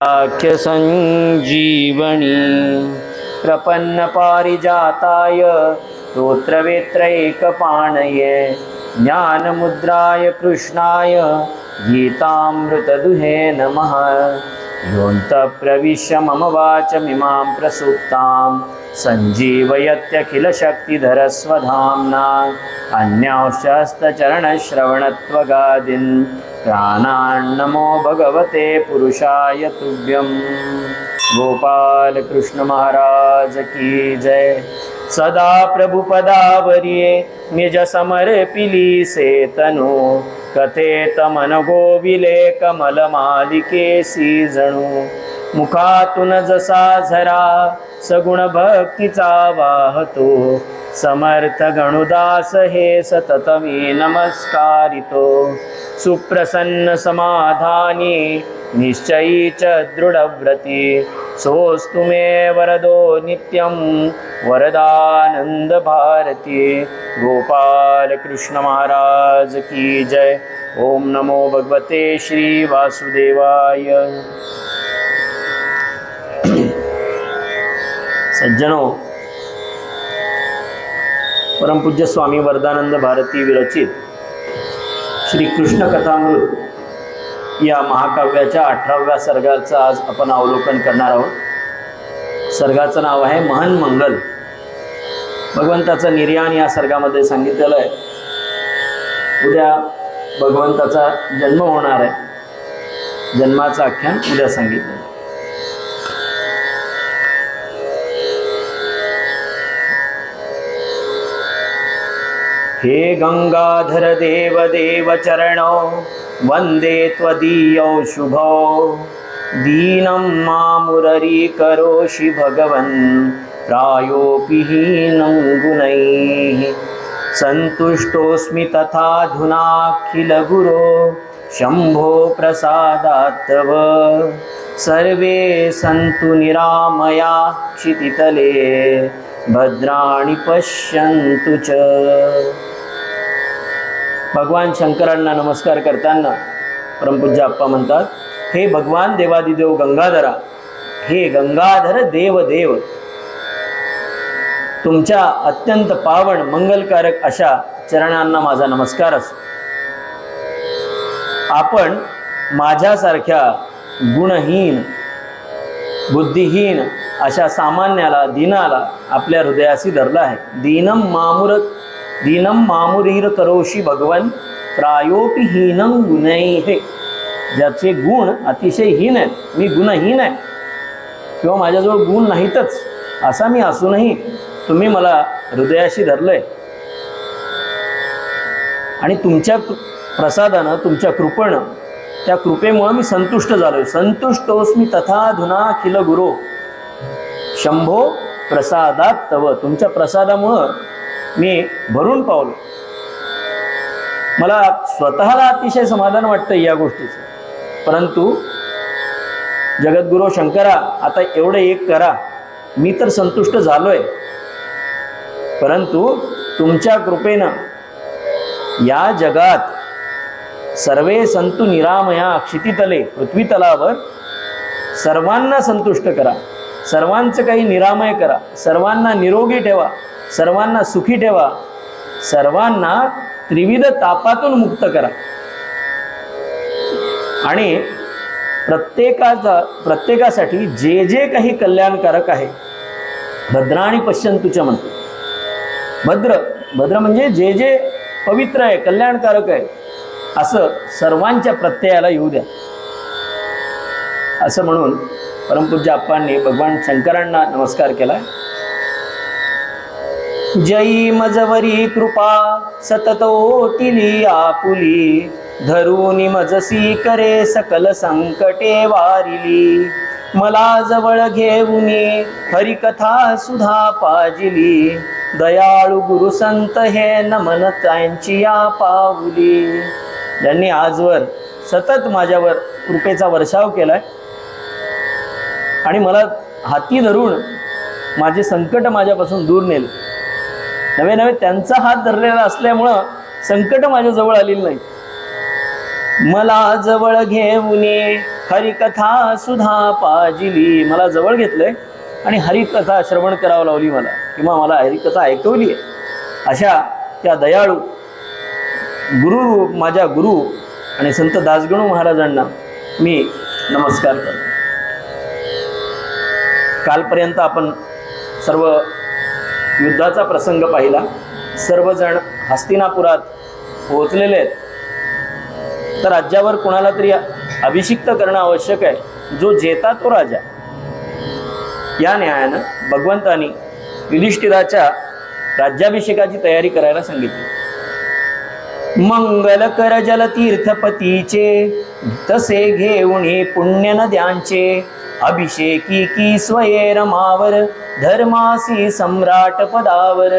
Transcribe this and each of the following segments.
आख्य संजीवनी प्रपन्न पारिजाताय स्तोत्रवेत्रैकपाणये ज्ञानमुद्राय कृष्णाय गीतामृतदुहे नमः। योऽन्तः प्रविश्य मम वाचमिमां प्रसुप्तां सञ्जीवयत्यखिलशक्तिधरस्वधाम्ना अन्यांश्चस्तचरणश्रवणत्वगादीन् प्राणान्नमो भगवते पुरुषाय तुभ्यं। गोपाल कृष्ण महाराज की जय। सदा प्रभुपदावर्ये निज समर्पिली से तनु कथेत मन गोविले कमलमालिकेसी जणू। मुखातून जसा झरा सगुण भक्तीचा वाहतो समर्थ गणुदास हे सतत मी नमस्कारितो। सुप्रसन्न समाधानी निश्चयीच दृढव्रती सोऽस्तु मे वरदो नित्यं वरदानंद भारती। गोपाल कृष्ण महाराज की जय। ओम नमो भगवते श्री वासुदेवाय। सज्जनों, परमपूज्य स्वामी वरदानंद भारती विरचित श्री कृष्ण कथामृत या महाकाव्याच्या 18व्या सर्गाचं आज आपण अवलोकन करणार आहोत। सर्गाचं नाव आहे महन मंगल। भगवंताचं निर्याण या सर्गामध्ये सांगितलेलं आहे। उद्या भगवंताचा जन्म होणार आहे, जन्माचं आख्यान उद्या सांगितलं। हे गंगाधर देव देव चरणो वंदे त्वदीयौ शुभौ। दीनं मामुररीकरोषि भगवन् प्रायोऽपि हीनं गुणैः। सन्तुष्टोऽस्मि तथाधुनाखिल गुरो शम्भो प्रसादात् तव। सर्वे सन्तु निरामया क्षितितले भद्राणि पश्यन्तु च। भगवान शंकरांना नमस्कार करताना परमपूज्य आप्पा म्हणतात, हे भगवान देवादिदेव गंगाधरा, हे गंगाधर देव देव, तुमच्या अत्यंत पावन मंगलकारक अशा चरणांना माझा नमस्कार असो। आपण माझ्यासारख्या गुणहीन बुद्धिहीन अशा सामान्याला दीनाला आपल्या हृदयाशी धरला आहे। दीनं मामुरीर करोषि भगवन प्रायोपि हीनं गुणैः। ज्याचे गुण अतिशय हीन आहेत, मी गुणहीन आहे किंवा माझ्याजवळ गुण नाहीतच असा मी असूनही तुम्ही मला हृदयाशी धरलंय आणि तुमच्या प्रसादानं, तुमच्या कृपेनं, त्या कृपेमुळे मी संतुष्ट झालोय। संतुष्टोस्मी तथाधुनाखिल गुरो शंभो प्रसादात तव। तुमच्या प्रसादामुळं मी भरून पावलो। मला स्वतःला अतिशय समाधान वाटतं या गोष्टीचं, परंतु जगद्गुरू शंकरा आता एवढं एक करा, मी तर संतुष्ट झालोय, परंतु तुमच्या कृपेनं या जगात सर्वे संतु निरामया क्षितितले, पृथ्वीतलावर सर्वांना संतुष्ट करा, सर्वांचं काही निरामय करा, सर्वांना निरोगी ठेवा, सर्वांना सुखी ठेवा, सर्वांना त्रिविध तापातून मुक्त करा आणि प्रत्येकासाठी जे जे काही कल्याणकारक आहे भद्राणी पश्यंतुच्या म्हणतो। भद्र म्हणजे जे जे पवित्र आहे, कल्याणकारक आहे, असं सर्वांच्या प्रत्ययाला येऊ द्या, असं म्हणून परमपूज्य आप्पांनी भगवान शंकरांना नमस्कार केलाय। जयी मजवरी कृपा सतत ओटिली आपुली, धरूनी मजसी करे सकल संकटे वारिली। मला जवळ घेऊनी हरिकथा सुधा पाजिली, दयाळू गुरु संत हे नमन त्यांची या पावली। ज्यांनी आजवर सतत माझ्यावर कृपेचा वर्षाव केलाय आणि मला हाती धरून माझे संकट माझ्यापासून दूर नेले, नवे नवे त्यांचा हात धरलेला असल्यामुळं संकट माझ्या जवळ आलेली नाही। मला जवळ घेऊनी हरिकथा सुधा पाजिली, मला जवळ घेतलंय आणि हरिकथा श्रवण करावं लावली मला, किंवा मला हरिकथा ऐकवली आहे. अशा त्या दयाळू गुरु, माझ्या गुरु आणि संत दासगणू महाराजांना मी नमस्कार करतो. कालपर्यंत आपण सर्व युद्धाचा प्रसंग पाहिला. सर्वजण हस्तिनापुरात पोहोचलेले आहेत. तर राज्यावर कोणाला तरी अभिषिक्त करणं आवश्यक आहे. जो जेता तो राजा. या न्यायानं भगवंतांनी युधिष्ठिराच्या राज्याभिषेकाची तयारी करायला सांगितली. मंगल कर जल तीर्थपतीचे, तसे घेऊन पुण्य नद्यांचे, अभिषेकी की स्वये रमावर, धर्मासी सम्राट पदावर.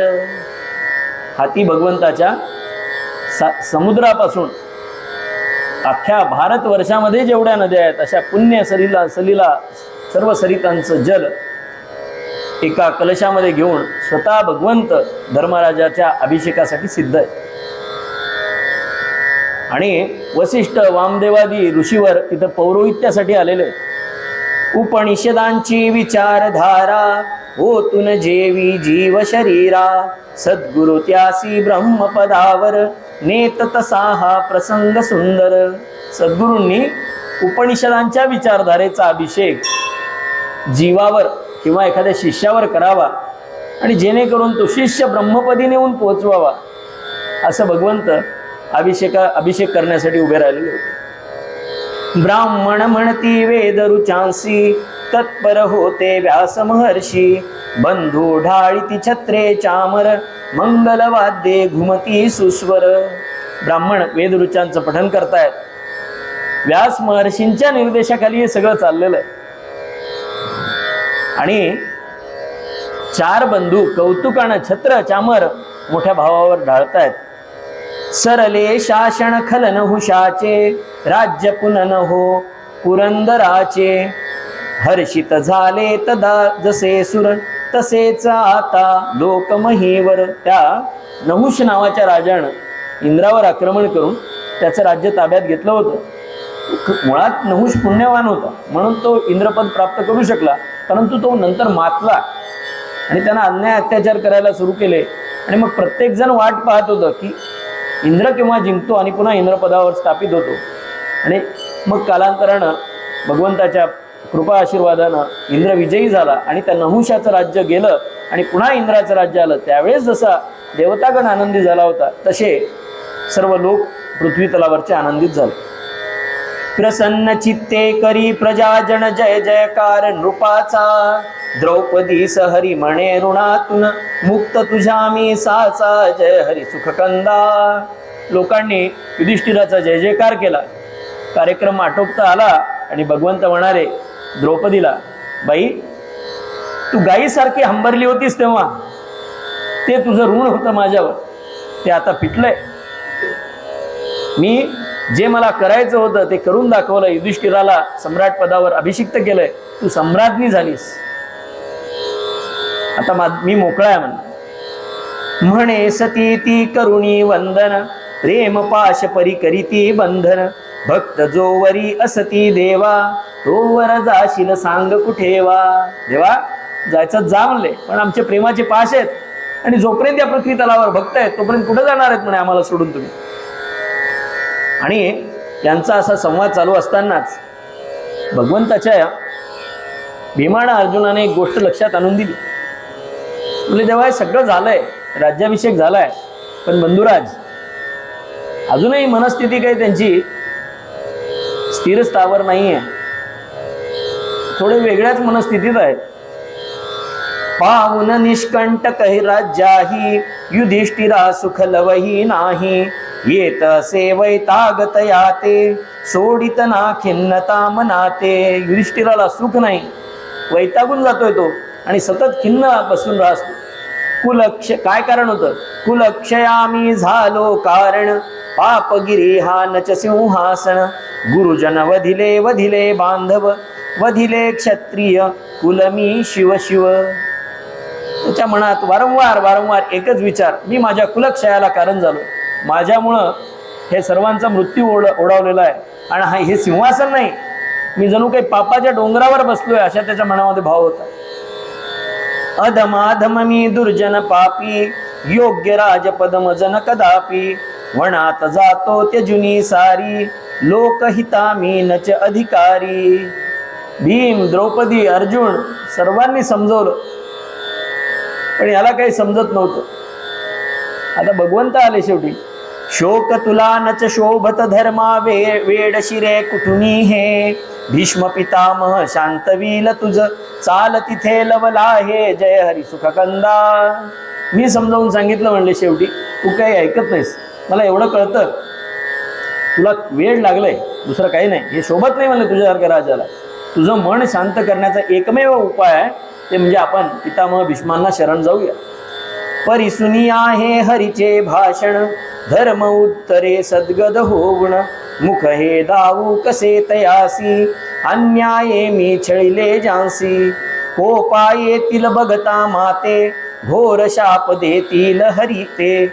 हाती भगवंताच्या समुद्रापासून अख्ख्या भारतवर्षामध्ये जेवढ्या नद्या आहेत अशा पुण्य सलीला सर्व सरितांचं जल एका कलशामध्ये घेऊन स्वतः भगवंत धर्मराजाच्या अभिषेकासाठी सिद्ध आहे. आणि वसिष्ठ वामदेवादी ऋषीवर तिथं पौरोहित्यासाठी आलेले. उपनिषदांची विचारधारा, होतून जेवी जीव शरीरा, सद्गुरु त्यासी ब्रह्मपदावर, नेत तसा हा प्रसंग सुंदर. सद्गुरूंनी उपनिषदांच्या विचारधारेचा अभिषेक जीवावर किंवा एखाद्या शिष्यावर करावा आणि जेणेकरून तो शिष्य ब्रह्मपदी नेऊन पोहोचवावा, असं भगवंत अभिषेक करण्यासाठी उभे राहिलेले होते. ब्राह्मण म्हणती वेद रुचांसी, तत्पर होते व्यास महर्षी, बंधू ढाळीती छत्रे चामर, मंगलवाद्ये घुमती सुस्वर. ब्राह्मण वेद रुचांचं पठन करतायत. व्यास महर्षींच्या निर्देशाखाली हे सगळं चाललेलं आहे. आणि चार बंधू कौतुकानं छत्र चामर मोठ्या भावावर ढाळतायत. सरले शासन खलन हुशाचे, राज्य पुनन हो पुरंदराचे, हर्षित झाले तदा जसे सुर, तसेच आता लोकमहीवर. त्या नहुष नावाच्या राजानं इंद्रावर आक्रमण करून त्याचं राज्य ताब्यात घेतलं होतं. मुळात नहुष पुण्यवान होता म्हणून तो इंद्रपद प्राप्त करू शकला, परंतु तो नंतर मातला आणि त्यांना अन्याय अत्याचार करायला सुरू केले. आणि मग प्रत्येक जण वाट पाहत होतं की इंद्र केव्हा जिंकतो आणि पुन्हा इंद्रपदावर स्थापित होतो. आणि मग कालांतरानं भगवंताच्या कृपा आशीर्वादानं इंद्र विजयी झाला आणि त्या नहुषाचं राज्य गेलं आणि पुन्हा इंद्राचं राज्य आलं. त्यावेळेस जसा देवतागण आनंदी झाला होता तसे सर्व लोक पृथ्वी तलावरचे आनंदित झाले. प्रसन्न चित्ते करी प्रजाजन जय जयकार नृपाचा, द्रौपदी सहरी म्हणे ऋणातून, मुक्त तुझ्या मी साचा, जय हरी सुखकंदा. लोकांनी युधिष्ठिराचा जय जयकार केला. कार्यक्रम आटोपता आला आणि भगवंत म्हणाले द्रौपदीला, बाई तू गायीसारखी हंबरली होतीस तेव्हा, ते तुझं ऋण होतं माझ्यावर, ते आता फिटलंय. मी जे मला करायचं होतं ते करून दाखवलं. युधिष्ठिराला सम्राट पदावर अभिषिक्त केलंय. तू सम्राज्ञी झालीस. आता मी मोकळा आहे म्हणे सती ती करुणी वंदन, प्रेम पाश परी करीती बंधन, भक्त जोवरी असती देवा, तोवर जाशील सांग कुठेवा. देवा जायचं जा म्हणले, पण आमचे प्रेमाचे पाश आहेत आणि जोपर्यंत या पृथ्वी तलावर भक्त आहेत तोपर्यंत कुठे जाणार आहेत म्हणे आम्हाला सोडून तुम्ही. आणि यांचा असा संवाद चालू असतानाच भगवंताच्या भीमानं अर्जुनाने एक गोष्ट लक्षात आणून दिली. म्हणजे देवा हे सगळं झालंय, राज्याभिषेक झालाय, पण बंधुराज अजूनही मनस्थिती काही त्यांची स्थिर स्थावर नाहीये. थोडे वेगळ्याच मनस्थितीत आहेत. पाहुन निष्कंटक राज्याही, युधिष्ठिरा सुख लवही नाही, येत असे वैतागत याते, सोडित ना खिन्नता मनाते. युधिष्ठिराला सुख नाही, वैतागून जातोय तो आणि सतत खिन्न बसून राहतो. काय कारण होतं? कुलक्षयामी झालो कारण, पापगिरी हा नच सिंहासन, गुरुजन वधिले वधिले बांधव, वधिले क्षत्रिय कुलमी शिव शिव. त्याच्या मनात वारंवार एकच विचार, मी माझ्या कुलक्षयाला कारण झालो, माझ्यामुळं हे सर्वांचा मृत्यू ओढावलेला आहे आणि हे सिंहासन नाही, मी जणू काही पापाच्या डोंगरावर बसलोय अशा त्याच्या मनामध्ये भाव होता. अधमाधम मी दुर्जन पापी, योग्य राजपद मजन कदापि, वनात जातो त्यजुनी सारी, लोकहिता मी नच अधिकारी. भीम, द्रौपदी, अर्जुन सर्वांनी समजवलं, पण याला काही समजत नव्हतं. आता भगवंत आले शेवटी. शोक तुला नच शोभत धर्मा, वेड शिरे कुठुनी हे, भीष्म पितामह शांतवील तुझ, चाल तिथे लवला हे, जय हरी सुखकंदा. मी समजावून सांगितलं म्हणले शेवटी, तू काही ऐकत नाहीस. मला एवढं कळतं, तुला वेळ लागलंय, दुसरं काही नाही. हे शोभत नाही म्हणलं तुझ्यासारख्या राजाला. तुझं मन शांत करण्याचा एकमेव उपाय आहे ते म्हणजे आपण पितामह भीष्मांना शरण जाऊया. परिसुनी आहे हरीचे भाषण, धर्म उत्तरे सद्गद होऊन, मुख हे दाऊ कसे तयासी, अन्याये मी छळिले जांसी. कोपा येतील बघता माते, घोर शाप देतील हरिते,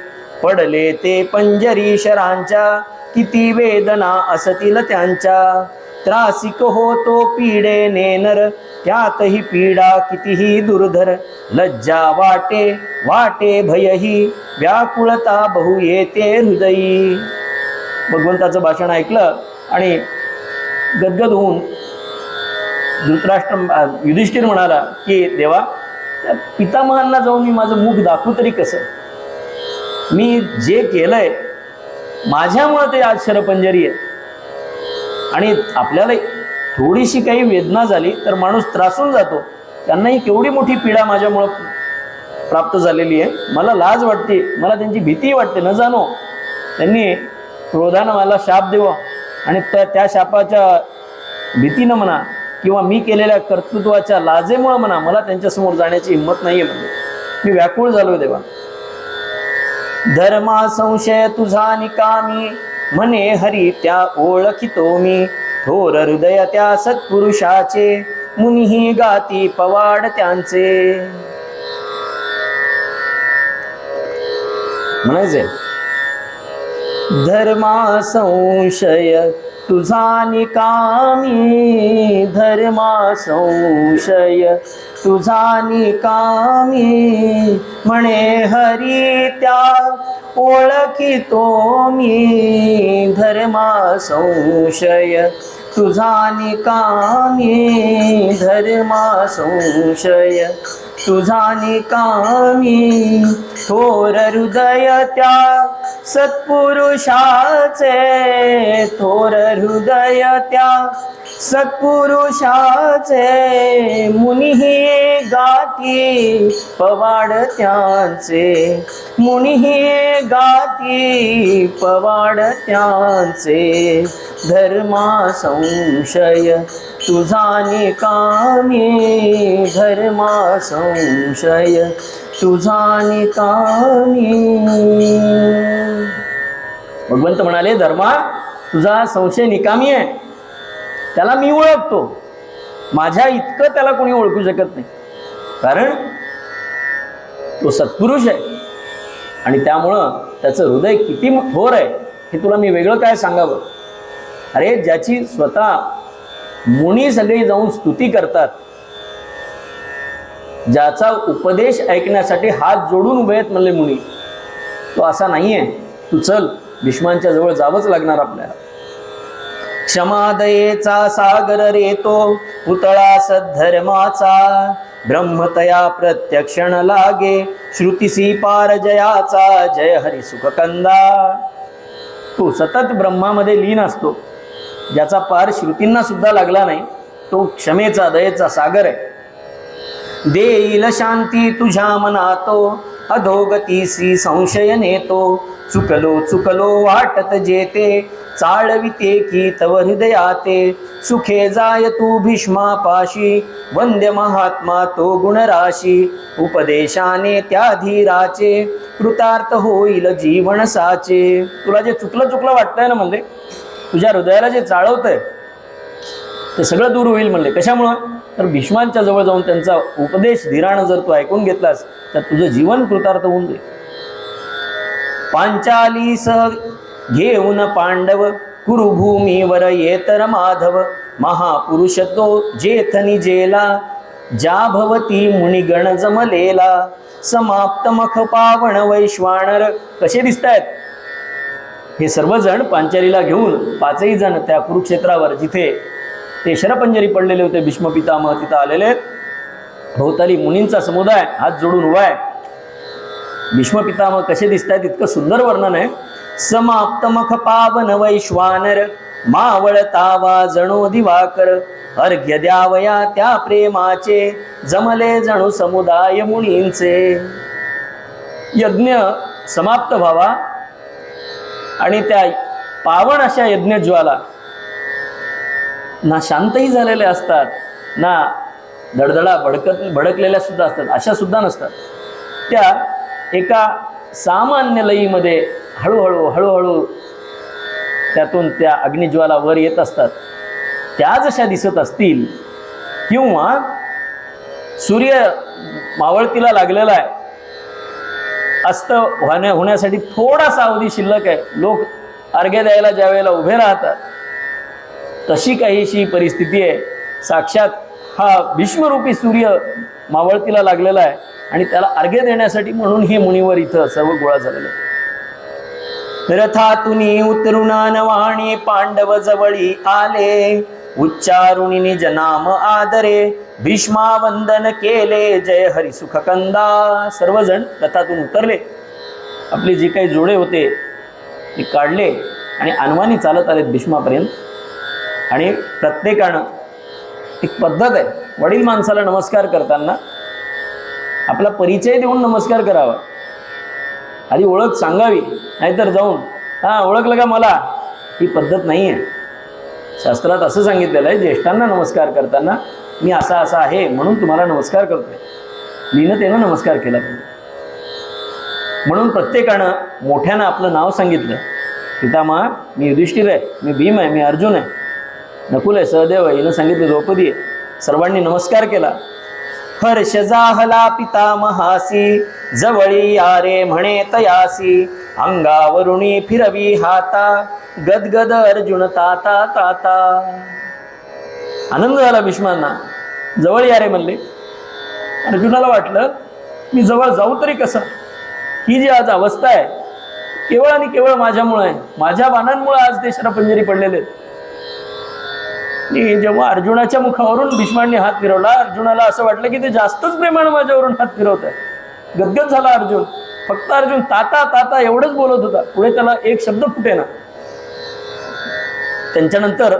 पडले ते पंजरी शरांच्या, किती वेदना असतील त्यांच्या. त्रासिक होतो पीडे नेनर, त्यातही पीडा कितीही दुर्धर, लज्जा वाटे वाटे भयही, व्याकुळता बहु येते हृदयी. भगवंताचं भाषण ऐकलं आणि गदगद होऊन युधिष्ठिर म्हणाला की देवा, त्या पितामहांना जाऊन मी माझं मुख दाखवू तरी कसं? मी जे केलंय माझ्यामुळे ते आज शरपंजरी आहे. आणि आपल्याला थोडीशी काही वेदना झाली तर माणूस त्रासून जातो. त्यांनाही केवढी मोठी पीडा माझ्यामुळं प्राप्त झालेली आहे. मला लाज वाटते, मला त्यांची भीती वाटते. न जाणो त्यांनी क्रोधानं मला शाप देवा आणि त्या शापाच्या भीतीनं म्हणा किंवा मी केलेल्या कर्तृत्वाच्या लाजेमुळं म्हणा मला त्यांच्यासमोर जाण्याची हिंमत नाही आहे. म्हणजे मी व्याकुळ झालोय देवा. धर्मा संशय तुझा निकामी, म्हणे हरी त्या ओळखितो मी, थोर हृदय त्या सत्पुरुषाचे, मुनिही गाती पवाड त्यांचे. म्हणायचे धर्मा संशय तुझा निकामी, धर्मा संशय तुझा निकामी, म्हणे हरी त्या ओळखितो मी, धर्मा संशय तुझा निकामी, धर्मा संशय तुझा निकामी, थोर हृदय त्या सत्पुरुषाचे, थोर हृदय त्या सत्पुरुषाचे, मुनिही गाती पवाड त्यांचे, मुनिही गाती पवाड त्यांचे. धर्मा संशय तुझा निकामी, धर्मा संशय तुझा निकामी. भगवंत म्हणाले धर्मा तुझा संशय निकामी आहे, त्याला मी ओळखतो. माझ्या इतकं त्याला कोणी ओळखू शकत नाही, कारण तो सत्पुरुष आहे आणि त्यामुळं त्याचं हृदय किती थोर आहे हे तुला मी वेगळं काय सांगावं. अरे ज्याची स्वतः मुनी सगळी जाऊन स्तुती करतात, ज्याचा उपदेश ऐकण्यासाठी हात जोडून उभे आहेत म्हणले मुनी, तो असा नाहीये. तू चल, भीष्मांच्या जवळ जावंच लागणार आपल्याला. क्षमादयेचा सागर रे तो, पुतळा सद्धर्माचा, ब्रह्मतया प्रत्यक्षण लागे, श्रुतीसी पार जयाचा, जय हरी सुखकंदा. तो सतत ब्रह्मामध्ये लीन असतो, ज्याचा पार श्रुतींना सुद्धा लागला नाही, तो क्षमेचा दयेचा सागर आहे. देईल शांती तुझ्या मनातो, अधोगतीसी संशय नेतो, चुकलो चुकलो वाटत जेते, चाळविते की तव हृदयाते, सुखे जाय तू भीष्मापाशी, वंद्य महात्मा तो गुणराशी, उपदेशाने त्या धीराचे, कृतार्थ होईल जीवन साचे. तुला जे चुकलं चुकलं वाटतंय ना म्हणले, तुझ्या हृदयाला जे चाळवतंय ते सगळं दूर होईल म्हणले. कशामुळं? तर भीष्मांच्या जवळ जाऊन त्यांचा उपदेश धीरानं जर तू ऐकून घेतलास तर तुझं जीवन कृतार्थ होऊन जाईल. पांचालीस घेऊन पांडव कुरुभूमीवर येतर माधव महापुरुष तो जेथनी जेला ज्या भवती मुनिगण जमलेला समाप्त मख पावण वैश्वानर. कसे दिसतायत हे सर्वजण पांचालीला घेऊन पाचही जण त्या कुरुक्षेत्रावर जिथे ते शरपंजरी पडलेले होते भीष्म पितामह तिथं आलेले. भोवताली मुनींचा समुदाय हात जोडून उभा आहे. भीष्म पितामह कसे दिसतायत इतकं सुंदर वर्णन आहे. समाप्त मख पावन वैश्वानर मावळतावा जणो दिवाकर अर्घ्य द्यावया त्या प्रेमाचे जमले जणू समुदाय मुनींचे. यज्ञ समाप्त व्हावा आणि त्या पावन अशा यज्ञज्वाला ना शांतही झालेल्या असतात ना धडधडा भडकलेल्या सुद्धा असतात, अशा सुद्धा नसतात. त्या एका सामान्य लयीमध्ये हळूहळू त्यातून त्या अग्निज्वाला वर येत असतात. त्या जशा दिसत असतील किंवा सूर्य मावळतीला लागलेला आहे, अस्त होण्यासाठी थोडासा अवधी शिल्लक आहे, लोक अर्घ्य द्यायला ज्या वेळेला उभे राहतात तशी काहीशी परिस्थिती आहे. साक्षात हा भीष्मरूपी सूर्य मावळतीला लागलेला आहे आणि त्याला अर्घ्य देण्यासाठी म्हणून हे मुनीवर इथं सर्व गोळा झालेले. रथातुनी उतरून नवाणी पांडव जवळी आले उच्चारुणी निज नाम आदरे भीष्मा वंदन केले जय हरी सुख कंदा. सर्वजण रथातून उतरले, आपले जे काही जोडे होते ते काढले आणि अनवानी चालत आलेत भीष्मापर्यंत. आणि प्रत्येकानं एक पद्धत आहे, वडील माणसाला नमस्कार करताना आपला परिचय देऊन नमस्कार करावा. आधी ओळख सांगावी, नाहीतर जाऊन हां ओळखलं का मला, ही पद्धत नाही आहे. शास्त्रात असं सांगितलेलं आहे, ज्येष्ठांना नमस्कार करताना मी असा असा आहे म्हणून तुम्हाला नमस्कार करतोय, लीनतेनं नमस्कार केला पाहिजे. म्हणून प्रत्येकानं मोठ्यानं आपलं नाव सांगितलं. पितामह मी युधिष्ठिर आहे, मी भीम आहे, मी अर्जुन आहे, नकुल आहे, सहदेव आहे, हिनं सांगितलं द्रौपदी आहे. सर्वांनी नमस्कार केला. हर्ष जाहला पितामहासी जवळी यारे म्हणे तयासी अंगावरुणी फिरवी हाता गदगद अर्जुन ताता ताता. आनंद झाला भीष्मांना. जवळ यारे म्हणले. अर्जुनाला वाटलं मी जवळ जाऊ तरी कसं, ही जी आज अवस्था आहे केवळ आणि केवळ माझ्यामुळे आहे, माझ्या बाणांमुळे आज ते शरपंजरी पडलेले. जेव्हा अर्जुनाच्या मुखावरून भीष्मांनी हात फिरवला, अर्जुनाला असं वाटलं की ते जास्तच प्रेमानं माझ्यावरून हात फिरवत आहे. गदगद झाला अर्जुन. फक्त अर्जुन ताता ताता एवढंच बोलत होता, पुढे त्याला एक शब्द फुटेना. त्यांच्यानंतर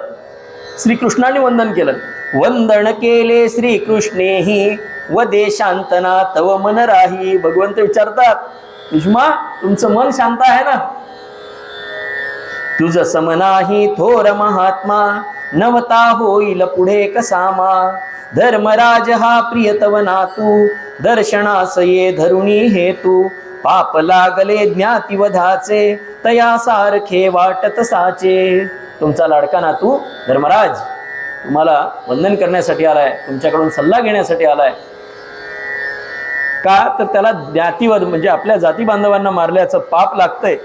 श्रीकृष्णाने वंदन केलं. वंदन केले श्रीकृष्णेही वदे शांतना तव मन राही. भगवंत विचारतात, भीष्मा तुमचं मन शांत आहे ना? तुझ सम नाही थोर महात्मा नवता होईल पुढे कसामा. धर्मराज हा प्रियतव नातू दर्शनास ये धरुणी हेतू. पाप लागले ज्ञातिवधाचे तया सारखे वाटत साचे. तुमचा लाडका नातू धर्मराज तुम्हाला वंदन करण्यासाठी आलाय, तुमच्याकडून सल्ला घेण्यासाठी आलाय. का तर त्याला ज्ञातिवध म्हणजे आपल्या जाती बांधवांना मारल्याचं पाप लागतंय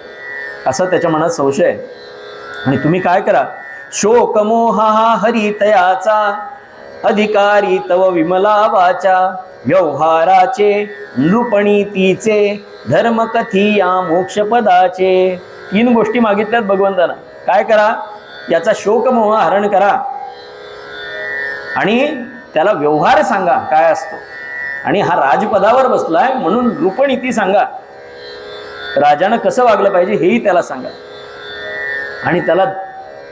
असा त्याच्या मनात संशय आहे. आणि तुम्ही काय करा, शोकमोहा हरितयाचा अधिकारी तव विमला वाचा. व्यवहाराचे नृपणीतीचे धर्म कथिया मोक्षपदाचे. 3 गोष्टी मागितल्यात भगवंतानं. काय करा, याचा शोकमोह हरण करा आणि त्याला व्यवहार सांगा काय असतो. आणि हा राजपदावर बसलाय म्हणून नृपणीती सांगा, राजानं कसं वागलं पाहिजे हेही त्याला सांगा. आणि त्याला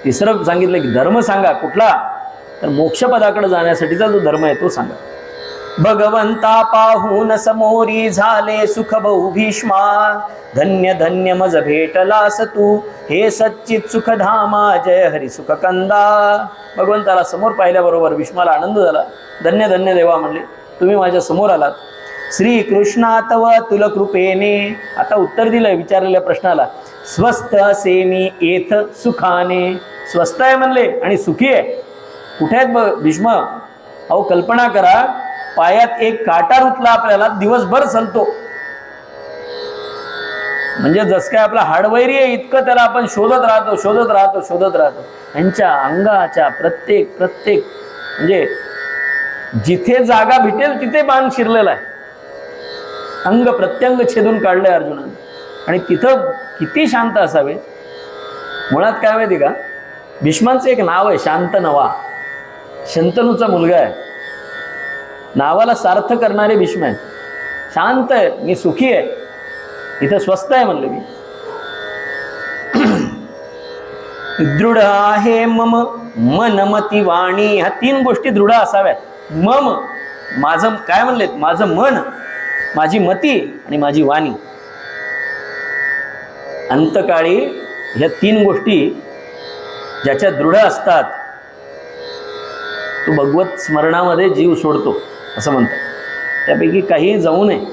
तिसरं सांगितलं की धर्म सांगा. कुठला? तर मोक्षपदाकडे जाण्यासाठीचा जो धर्म आहे तो सांगा. भगवंता पाहून समोरी झाले सुख बहु भीष्मा. धन्य धन्य मज भेटलास तू हे सच्चित सुख धामा जय हरी सुख कंदा. भगवंताला समोर पाहिल्याबरोबर भीष्माला आनंद झाला. धन्य धन्य देवा म्हणले, तुम्ही माझ्या समोर आलात. श्री कृष्णा तव तुल कृपेने. आता उत्तर दिलंय विचारलेल्या प्रश्नाला. स्वस्थ असे मी येथ सुखाने. स्वस्थ आहे म्हणले आणि सुखी आहे. कुठे आहेत भीष्म? अहो कल्पना करा, पायात एक काटा रुतला आपल्याला, दिवसभर चालतो. म्हणजे जसं काय आपला हाडवैरी आहे इतकं त्याला आपण शोधत राहतो. यांच्या अंगाच्या प्रत्येक म्हणजे जिथे जागा भेटेल तिथे बाण शिरलेला आहे. अंग प्रत्यंग छेदून काढलंय अर्जुनाने. आणि तिथं किती शांत असावे. मुळात काय माहिती का, भीष्मांचं एक नाव आहे शांतनवा. शंतनूचा मुलगा आहे. नावाला सार्थ करणारे भीष्म आहे. शांत आहे, मी सुखी आहे, इथं स्वस्त आहे म्हणलं मी. दृढ आहे मम मन मती वाणी. ह्या 3 गोष्टी दृढ असाव्यात. मम माझं काय म्हणलेत, माझं मन, माझी मती आणि माझी वाणी. अंतकाळी ह्या 3 गोष्टी ज्याच्या दृढ असतात तो भगवत स्मरणामध्ये जीव सोडतो असं म्हणतात. त्यापैकी काही जाऊ नये.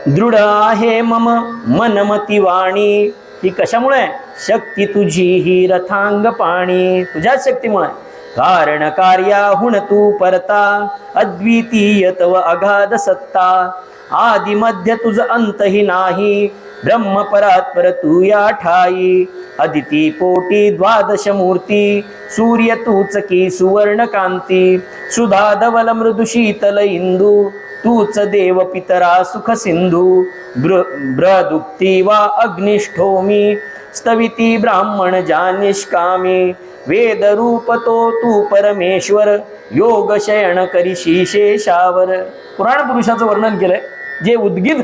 दृढ आहे मम मनमती वाणी. ही कशामुळे? शक्ती तुझी ही रथांग पाणी. तुझ्याच शक्तीमुळे. कारण कार्याहुन तू परता अद्वितीय तव अगाध सत्ता. आदि मध्य तुझ अंतही नाही ब्रह्म परात्पर तू या ठाई. अदिती पोटी द्वादश मूर्ती सूर्य तूच की सुवर्ण कांती. सुधा धवल मृदु शीतल इंदू तूच देव पितरा सुख सिंधू. ब्रदुक्ती वा अग्निष्ठोमी स्तविती ब्राह्मण जानिष्कामी. वेद रूप तो तू परमेश्वर योग शयन करीशी शेषावर. पुराण पुरुषाचं वर्णन केलंय. जे उद्गीत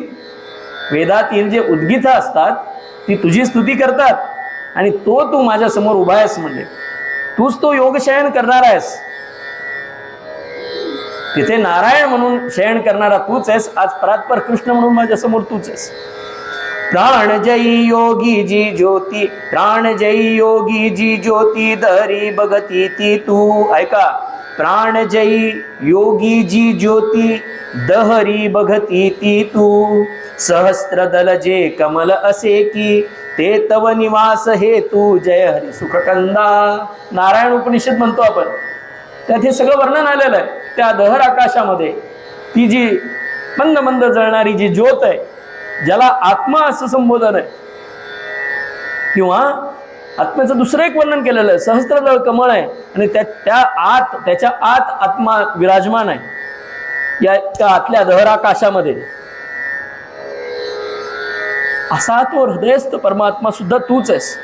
वेदातील जे उद्गीत असतात ती तुझी स्तुती करतात आणि तू माझ्या समोर उभा आहेस. म्हणजे तूच तो योग शयन करणार आहेस. तिथे नारायण म्हणून शयन करणारा तूच आहेस. आज परात्पर कृष्ण म्हणून माझ्या समोर तूच आहेस. प्राणजयी योगी जी ज्योती. प्राणजयी योगी जी ज्योती धरी बघती ती तू. ऐका, प्राणजयी योगी जी ज्योती दहरी बघती ती तू. सहस्त्रदल जे कमल असे की ते तव निवास हे तू. जय हरी सुखकंदा. नारायण उपनिषद म्हणतो आपण. त्यात हे सगळं वर्णन आलेलं आहे. त्या दहर आकाशामध्ये ती जी मंद मंद जळणारी जी ज्योत आहे, ज्याला आत्मा असं संबोधन आहे, किंवा आत्म्याचं दुसरं एक वर्णन केलेलं आहे. सहस्त्रदळ कमळ आहे आणि त्याच्या आत आत्मा विराजमान आहे. या त्या आतल्या दहर आकाशामध्ये असा तो हृदयस्थ परमात्मा सुद्धा तूच आहेस.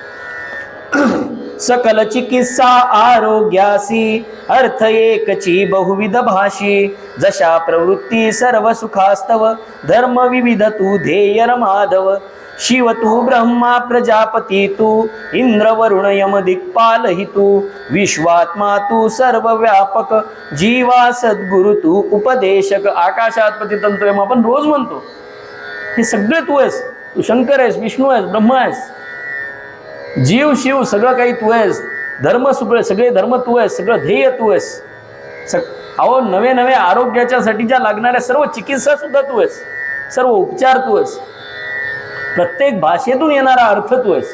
सकल चिकित्सा आरोग्यासी अर्थ एकची बहुविध भाषी. जशा प्रवृत्ती सर्व सुखास्तव धर्म विविध तू ध्येय माधव. शिव तू ब्रह्मा प्रजापती तू इंद्र वरुण यम दिक्पाल हि तू. विश्वात्मा तू सर्व व्यापक जीवा सद्गुरु तू उपदेशक. आकाशात पतितंतोयम आपण रोज म्हणतो. हे सगळे तू आहेस. तू शंकर आहेस, विष्णू आहेस, ब्रह्म आहेस, जीव शिव सगळं काही तू आहेस. धर्म सगळे धर्म तू आहेस. सगळं ध्येय तू आहेस. अहो नवे नवे आरोग्याच्या साठीच्या लागणाऱ्या सर्व चिकित्सा सुद्धा तू आहेस. सर्व उपचार तू आहेस. प्रत्येक भाषेतून येणारा अर्थ तू आहेस.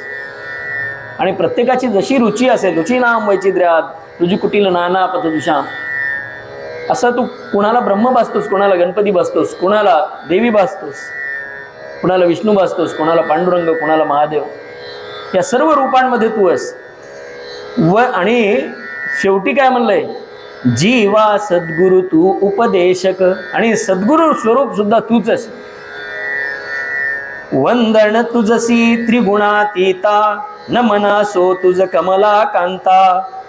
आणि प्रत्येकाची जशी रुची असेल, रुची नाम वैचित्र्यात तुझी कुटील नाना पथदुषाम. असं तू कुणाला ब्रह्म भासतोस, कुणाला गणपती भासतोस, कुणाला देवी भासतोस, कुणाला विष्णू भासतोस, कुणाला पांडुरंग, कुणाला महादेव. या सर्व रूपांमध्ये तू आहेस. आणि शेवटी काय म्हणलंय, जीवा सद्गुरु तू उपदेशक. आणि सद्गुरु स्वरूप सुद्धा तूच आहेस. वंदन तुझसी त्रिगुणातीता नमना सो तुझ कमला कांता.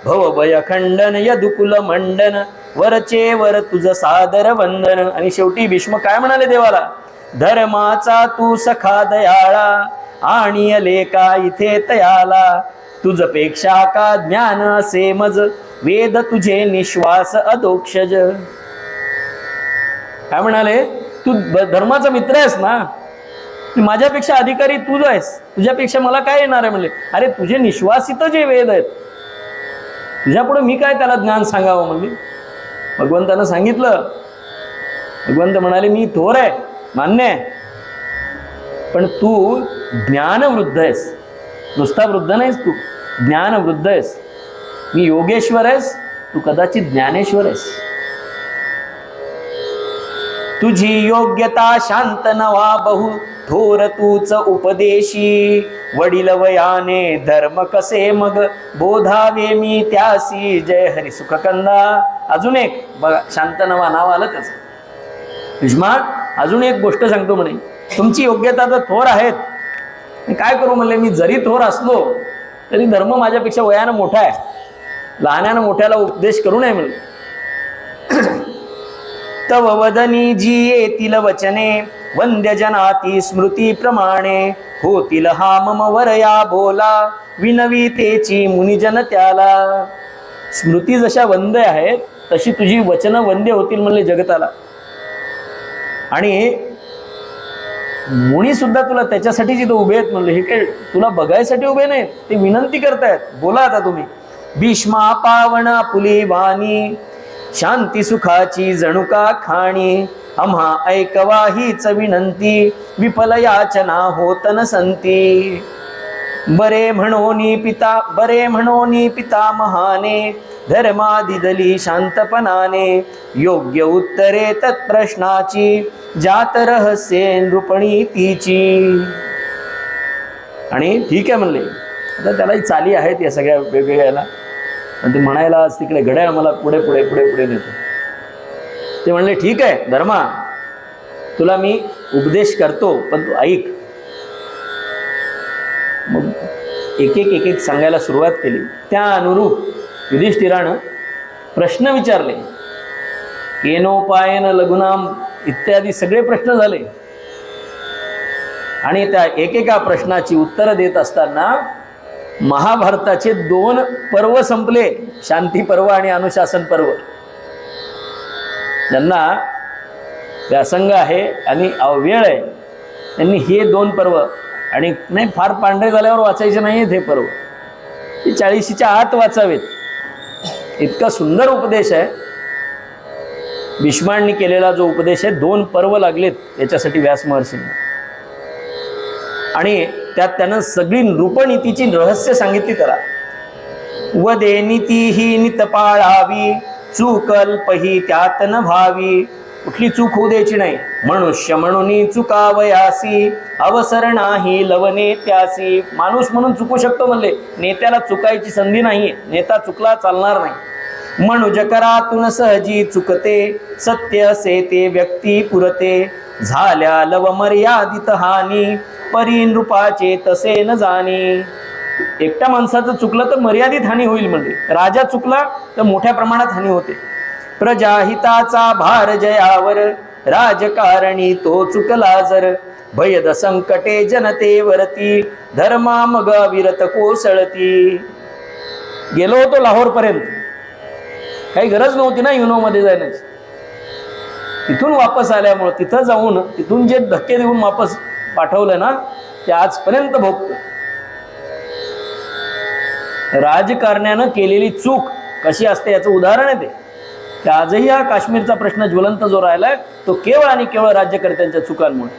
भवभय खंडन यदुकुल मंडन वरचे वर तुझ सादर वंदन. आणि शेवटी भीष्म काय म्हणाले देवाला, धर्माचा तू सखा दयाळा आणि लेका इथे तयाला. तुझपेक्षा का ज्ञान असे मज वेद तुझे निश्वास अदोक्षज. काय म्हणाले, तू धर्माचा मित्र आहेस ना, माझ्यापेक्षा अधिकारी तू आहेस, तुझ्यापेक्षा मला काय येणार आहे म्हणले. अरे तुझे निश्वासित जे वेद आहेत, तुझ्यापुढे मी काय त्याला ज्ञान सांगावं म्हणले. भगवंतानं सांगितलं. भगवंत म्हणाले मी थोर आहे, मान्य आहे, पण तू ज्ञानवृद्ध आहेस. नुसता वृद्ध नाहीस, तू ज्ञानवृद्ध आहेस. मी योगेश्वर आहेस, तू कदाचित ज्ञानेश्वर आहेस. तुझी योग्यता शांत नवा बहु थोर तूच उपदेशी, वडील वयाने धर्म कसे मग बोधावे मी त्यासी, जय हरी सुखकंदा. अजून एक बघा, शांतनवा नाव आलं त्याचं. भीष्मा अजून एक गोष्ट सांगतो म्हणे, तुमची योग्यता तर थोर आहेत, काय करू म्हणले, मी जरी थोर असलो तरी धर्म माझ्यापेक्षा वयानं मोठा आहे, लहानानं मोठ्याला उपदेश करू नये म्हणले. तव वदनी जी येतील वचने, वंद्य जनाती स्मृती प्रमाणे, होतील हा मम वरया बोला, विनवी तेची मुनिजन त्याला. स्मृती जशा वंद्य आहेत तशी तुझी वचन वंद्य होतील म्हणले जगताला. आणि मुनी सुद्धा तुला त्याच्यासाठी जिथं उभे आहेत म्हणले, हे काय तुला बघायसाठी उभे नाहीत, ते विनंती करतायत, बोला आता तुम्ही. भीष्मा पावना पुली वाणी, शांती सुखाची जणुका खाणी, आम्हा ऐकवा हीच विनंती, विफल याचना होत नसंती. बरे म्हणोनी पिता महाने, धर्मा दिदली शांतपणाने, योग्य उत्तरे तत्प्रश्नाची, जात रहस्ये नृपणी तिची. आणि ठीक आहे म्हणले, आता त्यालाही चाली आहेत या सगळ्या वेगवेगळ्याला, आणि ते म्हणायला आज तिकडे घड्याळ मला पुढे पुढे पुढे पुढे नेतो. ते म्हणले ठीक आहे धर्मा, तुला मी उपदेश करतो, पण तू ऐक. मग एक एक सांगायला सुरुवात केली. त्या अनुरूप युधिष्ठिरानं प्रश्न विचारले, केनोपायन लघुनाम इत्यादी सगळे प्रश्न झाले. आणि त्या एकेका प्रश्नाची उत्तरं देत असताना महाभारताचे 2 पर्व संपले, शांती पर्व आणि अनुशासन पर्व. ज्यांना व्यासंग आहे आणि वेळ आहे त्यांनी हे 2 पर्व, आणि नाही फार पांढरे झाल्यावर वाचायचे नाही हे पर्व, हे 40च्या आत वाचावेत. इतका सुंदर उपदेश आहे भीष्मांनी केलेला जो उपदेश आहे. 2 पर्व लागलेत याच्यासाठी व्यास महर्षींना. आणि त्यात त्यानं सगळी नृपनीतीची रहस्य सांगितली त्याला. वदे नीती ही नित पाळावी, चूकल्पही त्यात न व्हावी, कुठली चूक होऊ द्यायची नाही. मनुष्य म्हणून चुकावयासी, अवसर नाही लवने त्यासी. माणूस म्हणून चुकू शकतो म्हणले, नेत्याला चुकायची संधी नाहीये, नेता चुकला चालणार नाही. मनुज करातून सहजी चुकते, सत्य असे ते व्यक्ती पुरते, झाल्या लव मर्यादित हानी, परी नृपाचे तसे न जाणे. एकट्या माणसाचं चुकलं तर मर्यादित हानी होईल म्हणजे, राजा चुकला तर मोठ्या प्रमाणात हानी होते. प्रजाहिताचा भार जयावर, राजकारणी तो चुकला जर, भयद संकटे जनतेवरती, धर्मा मग विरत कोसळती. गेलो होतो लाहोर पर्यंत, काही गरज नव्हती ना युनोमध्ये जाण्याची. तिथून वापस आल्यामुळं, तिथं जाऊन तिथून जे धक्के देऊन वापस पाठवलं ना, ते आजपर्यंत भोगतो. राजकारण्यानं केलेली चूक कशी असते याचं उदाहरण आहे ते. आजही हा काश्मीरचा प्रश्न ज्वलंत जो राहिलाय तो केवळ आणि केवळ राज्यकर्त्यांच्या चुकांमुळे.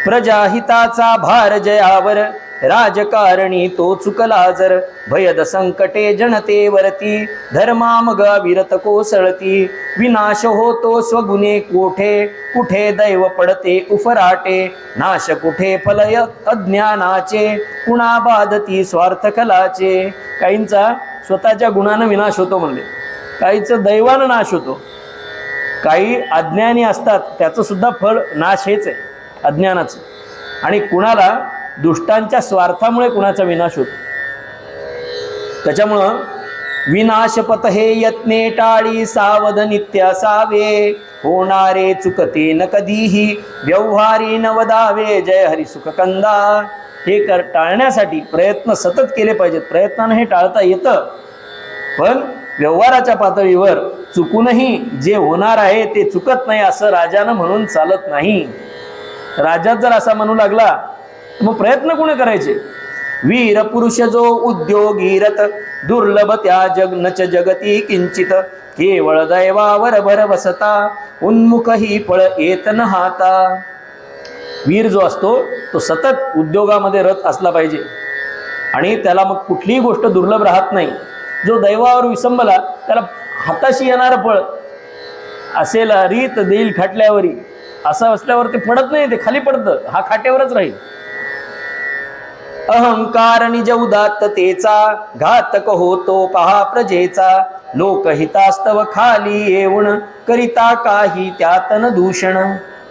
प्रजाहिताचा भार जयावर, राजकारणी तो चुकला जर, भयद संकटे जनतेवरती, धर्मा मग विरत कोसळती. विनाश होतो स्वगुणे कोठे, कुठे दैव पडते उफराटे, नाश कुठे फलय अज्ञानाचे, कुणा बाधती स्वार्थ कलाचे. काहींचा स्वतःच्या गुणानं विनाश होतो म्हणले, काहीचं दैवानं नाश होतो. काही अज्ञानी असतात, त्याचं सुद्धा फळ नाश हेच आहे, अज्ञानाचं. आणि कुणाला दुष्टांच्या स्वार्थामुळे कुणाचा विनाश होतो. त्याच्यामुळं विनाशपथ हे यत्ने टाळी, सावध नित्य असावे, होणारे चुकते न कधीही, व्यवहारी नवदावे, जय हरी सुखकंदा. हे टाळण्यासाठी प्रयत्न सतत केले पाहिजेत. प्रयत्नानं हे टाळता येतं, पण व्यवहाराच्या पातळीवर चुकूनही जे होणार आहे ते चुकत नाही असं राजानं म्हणून चालत नाही. राजात जर असा म्हणू लागला मग प्रयत्न कोणी करायचे. वीर पुरुष जो उद्योगी रत, दुर्लभ त्या नच जगती किंचित, केवळ दैवावर भर बसता, उन्मुख ही फळ येत न हाता. वीर जो असतो तो सतत उद्योगामध्ये रत असला पाहिजे आणि त्याला मग कुठलीही गोष्ट दुर्लभ राहत नाही. जो दैवावर विसंबला त्याला हाताशी येणारं फळ असेल रीत देईल खटल्यावरी, असं असल्यावर ते पडत नाही, ते खाली पडतं, हा खाट्यावरच राहील. अहंकार निज उदात्ततेचा घातक होतो पहा प्रजेचा. लोकहितास्तव खाली येऊन करिता काही त्यात न दूषण.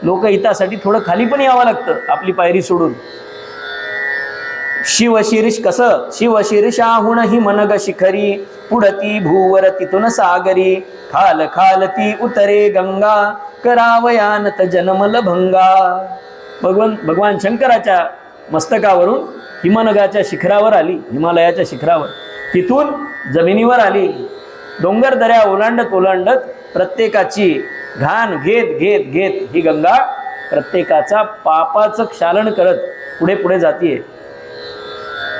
लोकहितासाठी थोडं खाली पण यावं लागतं आपली पायरी सोडून. शिवशीर्ष कसं शिवशीर्षाहून ही मनग शिखरी पुढती भूवर तिथून सागरी. खाल खालती उतरे गंगा करावयानत जन्मल भंगा. भगवान शंकराच्या मस्तकावरून हिमनगाच्या शिखरावर आली, हिमालयाच्या शिखरावर, तिथून जमिनीवर आली. डोंगर दऱ्या ओलांडत ओलांडत प्रत्येकाची घाण घेत घेत घेत ही गंगा प्रत्येकाचा पापाचं क्षालन करत पुढे पुढे जातीये.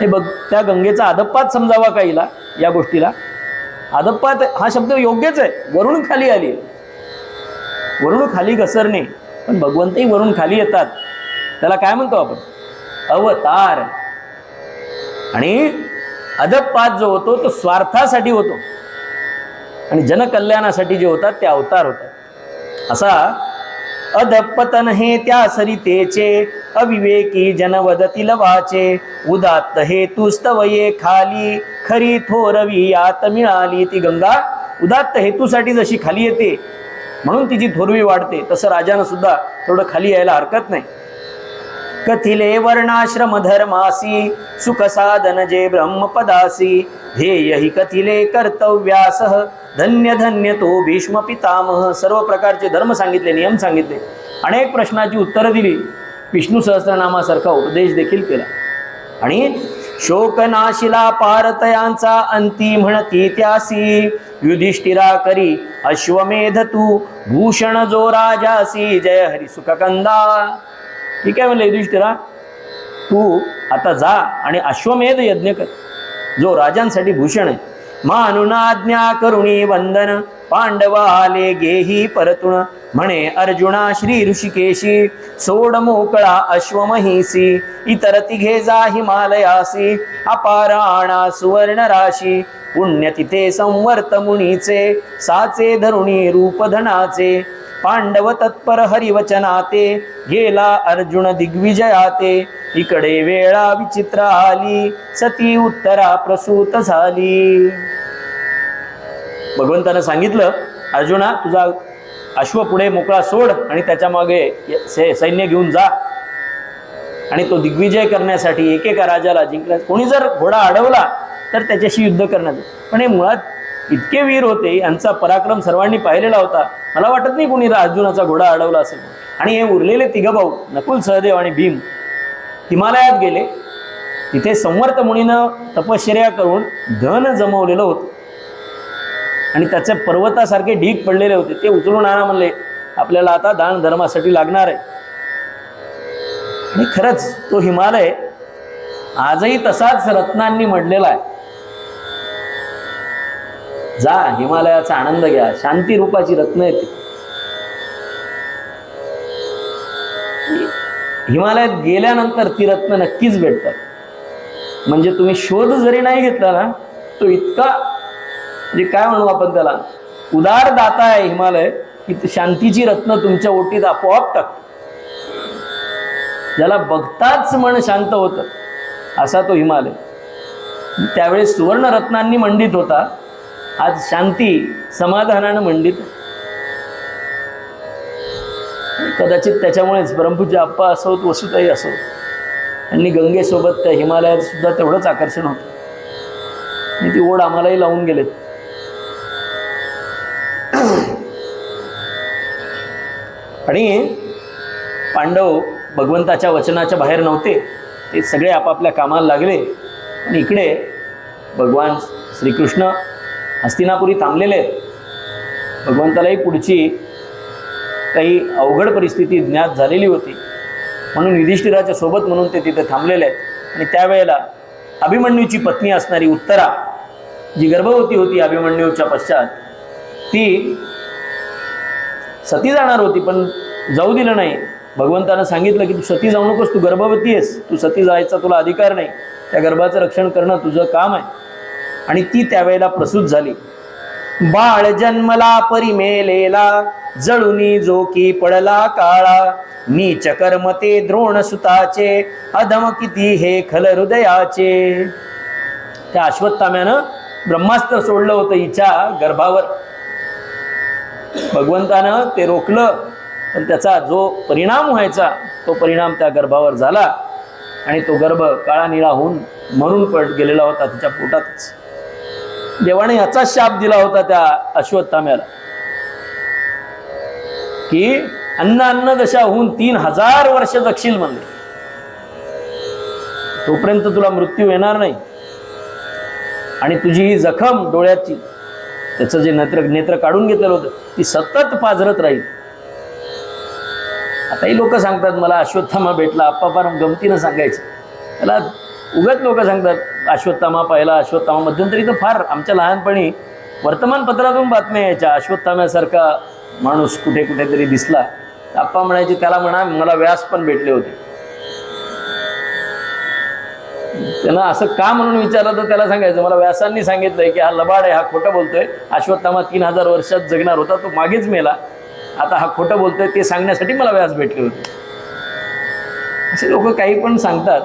हे बघ, त्या गंगेचा अधपात समजावा का हिला या गोष्टीला? अधपात हा शब्द योग्यच आहे, वरून खाली आली, वरून खाली घसरणे. पण भगवंतही वरून खाली येतात, त्याला काय म्हणतो आपण? अवतार. आणि अधपात जो होतो तो स्वार्थासाठी होतो, आणि जनकल्याणासाठी जे होतात ते अवतार होतात. असा अधपतन हे त्या सरितेचे अविवेकी जनवदतील वाचे. उदात्त हे तुस्तवये खाली खरी थोरवी यात मिळाली. ती गंगा उदात्त हेतूसाठी जशी खाली येते म्हणून तिची थोरवी वाढते, तसं राजानं सुद्धा थोडं खाली यायला हरकत नाही. कथिले वर्णाश्रम धर्मासी सुख साधन जे ब्रह्मपदासी. ध्येय ही कथिले कर्तव्यासह धन्य धन्य तो भीष्म पितामह. सर्व प्रकारचे धर्म सांगितले, नियम सांगितले, अनेक प्रश्नाची उत्तरं दिली, विष्णू सहस्रनामासारखा उपदेश देखील केला. आणि शोकनाशिला पारतयांचा अंती म्हणती त्यासी. युधिष्ठिरा करी अश्वमेध तू भूषण जो राजासी. जय हरी सुखकंदा. ठीक आहे म्हणलं युधिष्ठिरा, तू आता जा आणि अश्वमेध यज्ञ कर, जो राजांसाठी भूषण आहे. मानुना आज्ञा करुणी वंदन पांडवा आले गेही परतुण. म्हणे अर्जुना श्री ऋषिकेशी सोड मोकळा अश्वमहिसी. इतर तिघे जा हिमालयासी अपार आणा सुवर्ण राशी. पुण्य तिथे संवर्त मुनीचे साचे धरुणी रूप धनाचे. पांडव तत्पर हरिवचनाते गेला अर्जुन दिग्विजयाते. इकडे वेळा विचित्र आली सती उत्तरा प्रसूत झाली. भगवंतानं सांगितलं, अर्जुना तुझा अश्व पुढे मोकळा सोड आणि त्याच्या मागे सैन्य घेऊन जा, आणि तो दिग्विजय करण्यासाठी एकेका राजाला जिंकला. कोणी जर घोडा अडवला तर त्याच्याशी युद्ध करण्याचं. पण हे मुळात इतके वीर होते, यांचा पराक्रम सर्वांनी पाहिलेला होता. मला वाटत नाही कोणी अर्जुनाचा घोडा अडवला असेल. आणि हे उरलेले तिघं भाऊ नकुल, सहदेव आणि भीम हिमालयात गेले. तिथे संवर्त मुनीनं तपश्चर्या करून धन जमवलेलं होतं, आणि त्याचे पर्वतासारखे ढीग पडलेले होते. ते उचलून आणा म्हणले, आपल्याला आता दान धर्मासाठी लागणार आहे. आणि खरंच तो हिमालय आजही तसाच रत्नांनी मढलेला आहे. जा, हिमालयाचा आनंद घ्या, शांती रूपाची रत्न येते. हिमालयात गेल्यानंतर ती रत्न नक्कीच भेटतात. म्हणजे तुम्ही शोध जरी नाही घेतला ना, तो इतका म्हणजे काय म्हणू आपण त्याला, उदार दाता आहे हिमालय, की शांतीची रत्न तुमच्या ओटीत आपोआप टाकतो. ज्याला बघताच मन शांत होतं असा तो हिमालय. त्यावेळेस सुवर्ण रत्नांनी मंडित होता, आज शांती समाधानानं मंडित. कदाचित त्याच्यामुळेच परमपूज्य आप्पा असोत, वसुताई असो, यांनी गंगेसोबत त्या हिमालयात सुद्धा तेवढंच आकर्षण होतं, आणि ती ओढ आम्हालाही लावून गेलेत. आणि पांडव भगवंताच्या वचनाच्या बाहेर नव्हते, ते सगळे आपापल्या कामाला लागले. आणि इकडे भगवान श्रीकृष्ण हस्तिनापुरी थांबलेले आहेत. भगवंतालाही पुढची काही अवघड परिस्थिती ज्ञात झालेली होती, म्हणून युधिष्ठिराच्या सोबत म्हणून ते तिथे थांबलेले आहेत. आणि त्यावेळेला अभिमन्यूची पत्नी असणारी उत्तरा, जी गर्भवती होती अभिमन्यूच्या पश्चात, ती सती जाणार होती, पण जाऊ दिलं नाही. भगवंतानं सांगितलं की तू सती जाऊ नकोस, तू गर्भवती आहेस, तू सती जायचा तुला अधिकार नाही, त्या गर्भाचं रक्षण करणं तुझं काम आहे. आणि ती त्यावेळेला प्रसूत झाली. बाळ जन्मला परिमेलेला जळुनी जो की पडला काळा नीच कर्म ते द्रोण सुताचे अधम किती हे खल हृदयाचे. त्या अश्वत्थाम्यानं ब्रह्मास्त्र सोडलं होतं हिच्या गर्भावर. भगवंतानं ते रोखलं, पण त्याचा जो परिणाम व्हायचा तो परिणाम त्या गर्भावर झाला आणि तो गर्भ काळा निळा होऊन मरून पड गेलेला होता तिच्या पोटातच. देवाने याचा शाप दिला होता त्या अश्वत्थाम्याला की अन्न दशा होऊन 3000 वर्ष जगशील म्हणले, तोपर्यंत तुला मृत्यू येणार नाही. आणि तुझी ही जखम डोळ्याची, त्याचं जे नेत्र काढून घेतलेलं होतं ती सतत पाजरत राहील. आताही लोक सांगतात मला अश्वत्थामा भेटला, आप्पा फार गमतीनं सांगायचं. त्याला उगत लोक सांगतात अश्वत्थामा पाहिला, अश्वत्थामा. मध्यंतरी तर फार आमच्या लहानपणी वर्तमानपत्रातून बातम्या यायच्या, अश्वत्थाम्यासारखा माणूस कुठे कुठेतरी दिसला. आप्पा म्हणायचे त्याला म्हणा मला व्यास पण भेटले होते. त्यांना असं का म्हणून विचारलं तर त्याला सांगायचं मला व्यासांनी सांगितलंय की हा लबाड आहे, हा खोटं बोलतोय. अश्वत्थामा 3000 वर्षात जगणार होता, तो मागेच मेला, आता हा खोटं बोलतोय ते सांगण्यासाठी मला व्यास भेटले होते. असे लोक काही पण सांगतात.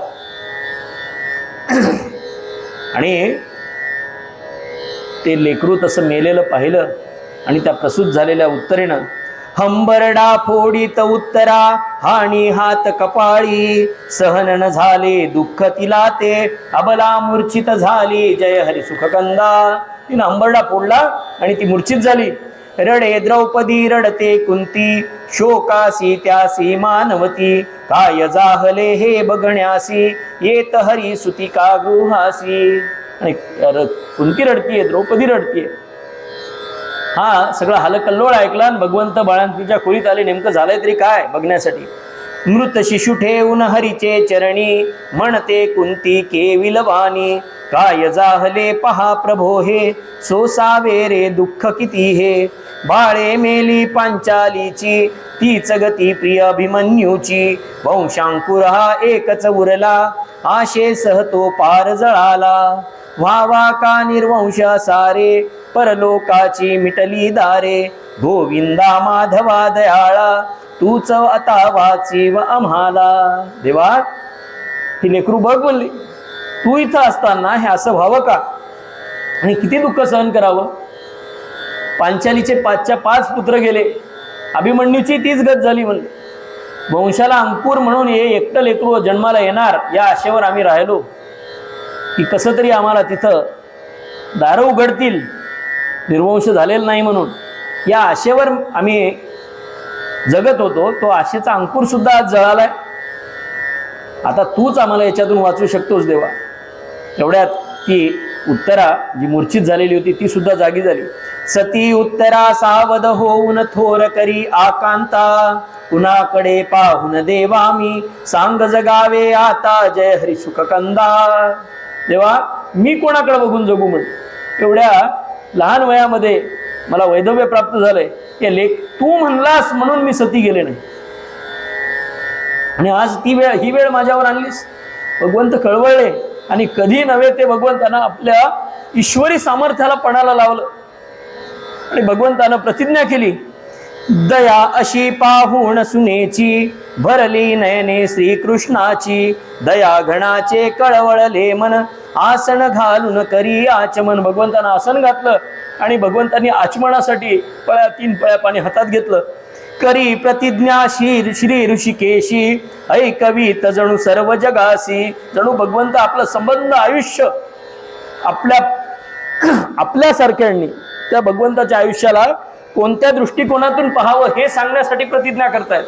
आणि ते लेकरू तसं मेलेलं पाहिलं आणि त्या प्रसूत झालेल्या उत्तरेनं हंबरडा फोडीत उत्तरा हानी हात कपाळी सहन न झाले दुःख तिला ते अबला मूर्छित झाली जय हरी सुखकंदा. तिनं हंबरडा फोडला आणि ती मूर्छित झाली. रडे द्रौपदी रडते कुंती शोकासी त्यासी मानवती काय जाहले हे बघण्यासी येत हरी सुतिका गृहासी. आणि कुंती रडतीये, द्रौपदी रडतीये. हा सगळा हलकल्लोळ ऐकला आणि भगवंत बाळंतीच्या खोलीत आले. नेमकं झालंय तरी काय बघण्यासाठी. मृत शिशु ठेवून हरीचे चरणी म्हणते कुंती केविलवाणी काय जाहले पहा प्रभो हे सोसावे रे दुःख किती हे. बाळे मेली पांचालीची तीच गती प्रिय अभिमन्यूची वंशांकुर हा एकच उरला आशे सह तो पार जळाला. व्हावा का निर्वंश सारे परलोकाची मिटली दारे गोविंदा माधवा दयाळा तूच आता वाचीव आम्हाला. देवा ही लेकरू बघ म्हणली, तू इथं असताना हे असं व्हावं का आणि किती दुःख सहन करावं. पांचालीचे 5च्या 5 पुत्र गेले, अभिमन्यूची तीच गत झाली म्हणले. वंशाला अंकुर म्हणून हे एकटं लेकरू जन्माला येणार या आशेवर आम्ही राहिलो की कसं तरी आम्हाला तिथं दारं उघडतील, निर्वंश झालेला नाही म्हणून या आशेवर आम्ही जगत होतो. तो आशेचा अंकुर सुद्धा आज जळालाय. आता तूच आम्हाला याच्यातून वाचू शकतोस देवा. एवढ्यात ती उत्तरा जी मूर्छित झालेली होती ती सुद्धा जागी झाली. सती उत्तरा सावध होऊन थोर करी आकांता कुणाकडे पाहून देवा मी सांग जगावे आता जय हरी सुखकंदा. देवा मी कोणाकडे बघून जगू म्हण. एवढ्या लहान वयामध्ये मला वैधव्य प्राप्त झालंय. हे लेख तू म्हणलास म्हणून मी सती गेले नाही आणि आज ही वेळ माझ्यावर आणलीस. भगवंत कळवळले आणि कधी नव्हे ते भगवंतानं आपल्या ईश्वरी सामर्थ्याला पणाला लावलं आणि भगवंतानं प्रतिज्ञा केली दया अशी पाहून सुनेची भरली नयने श्रीकृष्णाची दया घणाचे कळवळले मन आसन घालून करी आचमन. भगवंतानं आसन घातलं आणि भगवंतांनी आचमनासाठी 3 पळ्या पाणी हातात घेतलं. करी प्रतिज्ञा श्री ऋषिकेशी ऐकवीत जणू सर्व जगासी. जणू भगवंत आपलं संबंध आयुष्य आपल्यासारख्यांनी त्या भगवंताच्या आयुष्याला कोणत्या दृष्टिकोनातून पाहावं हे सांगण्यासाठी प्रतिज्ञा करतायत.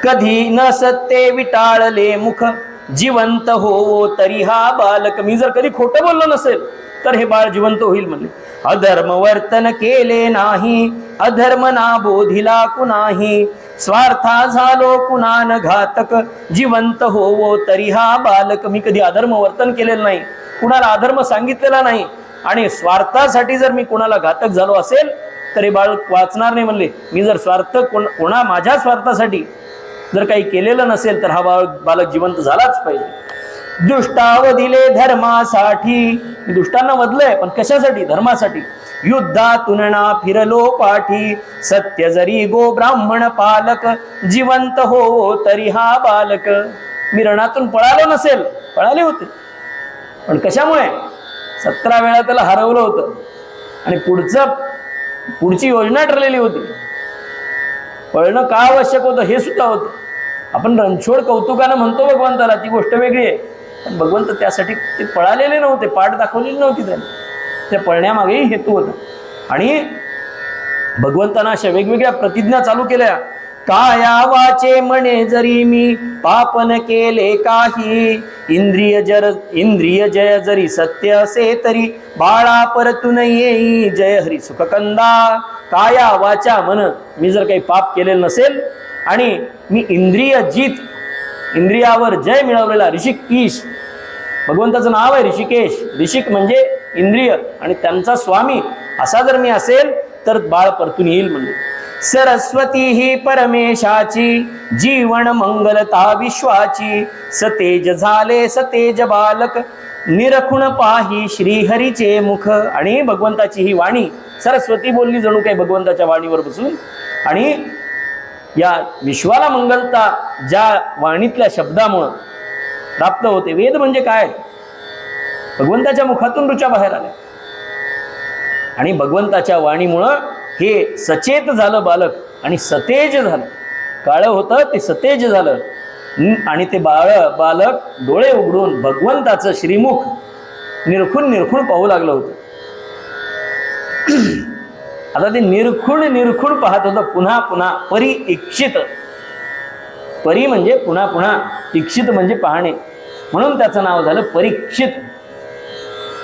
कधी न सत्य विटाळले मुख जिवंत होवो तरी हा बालक. मी जर कधी खोटं बोललो नसेल तर हे बाळ जिवंत होईल म्हणले. अधर्म वर्तन केले नाही अधर्म ना बोधिला कुणाही स्वार्था झालो कुणान घातक जिवंत होवो तरी हा बालक. मी कधी अधर्म वर्तन केलेलं नाही, कुणाला अधर्म सांगितलेला नाही आणि स्वार्थासाठी जर मी कुणाला घातक झालो असेल तर हे बाळ वाचणार नाही म्हणले. मी जर माझ्या स्वार्थासाठी जर काही केलेलं नसेल तर हा बालक जिवंत झालाच पाहिजे. दुष्टावधिले धर्मासाठी, मी दुष्टांना वधलंय पण कशासाठी? धर्मासाठी. युद्धातून ना फिरलो पाठी, सत्य जरी गो ब्राह्मण पालक, जिवंत हो तरी हा बालक. मी रणातून पळालो नसेल, पळाले होते पण कशामुळे? 17 वेळा त्याला हरवलं होतं आणि पुढची योजना ठरलेली होती. पळणं का आवश्यक होतं हे सुद्धा होतं. आपण रणछोड कौतुकानं म्हणतो भगवंताला, ती गोष्ट वेगळी आहे, पण भगवंत त्यासाठी ते पळालेले नव्हते, पाठ दाखवलेली नव्हती त्यांनी. त्या पळण्यामागेही हेतू होता. आणि भगवंतांना अशा वेगवेगळ्या प्रतिज्ञा चालू केल्या. काया वाचे म्हणे जरी मी पापन केले काही, इंद्रिय जय जरी सत्य असे तरी, बाळा परतून येई जय हरी सुखकंदा. काया वाचा मन, मी जर काही पाप केलेलं नसेल आणि मी इंद्रिय जीत, इंद्रियावर जय मिळवलेला ऋषिकेश, भगवंताचं नाव आहे ऋषिकेश. ऋषिक म्हणजे इंद्रिय आणि त्यांचा स्वामी असा जर मी असेल तर बाळ परतून येईल. म्हणजे सरस्वती ही परमेशाची, जीवन मंगलता विश्वाची, सतेज झाले सतेज बालक, निरखुण पाही श्रीहरीचे मुख. आणि भगवंताची ही वाणी सरस्वती बोलली जणू काही भगवंताच्या वाणीवर बसून. आणि या विश्वाला मंगलता ज्या वाणीतल्या शब्दामुळं प्राप्त होते. वेद म्हणजे काय? भगवंताच्या मुखातून ऋचा बाहेर आल्या आणि भगवंताच्या वाणीमुळं हे सचेत झालं बालक आणि सतेज झालं. काळं होतं ते सतेज झालं आणि ते बालक डोळे उघडून भगवंताचं श्रीमुख निरखून पाहू लागलं होतं. आता ते निरखून पाहत होतं पुन्हा पुन्हा. परीक्षित, परी म्हणजे पुन्हा पुन्हा, इक्षित म्हणजे पाहणे, म्हणून त्याचं नाव झालं परीक्षित.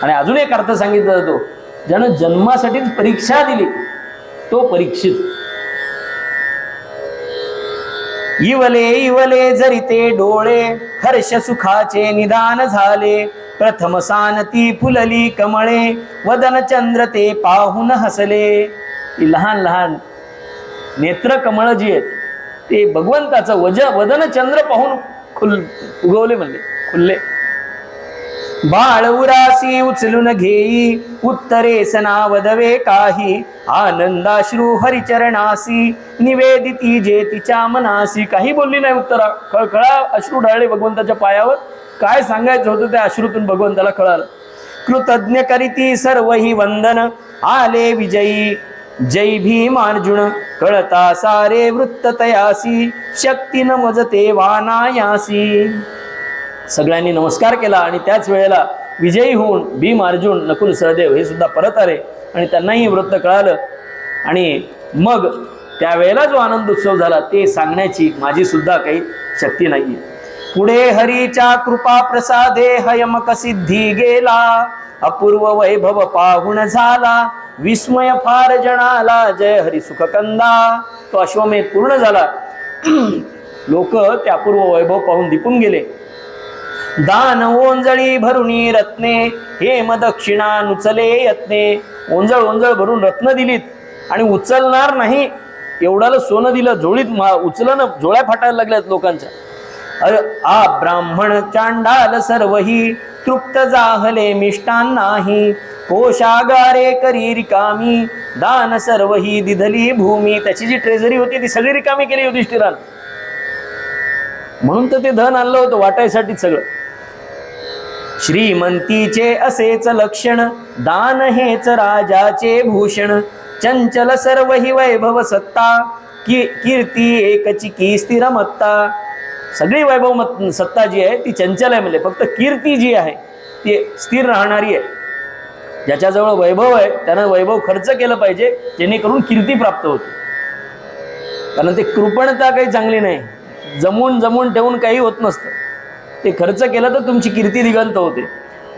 आणि अजून एक अर्थ सांगितला जातो, ज्यानं जन्मासाठीच परीक्षा दिली तो परीक्षित. इवले इवले जरी ते डोळे, हर्ष सुखाचे निदान झाले, प्रथम सानती फुलली कमळे, वदन चंद्र ते पाहून हसले. लहान लहान नेत्र कमळ जी आहेत ते भगवंताचं वदन चंद्र पाहून उगवले, म्हणले खुलले. बाळ उरासी उचलून घेई, उत्तरेस नावदवे काही, आनंदाश्रू हरिचरणासी, निवेदिती जे तिच्या मनासी. काही बोलली नाही उत्तरा, खळखळा अश्रू ढळले भगवंताच्या पायावर. काय सांगायचं होतं त्या अश्रूतून भगवंताला कळालं. कृतज्ञ करीती सर्वही वंदन, आले विजयी जय भीमार्जुन, कळता सारे वृत्त तयासी, शक्ती न मजते वानायासी. सगळ्यांनी नमस्कार केला आणि त्याच वेळेला विजयी होऊन भीम, अर्जुन, नकुल, सहदेव हे सुद्धा परत आले आणि त्यांनाही वृत्त कळालं. आणि मग त्यावेळेला जो आनंद उत्सव झाला ते सांगण्याची माझी सुद्धा काही शक्ती नाहीये. पुढे हरीच्या कृपा प्रसादे हयमक सिद्धी गेला, अपूर्व वैभव पाहुण झाला, विस्मय फार जणाला, जय हरी सुखकंदा. तो अश्वमेध पूर्ण झाला. लोक ते अपूर्व वैभव पाहून दिपून गेले. दान ओंजळी भरुनी रत्ने, हेम दक्षिणा नुचले यत्ने. ओंजळ भरून रत्न दिलीत आणि उचलणार नाही एवढाला सोनं दिलं, झोळीत उचलणं जोळ्या फाटायला लागल्यात लोकांच्या. आ ब्राह्मण चांडाल सर्वही, तृप्त जाहले मिष्टान नाही, कोशागारे करी रिकामी, दान सर्वही दिधली भूमी. त्याची जी ट्रेझरी होती ती सगळी रिकामी केली युधिष्ठिरानं. म्हणून तर ते धन आणलं होतं वाटायसाठी सगळं. श्रीमंतीचे असेच लक्षण, दान हेच राजाचे भूषण, चंचल सर्व ही वैभव सत्ता, कीर्ती एकची की स्थिर मत्ता. सगळी वैभव सत्ता जी आहे ती चंचल आहे, म्हणजे फक्त कीर्ती जी आहे ती स्थिर राहणारी आहे. ज्याच्याजवळ वैभव आहे त्यानं वैभव खर्च केलं पाहिजे जेणेकरून कीर्ती प्राप्त होते. कारण ते कृपणता काही चांगली नाही, जमून ठेवून काही होत नसतं. ते खर्च केलं तर तुमची कीर्ती दिगंत होते.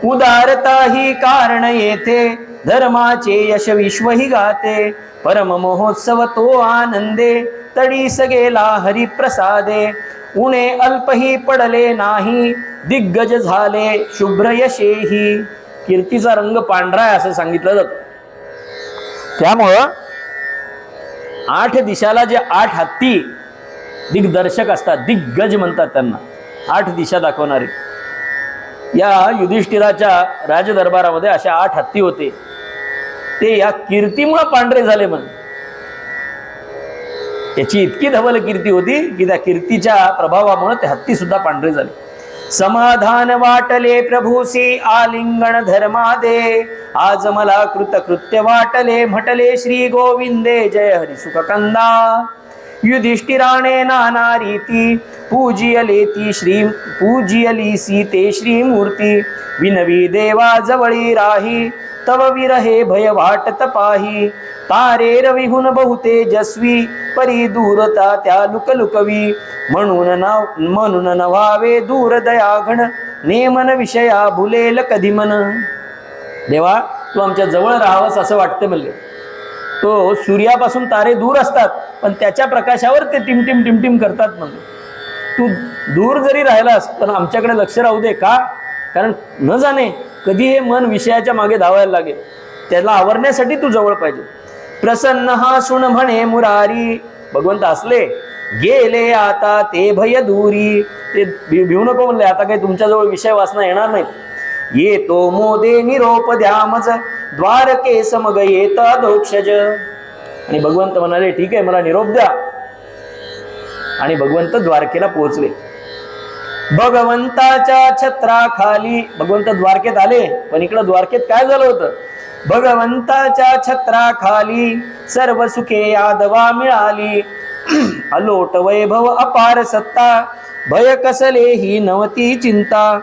उदारता ही कारण येथे, धर्माचे यश विश्वही गाते, परम महोत्सव तो आनंदे, तडीस गेला हरिप्रसादे. उणे अल्पही पडले नाही, दिग्गज झाले शुभ्र यशेही. कीर्तीचा रंग पांढरा आहे असं सांगितलं जातं. त्यामुळं 8 दिशाला जे 8 हत्ती दिग्दर्शक असतात, दिग्गज म्हणतात त्यांना, 8 दिशा दाखवणारे. या युधिष्ठिराच्या राजदरबारामध्ये अशा 8 हत्ती होते. ते या कीर्तीमुळे पांढरे झाले म्हण. याची इतकी धवल कीर्ती होती की त्या कीर्तीच्या प्रभावामुळे ते हत्ती सुद्धा पांढरे झाले. समाधान वाटले प्रभूसी आलिंगन धर्मादे, आज मला कृतकृत्य वाटले म्हटले श्री गोविंदे जय हरी सुखकंदा. युधिष्ठिराने नाना रीती पूजियली सीते श्रीमूर्ती, विनवी देवा जवळी राही तव विरहे भय वाटत पाही. तारे रविहुन बहुतेजस्वी परी दूरता त्या लुकलुकवी, म्हणून नव्हावे दूर दयाघण नेमन विषया भुलेल कधी मन. देवा तू आमच्या जवळ राहावंस असं वाटतं म्हणले. तो सूर्यापासून तारे दूर असतात पण त्याच्या प्रकाशावर ते टिमटिम टिमटिम करतात म्हणले. तू दूर जरी राहिलास पण आमच्याकडे लक्ष राहू दे. का? कारण न जाणे कधी हे मन विषयाच्या मागे धावायला लागेल. त्याला आवरण्यासाठी तू जवळ पाहिजे. प्रसन्न हासून म्हणे मुरारी, भगवंत हसले. गेले आता ते भय दूरी, ते भिवू नको म्हणले. आता काही तुमच्याजवळ विषय वासना येणार नाही. येतो मोदे निरोप द्या मज, द्वारके समग येत दोक्षज. आणि भगवंत म्हणाले ठीक आहे मला निरोप द्या. आणि भगवंत द्वारकेला पोहोचले. भगवंताच्या छत्राखाली, भगवंत द्वारकेत आले पण इकडं द्वारकेत काय झालं होतं? भगवंताच्या छत्राखाली सर्व सुखे यादवा मिळाली. अलोट वैभव अपार सत्ता, भय कसले ही नवती चिंता.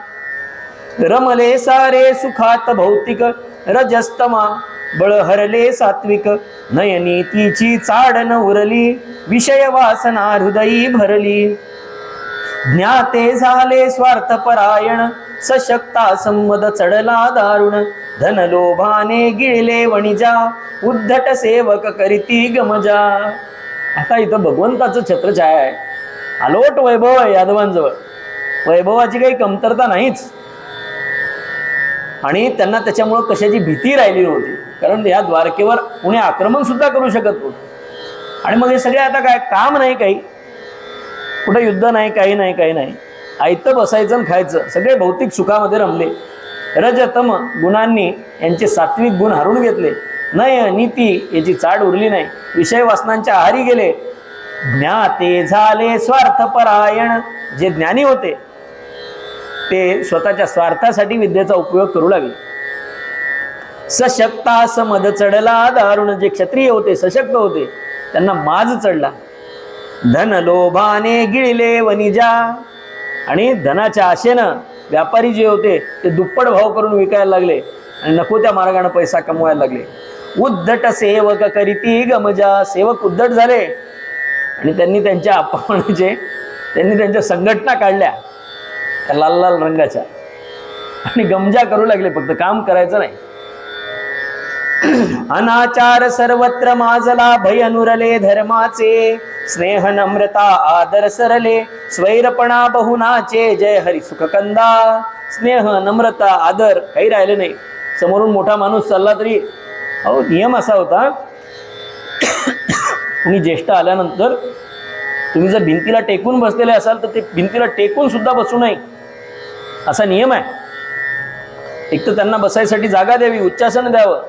रमले सारे सुखात भौतिक, रजस्तमा बळ हरले सात्विक. नयनी तिची चाड न उरली, विषय वासना हृदयी भरली. ज्ञाते झाले स्वार्थपरायण, सशक्ता संमद चढला दारुण. धनलोभाने गिळले वणिजा, उद्धट सेवक करीती गमजा. आता इथं भगवंताचं छत्रछाया आहे. अलोट वैभव आहे यादवांजवळ. वैभवाची काही कमतरता नाहीच. आणि त्यांना त्याच्यामुळं कशाची भीती राहिली नव्हती. कारण या द्वारकेवर कुणी आक्रमण सुद्धा करू शकत नव्हतं. आणि मग हे सगळे आता काय काम नाही, काही कुठं युद्ध नाही, काही नाही, काही नाही. आयतं बसायचं आणि खायचं. सगळे भौतिक सुखामध्ये रमले. रजतम गुणांनी यांचे सात्विक गुण हरून घेतले. नय नीती याची चाड उरली नाही. विषय वासनांच्या आहारी गेले. ज्ञाते झाले स्वार्थपरायण, जे ज्ञानी होते ते स्वतःच्या स्वार्थासाठी विद्येचा उपयोग करू लागले. सशक्ता समद चढला दारुण, जे क्षत्रिय होते सशक्त होते त्यांना माज चढला. धन लोभाने गिळले वनिजा, आणि धनाच्या आशेनं व्यापारी जे होते ते दुप्पट भाव करून विकायला लागले आणि नको त्या मार्गाने पैसा कमवायला लागले. उद्धट सेवक करीती गमजा, सेवक उद्धट झाले आणि त्यांनी त्यांच्या अपमानाचे त्यांनी त्यांच्या संघटना काढल्या लाल लाल रंगाच्या आणि गमजा करू लागले. फक्त काम करायचं नाही. अनाचार सर्वत्र माजला, भय अनुरले धर्माचे. स्नेह नम्रता आदर सरले, स्वैरपणा बहुनाचे. जय हरी सुखकंदा. स्नेह नम्रता आदर काही राहिले नाही. समोरून मोठा माणूस चालला तरी अहो नियम असा होता, कुणी ज्येष्ठ आल्यानंतर तुम्ही जर भिंतीला टेकून बसलेले असाल तर ते भिंतीला टेकून सुद्धा बसू नये असा नियम आहे. एक तर त्यांना बसायसाठी जागा द्यावी, उच्चासन द्यावं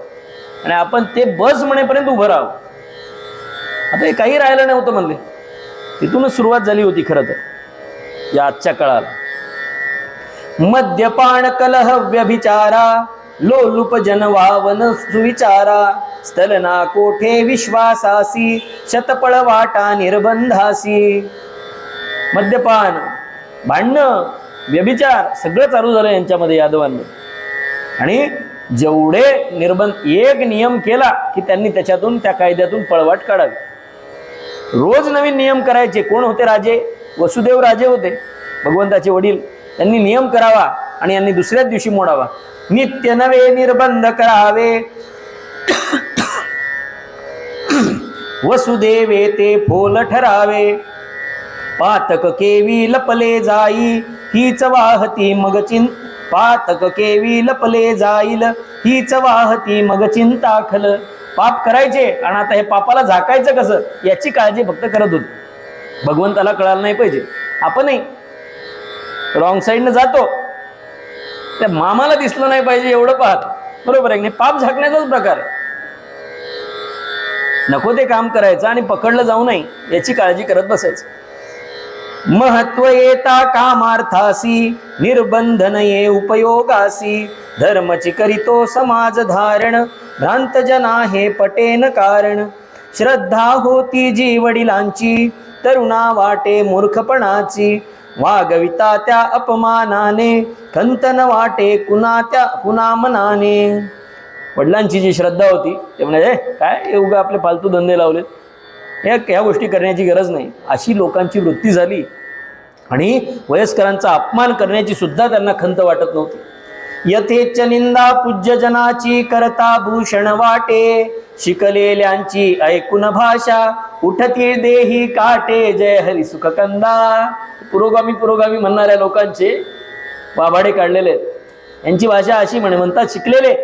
आणि आपण ते बस म्हणेपर्यंत उभं राहावं. आता हे काही राहिलं नव्हतं म्हणले. तिथूनच सुरुवात झाली होती खरं तर या आजच्या काळाला. मद्यपान कलह व्यभिचारा, लोलुप जनवावन सुविचारा. स्थलना कोठे विश्वासासी, शतपळ वाटा निर्बंधासी. मद्यपान, भांडणं, व्यभिचार सगळं चालू झालं यांच्यामध्ये यादवांमध्ये. आणि जेवढे निर्बंध, एक नियम केला की त्यांनी त्याच्यातून त्या कायद्यातून पळवाट काढावी. रोज नवीन नियम करायचे. कोण होते राजे? वसुदेव राजे होते, भगवंताचे वडील. त्यांनी नियम करावा आणि यांनी दुसऱ्याच दिवशी मोडावा. नित्य नवे निर्बंध करावे, वसुदेवे ते फोल ठरावे. पातक केवी लपले जाई, हीच वाहती मग पातक केवी लपले जाईल, हीच वाहती मग चिंता खल. पाप करायचे आणि आता हे पापाला झाकायचं कसं याची काळजी फक्त करत होते. भगवंताला कळायला नाही पाहिजे. आपणही रॉंग साईडनं जातो त्या मामाला दिसलं नाही पाहिजे एवढं पाहत, बरोबर आहे नाही? पाप झाकण्याचाच प्रकार आहे. नको ते काम करायचं आणि पकडलं जाऊ नये याची काळजी करत बसायचं. महत्व येता कामार्थासी, निर्बंधन ये उपयोगासी, धर्मची करीतो समाज धारण, भ्रांत जना हे पटेन कारण. श्रद्धा होती जी वडिलांची, तरुणा वाटे मूर्खपणाची, वागविता त्या अपमानाने, खंतन वाटे कुणा मनाने. वडिलांची जी श्रद्धा होती ते म्हणाले काय उगा आपले फालतू धंदे लावलेत, ह्या गोष्टी करण्याची गरज नाही, अशी लोकांची वृत्ती झाली. आणि वयस्करांचा अपमान करण्याची सुद्धा त्यांना खंत वाटत नव्हती. यथेच्छ निंदा पूज्यजनाची, करता भूषण वाटे, शिकलेल्यांची ऐकून भाषा, उठती देही काटे, जय हरी सुख कंदा. पुरोगामी म्हणणाऱ्या लोकांचे वाभाडे काढलेले आहेत. यांची भाषा अशी म्हणतात शिकलेले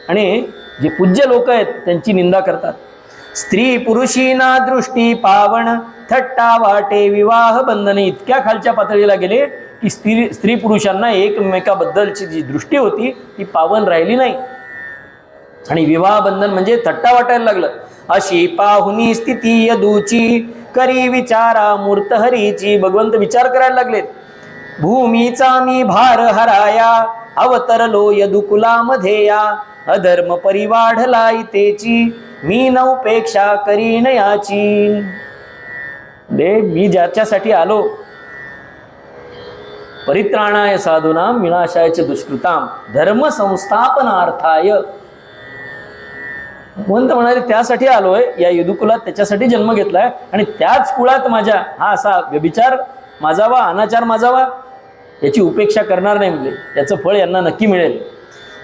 आणि जे पूज्य लोक आहेत त्यांची निंदा करतात. स्त्री पुरुषीना दृष्टी पावन, थट्टा वाटे विवाह बंधन. इतक्या खालच्या पातळीला गेले की स्त्री पुरुषांना एकमेकाबद्दलची जी दृष्टी होती ती पावन राहिली नाही आणि विवाह बंधन म्हणजे थट्टा वाटायला लागलं. अशी पाहुनी स्थिती यदूची, करी विचारा मूर्त हरीची. भगवंत विचार करायला लागलेत. भूमीचा मी भार हराया, अवतरलो यदुकुलामध्ये या, अधर्म परिवाढला इतेची, मी नौपेक्षा करीन याची. मी ज्याच्यासाठी आलो, परित्राणाय साधूनाम विनाशाय दुष्कृताम धर्म संस्थापनार्थाय. भगवंत म्हणाले त्यासाठी आलोय, या यदुकुलात त्याच्यासाठी जन्म घेतलाय आणि त्याच कुळात माझ्या हा असा व्यभिचार माझावा, अनाचार माझावा, याची उपेक्षा करणार नाही. म्हणजे याचं फळ यांना नक्की मिळेल.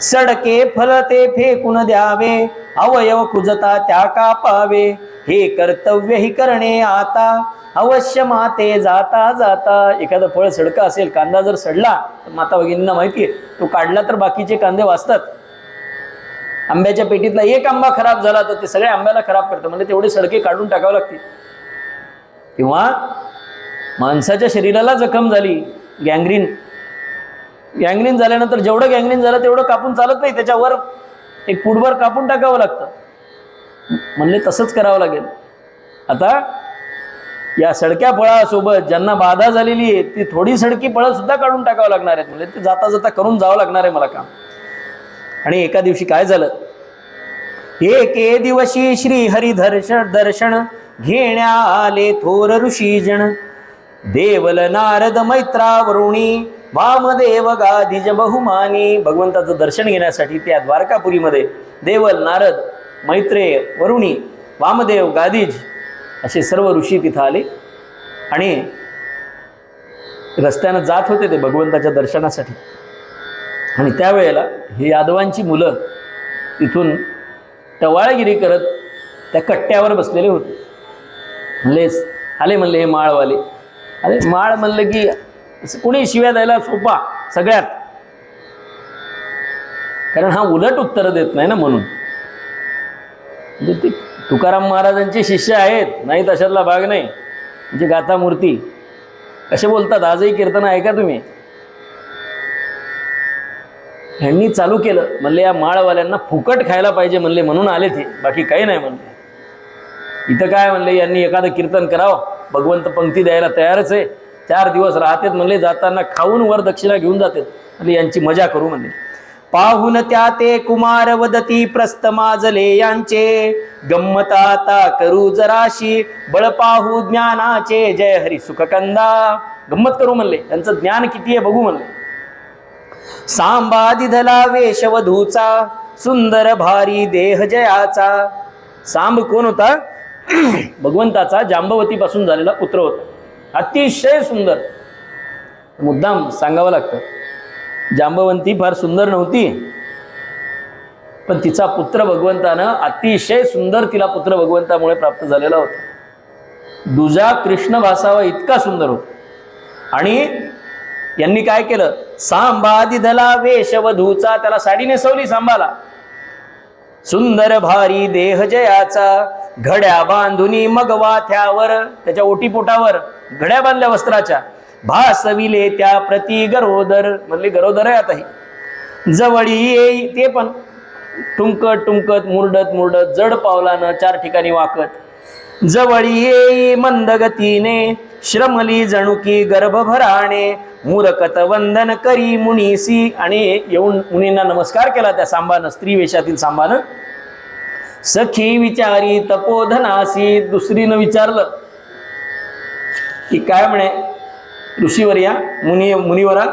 सडके फलते फेकून द्यावे, अवयव कुजता त्या कापावे, हे कर्तव्य ही करणे आता, अवश्य माते जाता जाता. एखादं फळ सडका असेल, कांदा जर सडला तर माता भगिनींना माहिती आहे तो काढला तर बाकीचे कांदे वाचतात. आंब्याच्या पेटीतला एक आंबा खराब झाला तर ते सगळ्या आंब्याला खराब करतं, म्हणजे तेवढे सडके काढून टाकावे लागतील. किंवा माणसाच्या शरीराला जखम झाली, गँग्रीन झाल्यानंतर जेवढं गँग्रीन झालं तेवढं कापून चालत नाही, त्याच्यावर एक फुटभर कापून टाकावं लागतं. म्हणले तसंच करावं लागेल. आता या सडक्या फळासोबत ज्यांना बाधा झालेली आहे ती थोडी सडकी फळं सुद्धा काढून टाकावं लागणार आहेत. म्हणजे ते जाता जाता करून जावं लागणार आहे मला काम. आणि एका दिवशी काय झालं, एके दिवशी श्री हरी दर्शन घेण्या आले थोर ऋषीजन, देवल नारद मैत्रावरुणी, वामदेव गादिज बहुमानी. भगवंताचं दर्शन घेण्यासाठी त्या द्वारकापुरीमध्ये देवल, नारद, मैत्रेय, वरुणी, वामदेव, गादिज असे सर्व ऋषी तिथं आले आणि रस्त्यानं जात होते ते भगवंताच्या दर्शनासाठी. आणि त्यावेळेला ही यादवांची मुलं तिथून टवाळगिरी करत त्या कट्ट्यावर बसलेले होते. म्हणले हे माळवाले. अरे माळ म्हणलं की कोणी शिव्या द्यायला सोपा सगळ्यात, कारण हा उलट उत्तर देत नाही ना, म्हणून. म्हणजे ते तुकाराम महाराजांचे शिष्य आहेत, नाही तशातला भाग नाही. म्हणजे गाथा मूर्ती कसे बोलतात, आजही कीर्तन ऐका तुम्ही. ह्यांनी चालू केलं, म्हणले या माळवाल्यांना फुकट खायला पाहिजे म्हणले, म्हणून आले ते, बाकी काही नाही म्हणले. इथं काय म्हणले, यांनी एखादं कीर्तन करावं, भगवंत पंक्ती द्यायला तयारच आहे, 4 दिवस राहतेत म्हणले, जाताना खाऊन वर दक्षिणा घेऊन जाते, म्हणजे यांची मजा करू म्हणले. पाहून त्या ते कुमार वदती प्रस्त माजले यांचे, गम्मताता करू जराशी, बळ पाहू ज्ञानाचे, जय हरी सुख कंदा. गंमत करू म्हणले, यांचं ज्ञान किती आहे बघू म्हणले. सांबा दिधला वेशवधूचा, सुंदर भारी देह जयाचा. सांब कोण होता? भगवंताचा जांबवतीपासून झालेला पुत्र होता, अतिशय सुंदर. मुद्दाम सांगावं लागतं, जांबवंती फार सुंदर नव्हती, पण तिचा पुत्र भगवंतानं अतिशय सुंदर, तिला पुत्र भगवंतामुळे प्राप्त झालेला होता. दुजा कृष्ण भासावा इतका सुंदर होता. आणि यांनी काय केलं, सांबा दिधला वेशवधूचा, त्याला साडी नेसवली सांबाला. सुंदर भारी देह जयाचा, घड्या बांधुनी मगवाथ्यावर, त्याच्या ओटीपोटावर घड्या बांधल्या वस्त्राच्या. भासविले त्या प्रति गरोदर, म्हणले गरोदर आहे आता ही, जवळी येई, ते पण टुमकत टुमकत मुरडत मुरडत जड पावलानं 4 ठिकाणी वाकत, जवळी येई मंदगतीने श्रमली जणुकी गर्भभराणे, मूरकत वंदन करी मुनीसी, आणि येऊन मुनींना नमस्कार केला त्या सांबानं, स्त्री वेशातील सांबानं. सखी विचारी तपोधनासी, दुसरीनं विचारलं की काय म्हणे ऋषीवर्या, मुनिवरा,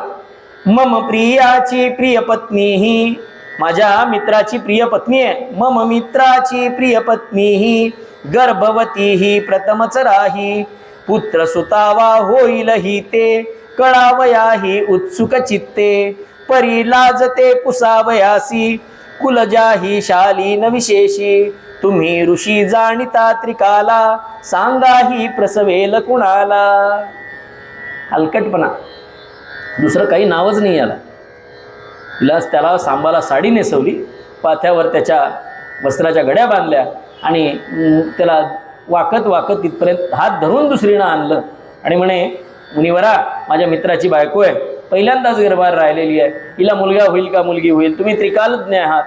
मम प्रियाची प्रिय पत्नी ही, माझ्या मित्राची प्रिय पत्नी आहे. मम मित्राची प्रिय पत्नी ही गर्भवती ही प्रथमच राही, पुत्र सुतावा होईल ही ते, कळावया ही उत्सुक चित्ते, परी लाजते पुसावयासी, कुलजा ही शालीन विशेषी, तुम्ही ऋषी जाणिता त्रिकाला, सांगा ही प्रसवेल कुणाला. हलकटपणा, दुसरं काही नावच नाही याला. त्याला सांबाला साडी नेसवली, पाथ्यावर त्याच्या वस्त्राच्या घड्या बांधल्या आणि त्याला वाकत वाकत तिथपर्यंत हात धरून दुसरीनं आणलं आणि म्हणे, मुनिवरा, माझ्या मित्राची बायको आहे, पहिल्यांदाच गर्भार राहिलेली आहे, हिला मुलगा होईल का मुलगी होईल, तुम्ही त्रिकालज्ञ आहात,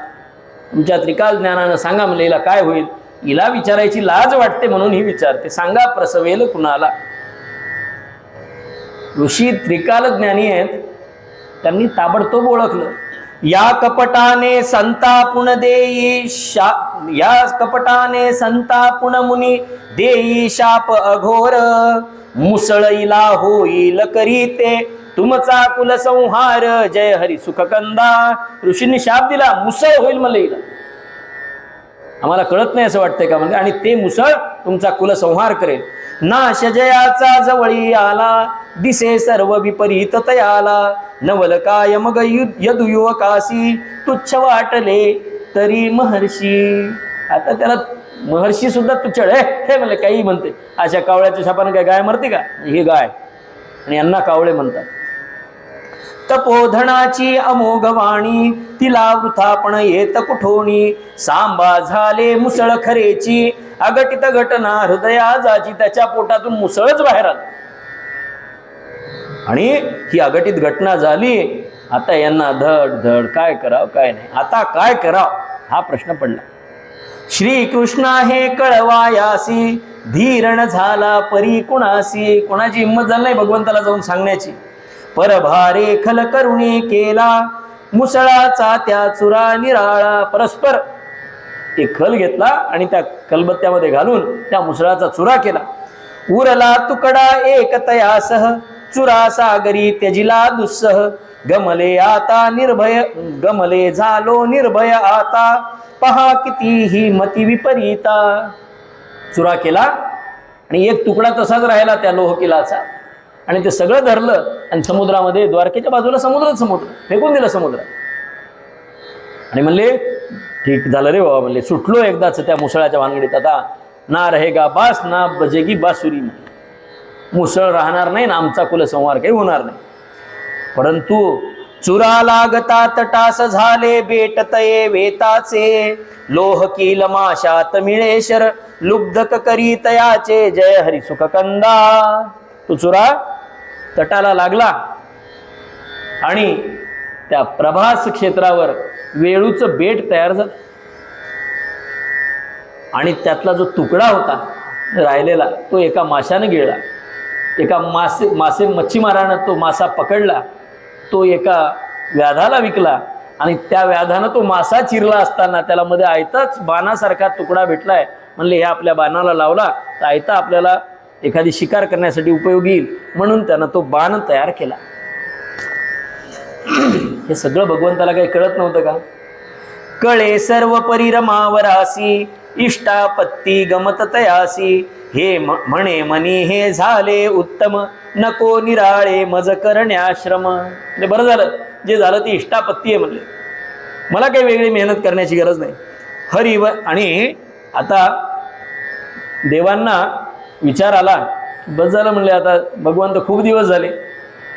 तुमच्या त्रिकाल ज्ञानानं सांगा म्हणले हिला काय होईल. हिला विचारायची लाज वाटते म्हणून ही विचारते, सांगा प्रसवेल कुणाला. ऋषी त्रिकाल ज्ञानी आहेत, त्यांनी ताबडतोब ओळखलं. या कपटाने संतापुण देई या कपटाने संतापुण मुनी देई शाप अघोर, मुसळईला होईल करीते तुमचा कुल संहार, जय हरी सुखकंदा. ऋषींनी शाप दिला, मुसळ होईल मला हिला. आम्हाला कळत नाही असं वाटतंय का म्हणजे, आणि ते मुसळ तुमचा कुल संहार करेल. नाश जयाचा जवळी आला, दिसे सर्व विपरीत तयाला, नवल काय मग यदुयुवकासी, तुच्छ वाटले तरी महर्षी. आता त्याला महर्षी सुद्धा तुच्छ हे म्हणले, काही म्हणते, अशा कावळ्याच्या शापानं काय गाय मरते का, हे गाय, आणि यांना कावळे म्हणतात. तपोधनाची अमोघ वाणी, तिला वृथापण येत कुठोणी, सांबा झाले मुसळ खरेची, अघटित घटना हृदया जाची. त्याच्या पोटातून मुसळच बाहेर आलं आणि ही अघटित घटना झाली. आता यांना धड धड काय करावं काय नाही, आता काय करावं हा प्रश्न पडला. श्रीकृष्ण हे कळवायासी, धीरण झाला परी कुणासी. कोणाची हिंमत झाली नाही भगवंताला जाऊन सांगण्याची. परभारे खल करुणी केला, मुसळाचा त्या चुरा निराळा. परस्पर एक खल घेतला आणि त्या कलबत्त्यामध्ये घालून त्या मुसळाचा चुरा केला. उरला तुकडा एक तयासह, चुरा सागरी त्यजिला दुस्सह, गमले आता निर्भय, गमले झालो निर्भय आता, पहा कितीही मती विपरीता. चुरा केला आणि एक तुकडा तसाच राहिला त्या लोहकिलाचा, आणि ते सगळं धरलं आणि समुद्रामध्ये, द्वारकेच्या बाजूला समुद्रच फेकून दिलं समुद्रात. आणि म्हणले ठीक झालं रे बाबा, म्हणले सुटलो एकदाच त्या मुसळाच्या भानगडीत, आता ना रहेगा बास ना बजेगी बासुरी. मुसळ राहणार नाही ना आमचा कुलसंहार काही होणार नाही. परंतु चुरा लागता तटास झाले बेटतये वेताचे, लोह किल माशात मिळेशर, लुब्धक करी तयाचे, जय हरी सुखकंदा. तो चुरा तटाला लागला आणि त्या प्रभास क्षेत्रावर वेळूचं बेट तयार झालं, आणि त्यातला जो तुकडा होता राहिलेला तो एका माशाने गिळला. एका मच्छीमारानं तो मासा पकडला, तो एका व्याधाला विकला, आणि त्या व्याधानं तो मासा चिरला असताना त्याला मध्ये आयताच बाणासारखा तुकडा भेटलाय. म्हणले हे आपल्या बाणाला लावला तर आयता आपल्याला एखादी शिकार करण्यासाठी उपयोगी येईल, म्हणून त्यानं तो बाण तयार केला. हे सगळं भगवंताला काही कळत नव्हतं का? कळे सर्व परिरमावरासी, इष्टापत्ती गमत तयासी, हे म्हणे मनी हे झाले उत्तम, नको निराळे मज करण्याश्रम. म्हणजे बरं झालं, जे झालं ती इष्टापत्ती आहे म्हणले, मला काही वेगळी मेहनत करण्याची गरज नाही. हरिव. आणि आता देवांना विचार आला, बस झालं म्हणले, आता भगवंत खूप दिवस झाले,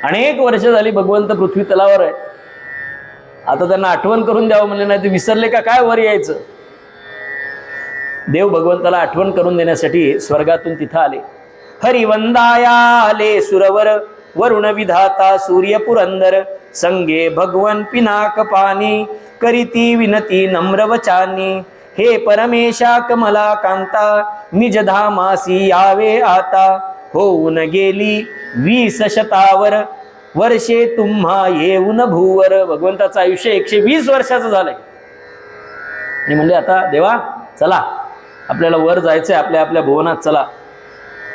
अनेक वर्ष झाली भगवंत पृथ्वी तलावर आहे, आता त्यांना आठवण करून द्यावं म्हणले, नाही ते विसरले का काय वर यायचं. देव भगवंताला आठवण करून देण्यासाठी स्वर्गातून तिथं आले. हरिवंदाया आले सुरवर, वरुण विधाता सूर्य पुरंदर, संगे भगवन पिनाक पानी करीती विनती नम्र वचानी हे परमेशा कमला कांता निज धामासी यावे आता होऊन गेली 20 शतावर वर्षे तुम्हा येऊन भूवर. भगवंताचं आयुष्य 120 वर्षाचं झालंय आणि म्हणले आता देवा चला आपल्याला वर जायचंय, आपल्या आपल्या भुवनात चला.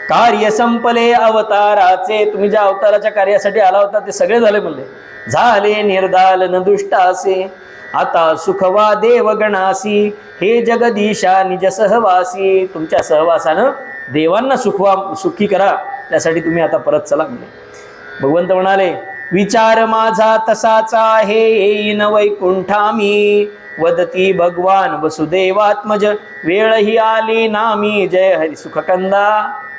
कार्य संपले अवताराचे, तुम्ही ज्या अवताराच्या कार्यासाठी आला होता ते सगळे झाले म्हणले. झाले निर्दाल न दुष्टासे आता सुखवा देवगणासी हे जगदीशा निज सहवासी. तुमच्या सहवासानं देवांना सुखी करा, त्यासाठी तुम्ही आता परत चला म्हणले. भगवंत म्हणाले विचार माझा तसाचा आहे येईन वैकुंठामी वदती भगवान वसुदेवात्मज वेळ ही आली नामी जय हरी सुखकंदा.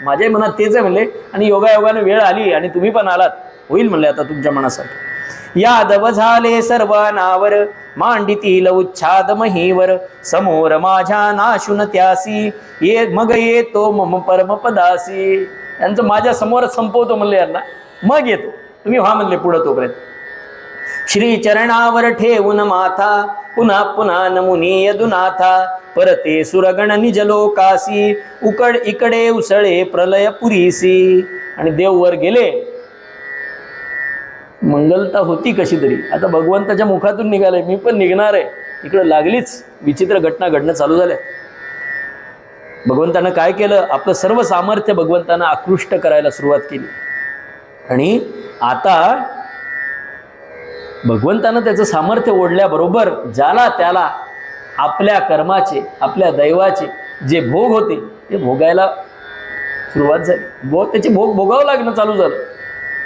माझ्या मनात तेच आहे म्हणले आणि योगायोगाने वेळ आली आणि तुम्ही पण आलात, होईल म्हणले आता तुमच्या मनासाठी. यादव झाले सर्वांनावर मांडितील उच्छाद महीवर समोर माझ्या नाशुन त्यासी ये मग येतो मम परमपदासी. यांचं माझ्या समोर संपवतो म्हणले यांना, मग येतो, तुम्ही व्हा म्हणले पुढं तोपर्यंत. श्री चरणावर ठेवून माथा पुन्हा पुन्हा नमुनी यदुनाथा परते सुरगण निज लोकासी इकडे उसळे प्रलय पुरीसी. आणि देव वर गेले, मंगलता होती कशी तरी. आता भगवंताच्या मुखातून निघाले, मी पण निघणार आहे. इकडे लागलीच विचित्र घटना घडणं चालू झाल्या. भगवंतानं काय केलं, आपलं सर्व सामर्थ्य भगवंतानं आकृष्ट करायला सुरुवात केली. आणि आता भगवंतानं त्याचं सामर्थ्य ओढल्याबरोबर ज्याला त्याला आपल्या कर्माचे आपल्या दैवाचे जे भोग होते ते भोगायला सुरुवात झाली. त्याचे भोग भोगावं लागणं चालू झालं.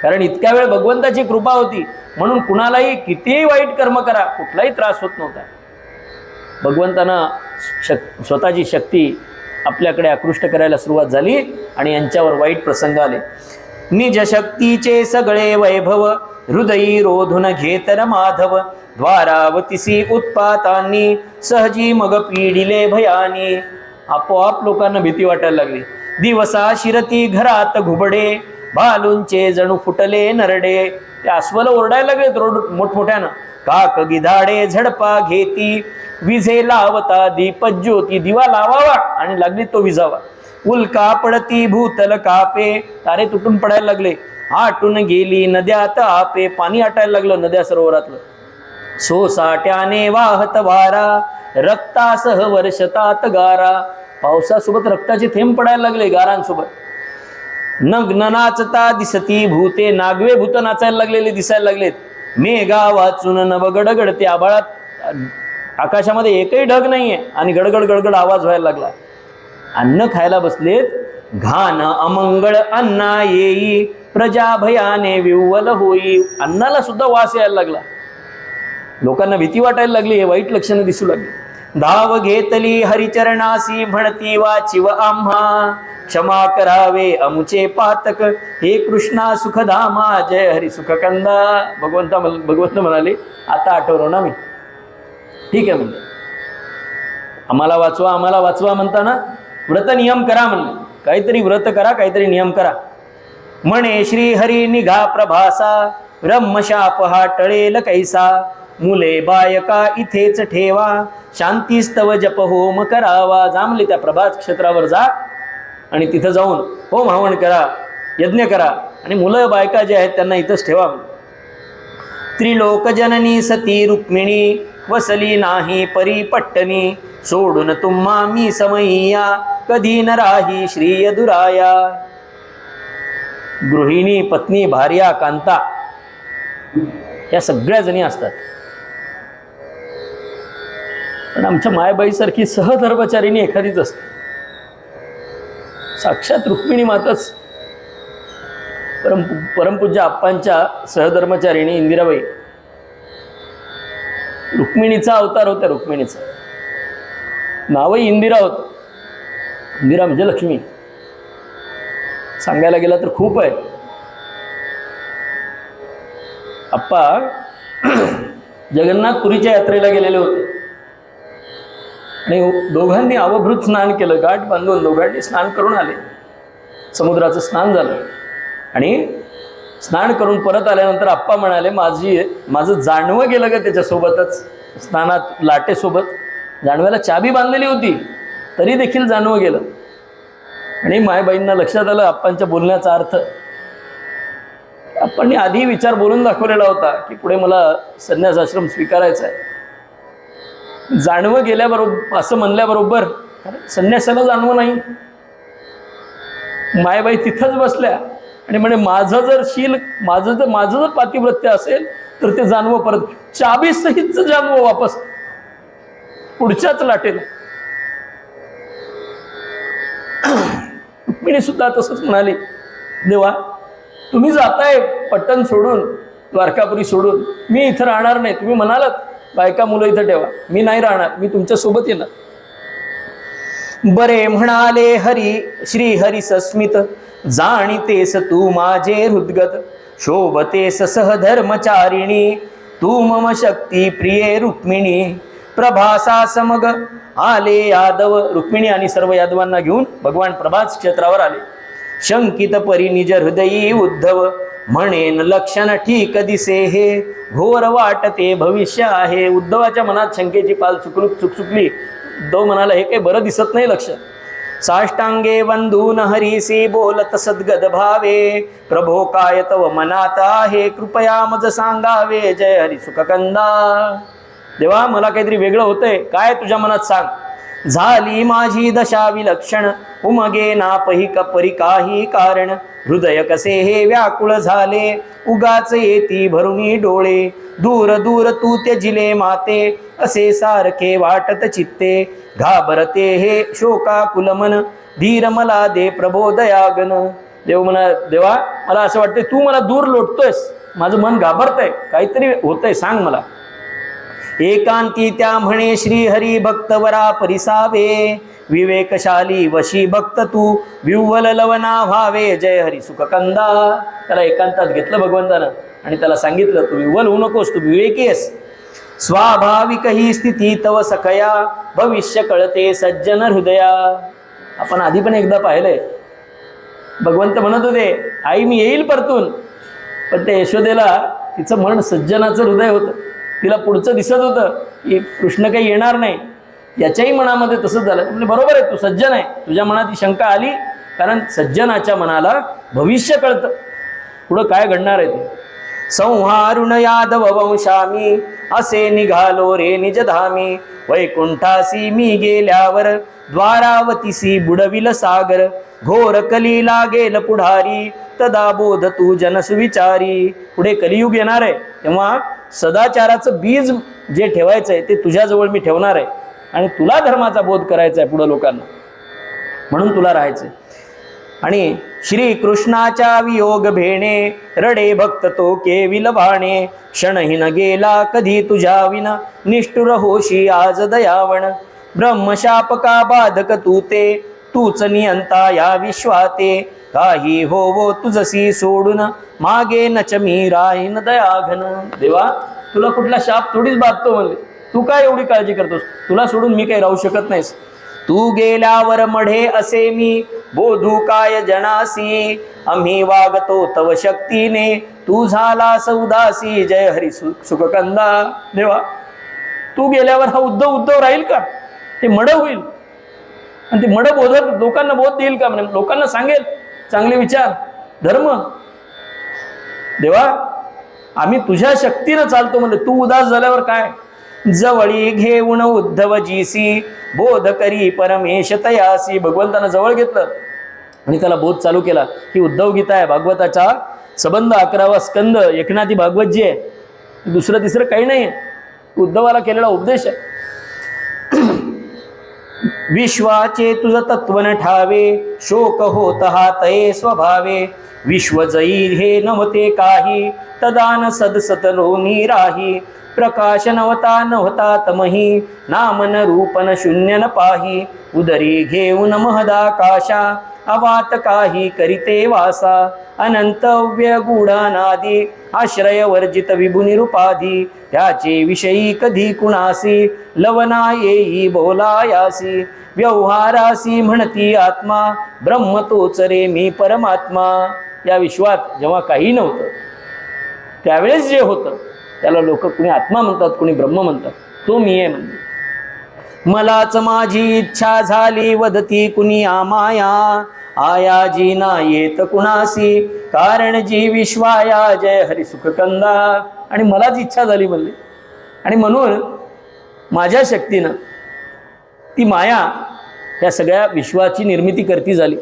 कारण इतक्या वेळ भगवंताची कृपा होती म्हणून कुणालाही कितीही वाईट कर्म करा कुठलाही त्रास होत नव्हता. भगवंतानं स्वतःची शक्ती आपल्याकडे आकृष्ट करायला सुरुवात झाली आणि यांच्यावर वाईट प्रसंग आले. निज शक्तीचे सगळे वैभव हृदयी रोधून घेतर माधव द्वारावतीसी उत्पातांनी सहजी मग पीडिले भयानी. आपोआप लोकांना भीती वाटायला लागली. दिवसा शिरती घरात घुबडे भालूंचे जणू फुटले नरडे. ते अस्वल ओरडायला लागले रोड मोठमोठ्यानं. काक गिधाडे झडपा घेती विझे लावता दीप ज्योती. दिवा लावावा आणि लागली तो विझावा. उल्का पडती भूतल कापे तारे तुटून पडायला लागले. आटून गेली नद्यात आपे पाणी आटायला लागलं नद्या सरोवरातलं. सोसाट्याने वाहत वारा रक्तासह वर्षतात गारा. पावसासोबत रक्ताचे थेंब पडायला लागले गारांसोबत. नग्न नाचता दिसती भूते नागवे भूत नाचायला लागलेले दिसायला लागलेत. मेघा वाचून नवगडगडते आभाळात आकाशामध्ये एकही ढग नाहीये आणि गडगड गडगड आवाज व्हायला लागला. अन्न खायला बसलेत. घाण अमंगळ अन्ना येई प्रजा भयाने विव्वल होई. अन्नाला सुद्धा वास यायला लागला. लोकांना भीती वाटायला लागली. हे वाईट लक्षणं दिसू लागली. धाव घेतली हरिचरणासी म्हणती वाचिव आम्हा क्षमा करावे अमुचे पातक हे कृष्णा सुखधामा जय हरी सुखकंदा. भगवंत म्हणाले आता आठवलो ना मी, ठीक आहे म्हणले. आम्हाला वाचवा म्हणताना व्रत नियम करा म्हणले. काहीतरी व्रत करा, काहीतरी नियम करा म्हणे. श्री हरी निघा प्रभासा ब्रह्मशाप हा टळेल कैसा. मुले बायका इथेच ठेवा शांतीस्तव जप होम करावा. जांभले त्या प्रभास क्षेत्रावर जा आणि तिथं जाऊन होम हवन करा, यज्ञ करा आणि मुलं बायका जे आहेत त्यांना इथंच ठेवा. त्रिलोक जननी सती रुक्मिणी वसली नाही परी पट्टणी. सोडून तुम्हा मी समय्या कधी न राही श्री यदुराया. गृहिणी पत्नी भार्या कांता या सगळ्या जणी असतात. पण आमच्या मायबाईसारखी सहधर्मचारिणी एखादीच असते. साक्षात रुक्मिणी माताच. परमपूज्य आप्पांच्या सहधर्मचारिणी इंदिराबाई रुक्मिणीचा अवतार होता. रुक्मिणीचा नावही इंदिरा होतं. इंदिरा म्हणजे लक्ष्मी. सांगायला गेला तर खूप आहे. आप्पा जगन्नाथपुरीच्या यात्रेला गेलेले होते आणि दोघांनी अवभृत स्नान केलं. गाठ बांधून दोघांनी स्नान करून आले. समुद्राचं स्नान झालं आणि स्नान करून परत आल्यानंतर आप्पा म्हणाले, माझं जाणवं गेलं ग त्याच्यासोबतच, स्नानात लाटेसोबत जाणव्याला चाबी बांधलेली होती तरी देखील जाणवं गेलं. आणि मायबाईंना लक्षात आलं आप्पांच्या बोलण्याचा अर्थ. आप्पांनी आधी विचार बोलून दाखवलेला होता की पुढे मला संन्यास आश्रम स्वीकारायचा आहे. जाणवं गेल्याबरोबर असं म्हणल्याबरोबर संन्यासाला जाणवं नाही. मायबाई तिथंच बसल्या आणि म्हणे माझं जर पातिव्रत्य असेल तर ते जाणवं परत, चाबी सहित जाणवं वापस पुढच्याच लाटेला. रुक्मिणी सुद्धा तसंच म्हणाली, देवा तुम्ही जाताय पट्टण सोडून, द्वारकापुरी सोडून, मी इथं राहणार नाही. तुम्ही म्हणालात बायका मुलं इथं ठेवा, मी नाही राहणार, मी तुमच्या सोबत येणार. बरे म्हणाले हरी श्री हरी सस्मित, जाणीतेस तू माझे हृदगत, शोभतेस सहधर्मचारिणी, तू मम शक्ती प्रिये रुक्मिणी. प्रभासा समग आले यादव, रुक्मिणी आणि सर्व यादवांना घेऊन भगवान प्रभास क्षेत्रावर आले. शंकित परी निज हृदयी उद्धव, म्हणेन लक्षण ठीक दिसे हे, घोर वाटते भविष्य आहे. उद्धवाच्या मनात शंकेची पाल चुकचुकली. उद्धव म्हणाला, हे काही बरं दिसत नाही लक्ष. साष्टांगे वंदून हरीसी बोलत सद्गद भावे, प्रभो काय तव मनात आहे, कृपया मज सांगावे. जय हरी सुखकंदा. देवा मला काहीतरी वेगळं होतंय, काय तुझ्या मनात सांग. झाली माझी दशा विलक्षण, उमगे ना पहिक परी काही कारण, हृदय कसे हे व्याकुळ झाले, उगाच येती भरुनी डोळे. दूर दूर तू त्यजिले माते, असे सारखे वाटत चित्ते, घाबरते हे शोकाकुल मन, धीर मला दे प्रभो दयागन. देव म्हणा, देवा मला असं वाटतंय तू मला दूर लोटतोयस, माझं मन घाबरतंय, काहीतरी होतंय, सांग मला. एकांती त्या म्हणे श्रीहरी भक्तवरा परिसावे, विवेकशाली वशी भक्त तू, विव्वल लवना व्हावे. जय हरी सुखकंदा. त्याला एकांतात घेतलं भगवंतानं आणि त्याला सांगितलं, तू विव्वल होऊ नकोस, तू विवेकी आहेस. स्वाभाविक ही स्थिती तव सखया, भविष्य कळते सज्जन हृदया. आपण आधी पण एकदा पाहिलंय, भगवंत म्हणत होते आई मी येईल परतून, पण ते यशोदेला तिचं मन सज्जनाचं हृदय होतं. तिला पुढचं दिसत होतं की कृष्ण काही येणार नाही. याच्याही मनामध्ये तसंच झालं. म्हणजे बरोबर आहे, तू सज्जन आहे, तुझ्या मनात ही शंका आली कारण सज्जनाच्या मनाला भविष्य कळतं, पुढं काय घडणार आहे ते. संहारुण यादव वंशामी, असे निघालो रे निजधामी, वैकुंठासी मी गेल्यावर, द्वारावतीसी बुडविल सागर, घोर कली लागेल पुढारी, तदा बोध तू जनसुविचारी. पुढे कलियुग येणार आहे तेव्हा सदाचाराचं बीज जे ठेवायचं आहे ते तुझ्याजवळ मी ठेवणार आहे आणि तुला धर्माचा बोध करायचा आहे पुढं लोकांना, म्हणून तुला राहायचंय. आणि श्री कृष्णाच्या वियोग भेणे, रडे भक्त तो केविल भाणे, क्षणहीन गेला कधी तुझ्या विन, निष्ठुर होशी आज दयावण. ब्रह्मशाप का बाधक तू ते, तूच नियंता या विश्वाते, काही होवो तुझसी सोडून, मागे नच मी राहीन दयाघन. देवा तुला कुठला शाप थोडीच बाधतो म्हणले, तू काय एवढी काळजी करतोस, तुला सोडून मी काही राहू शकत नाहीस. तू गेल्यावर मढे असे मी, बोधू काय जनासी, आम्ही वागतो तव शक्तीने, तू झालास उदासी. जय हरी सुखकंदा. देवा तू गेल्यावर हा उद्धव राहील का, ते मड होईल आणि ते मड बोधत लोकांना बोध देईल का, म्हणजे लोकांना सांगेल चांगले विचार धर्म. देवा आम्ही तुझ्या शक्तीनं चालतो म्हणजे तू उदास झाल्यावर काय. जवळी घेऊन उद्धव जीसी, बोध करी परमेश तयासी. भगवंतानं जवळ घेतलं आणि त्याला बोध चालू केला. ही उद्धव गीता आहे, भागवताचा संबंध 11वा स्कंद, एकनाथी भागवत जी आहे, दुसरं तिसरं काही नाही आहे, उद्धवाला केलेला उपदेश आहे. विश्वाचे तुझ तत्वन ठावे, शोक होत हा तये स्वभावे, विश्व जई हे नव्हते काही, तदान सदसतलोनी राही, प्रकाश नवता नव्हता तमही, नामन रूपन शून्य न पाही, उदरी घेऊन महदाकाशा, अवात काही करिते वासा, अनंत व्यगुणानादी, आश्रय वर्जित विभुनिरुपाधी, त्याचे विषयी कधी कुणासी, लवना येई बोलायासी, व्यवहारासी म्हणती आत्मा, ब्रह्म तोच रे मी परमात्मा. या विश्वात जेव्हा काही नव्हतं त्यावेळेस जे होतं त्याला लोक कुणी आत्मा म्हणतात, कुणी ब्रह्म म्हणतात. तो मी आहे म्हणजे. मलाच माझी इच्छा झाली वदती कुणी आमाया, आया जी ना येत कुणासी कारण जी विश्वाया जय हरी सुख कंदा. आणि मलाच इच्छा झाली म्हणले आणि म्हणून माझ्या शक्तीनं ती माया या सगळ्या विश्वाची निर्मिती करती झाली.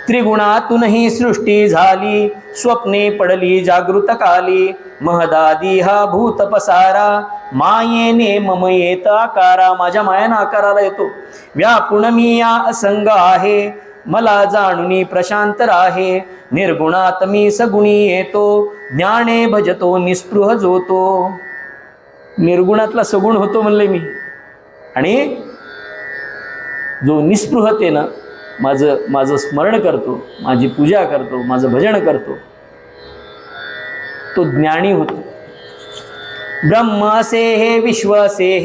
त्रिगुणातूनही सृष्टी झाली स्वप्ने पडली जागृत काली महदादी हा भूत पसारा मायेने मम येत आकारा. माझ्या मायानं आकाराला येतो. व्यापुण मी या असंग आहे मला जाणुनी प्रशांत राहे निर्गुणात मी सगुणी येतो ज्ञाने भजतो निस्पृह जोतो. निर्गुणातला सगुण होतो म्हणले मी आणि जो निस्पृहतेनं माझं स्मरण करतो, माझी पूजा करतो, माझं भजन करतो तो ज्ञानी होतो. ब्रह्म असे हे विश्व असे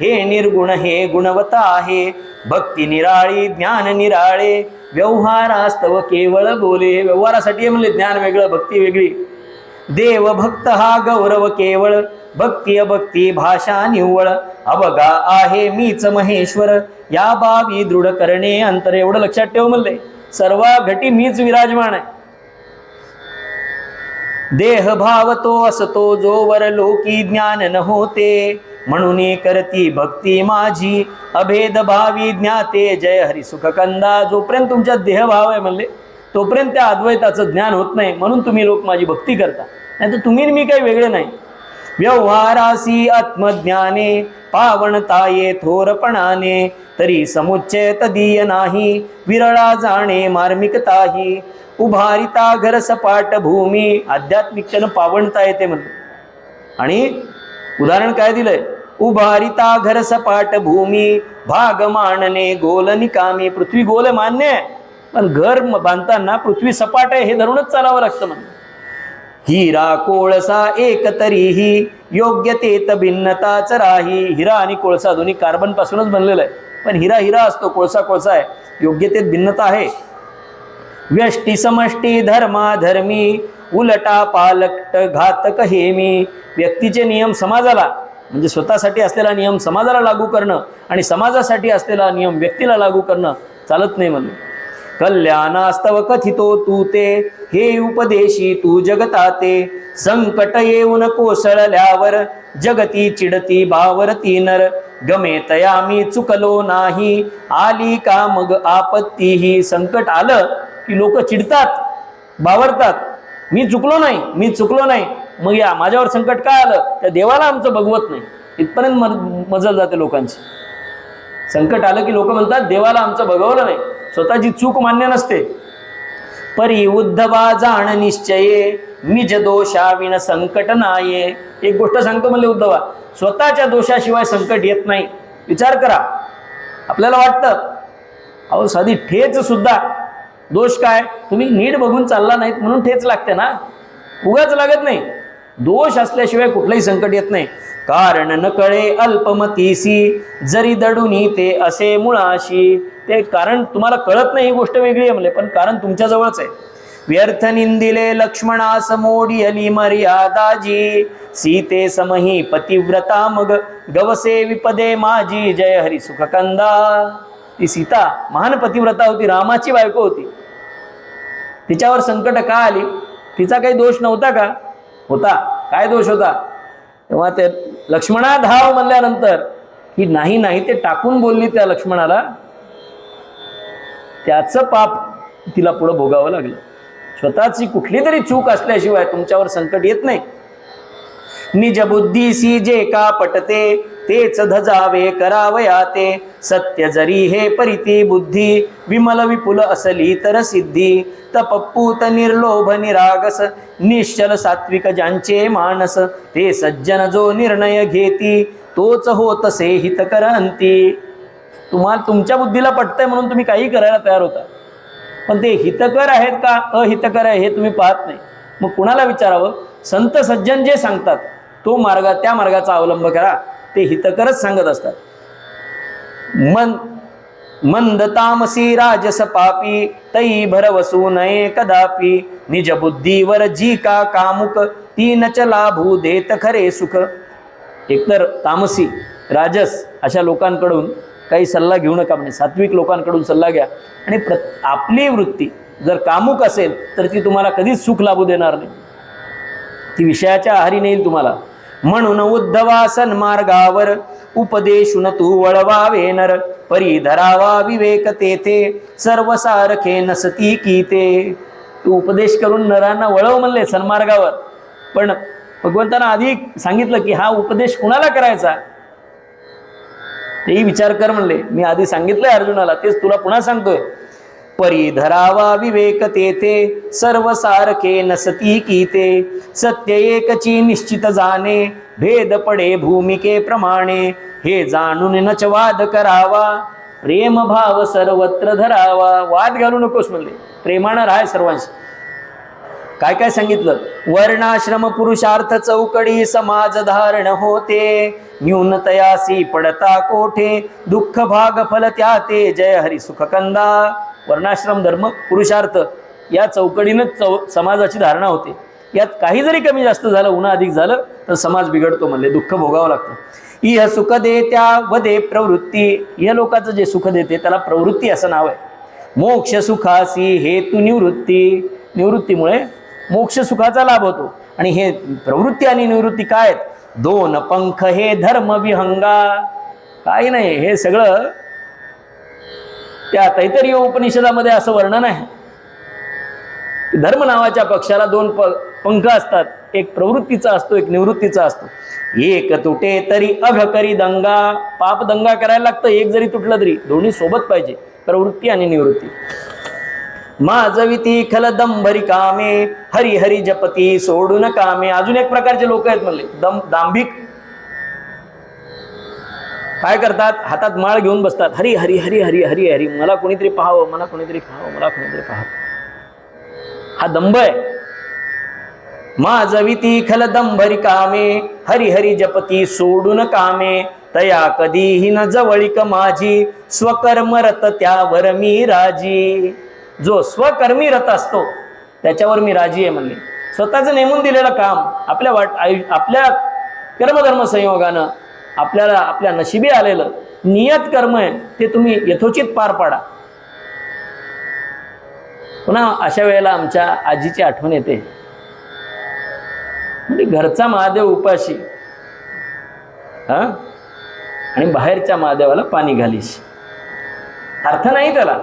हे निर्गुण हे गुणवता आहे भक्ती निराळी ज्ञान निराळे व्यवहारास्तव केवळ बोले. व्यवहारासाठी म्हणले ज्ञान वेगळं भक्ती वेगळी. देव भक्त हा गौरव केवळ भक्ती अभक्ती भाषा निव्वळ अवगा आहे मीच महेश्वर या बाबी दृढ करणे अंतर. एवढं लक्षात ठेव म्हणले सर्व घटी मीच विराजमान आहे. देह भाव तो असतो जोवर लोकी ज्ञान न होते म्हणून करती भक्ती माझी अभेद भावी ज्ञाते जय हरी सुख कंदा. जोपर्यंत तुमच्यात देहभाव आहे म्हणले तोपर्यंत त्या अद्वैताचं ज्ञान होत नाही म्हणून तुम्ही लोक माझी भक्ती करता. नाही तर तुम्ही मी काही वेगळे नाही. व्यवहारासी आत्मज्ञाने पावणताये थोरपणाने तरी समुच्चय तदीय नाही विरळा जाणे मार्मिकताही. उभारिता घर सपाट भूमी आध्यात्मिकतेनं पावणता येते म्हणून. आणि उदाहरण काय दिलंय उभारिता घर सपाट भूमी भाग मानणे गोल निकामी. पृथ्वी गोल मान्य आहे पण घर बांधताना पृथ्वी सपाट आहे हे धरूनच चालावं लागतं म्हणून. हिरा कोळसा एक तरीही योग्य तेत भिन्नताच राही. हिरा आणि कोळसा दोन्ही कार्बन पासूनच बनलेला आहे पण हिरा हिरा असतो कोळसा कोळसा आहे. योग्यतेत भिन्नता आहे. व्यष्टी समष्टी धर्माधर्मी उलटा पालट घातक हेमी. व्यक्तीचे नियम समाजाला म्हणजे स्वतःसाठी असलेला नियम समाजाला लागू करणं आणि समाजासाठी असलेला नियम व्यक्तीला लागू करणं चालत नाही म्हणून. कल्याणास्तव कथितो तू ते हे उपदेशी तू जगताते संकट येऊन कोसळल्यावर जगती चिडती बावरती नर गमे तया मी चुकलो नाही आली का मग आपत्ती ही. संकट आलं की लोक चिडतात बावरतात मी चुकलो नाही मग या माझ्यावर संकट काय आलं त्या देवाला आमचं बघवत नाही इथपर्यंत मजल जाते लोकांची. संकट आलं की लोक म्हणतात देवाला आमचं बघवलं नाही स्वतःची चूक मान्य नसते. परी उद्धवा जाण निश्चये निज दोषाविन संकट नाये. एक गोष्ट सांगतो म्हणले उद्धवा स्वतःच्या दोषाशिवाय संकट येत नाही. विचार करा आपल्याला वाटतं अहो साधी ठेच सुद्धा दोष काय तुम्ही नीट बघून चालला नाहीत म्हणून ठेच लागते ना उगाच लागत नाही. दोष असल्याशिवाय कुठलंही संकट येत नाही. कारण न कळे अल्पमतीसी जरी दडूनी ते असे मुळाशी. ते कारण तुम्हाला कळत नाही ही गोष्ट वेगळी आहे म्हणले पण कारण तुमच्या जवळच आहे. व्यर्थ निंदिले लक्ष्मणास मोडियली मर्यादाजी सीते समही पतिव्रता मग गवसे विपदे माझी जय हरी सुख कंदा. ती सीता महान पतिव्रता होती रामाची बायको होती. तिच्यावर संकट का आली तिचा काही दोष नव्हता का होता. काय दोष होता तेव्हा ते लक्ष्मणा धाव म्हणल्यानंतर ही नाही ते टाकून बोलली त्या लक्ष्मणाला त्याचं पाप तिला पुढं भोगावं लागलं. स्वतःची कुठली तरी चूक असल्याशिवाय तुमच्यावर संकट येत नाही. निज बुद्धीसी जे का पटते तेच धजावे करावया ते सत्य जरी हे परिती बुद्धी विमल विपुल असली तर सिद्धी तपपूत निर्लोभ निरागस निश्चल सात्विक ज्यांचे मानस ते सज्जन जो निर्णय घेती तोच होतसे हितकर अंती. तुम्हाला तुमच्या बुद्धीला पटतंय म्हणून तुम्ही काही करायला तयार होता पण ते हितकर आहेत का अहितकर आहे हे तुम्ही पाहत नाही. मग कुणाला विचारावं. संत सज्जन जे सांगतात तो त्या मार्गाचा अवलंब करा ते हितकरच सांगत असतात. मन मंद तामसी राजस पापी तई भरवसू नये कदापि निज बुद्धीवर जी का कामुक तीन चला भू देत खरे सुख. एकतर तामसी राजस अशा लोकांकडून काही सल्ला घेऊ नका, म्हणजे सात्विक लोकांकडून सल्ला घ्या. आणि आपली वृत्ती जर कामुक असेल तर ती तुम्हाला कधीच सुख लाभू देणार नाही, ती विषयाच्या आहारी नेईल तुम्हाला. म्हणून उद्धवा सन्मार्गावर उपदेशून तू वळवावे नर, परी धरावा विवेक तेथे सर्व सारखे नसती की ते. तू उपदेश करून नरांना वळव म्हणले सन्मार्गावर, पण भगवंतांना आधी सांगितलं की हा उपदेश कुणाला करायचा तेही विचार कर म्हणले. मी आधी सांगितलंय अर्जुनाला, तेच तुला पुन्हा सांगतोय. परी धरावा विवेक तेथे सर्व सारखे नसती की ते, सत्य एकची निश्चित जाणे भेद पडे भूमिके प्रमाणे. हे जाणून नच वाद करावा प्रेम भाव सर्वत्र धरावा. वाद घालू नकोस म्हणले, प्रेमानं राह सर्वांशी. काय काय सांगितलं? वर्णाश्रम पुरुषार्थ चौकडी समाज धारण होते, न्यूनतयासी पडता कोठे दुःख भाग फल त्या ते. जय हरी सुख कंदा. वर्णाश्रम धर्म पुरुषार्थ या चौकडीनंच समाजाची धारणा होते. यात काही जरी कमी जास्त झालं, उन्हा अधिक झालं तर समाज बिघडतो म्हणले, दुःख भोगावं लागतं. इह सुख देत्या वदे प्रवृत्ती. या लोकांचं जे सुख देते त्याला प्रवृत्ती असं नाव आहे. मोक्ष सुखासी हेतू निवृत्ती. निवृत्तीमुळे मोक्ष सुखाचा लाभ होतो. आणि हे प्रवृत्ती आणि निवृत्ती काय आहेत? दोन पंख हे धर्म विहंगा. काही नाही, हे सगळं त्या तैत्तरीय उपनिषदामध्ये असं वर्णन आहे. धर्म नावाच्या पक्षाला दोन पंख असतात, एक प्रवृत्तीचा असतो, एक निवृत्तीचा असतो. एक तुटे तरी अघ करी दंगा. पाप दंगा करायला लागतं, एक जरी तुटलं तरी. दोन्ही सोबत पाहिजे, प्रवृत्ती आणि निवृत्ती. माझविती खल दंभरी कामे हरी हरी जपती सोडून कामे. अजून एक प्रकारचे लोक आहेत म्हणले, दांभिक. काय करतात? हातात माळ घेऊन बसतात, हरी हरी हरी हरी हरी हरी, मला कोणीतरी पाहावं, मला कोणीतरी पाहावं, मला कोणीतरी पाहावं. हा दंभ आहे. माझविती खल दंभरी कामे हरी हरी जपती सोडून कामे. तया कधीही न जवळीक माझी स्वकर्म रत त्यावर मी राजी. जो स्वकर्मी रत असतो त्याच्यावर मी राजी आहे म्हणले. स्वतःचं नेमून दिलेलं काम आपल्या कर्मधर्म संयोगानं आपल्याला आपल्या नशिबी आलेलं नियत कर्म आहे ते तुम्ही यथोचित पार पाडा. पुन्हा अशा वेळेला आमच्या आजीची आठवण येते. म्हणजे घरचा महादेव उपाशी आणि बाहेरच्या महादेवाला पाणी घालीश. अर्थ नाही त्याला.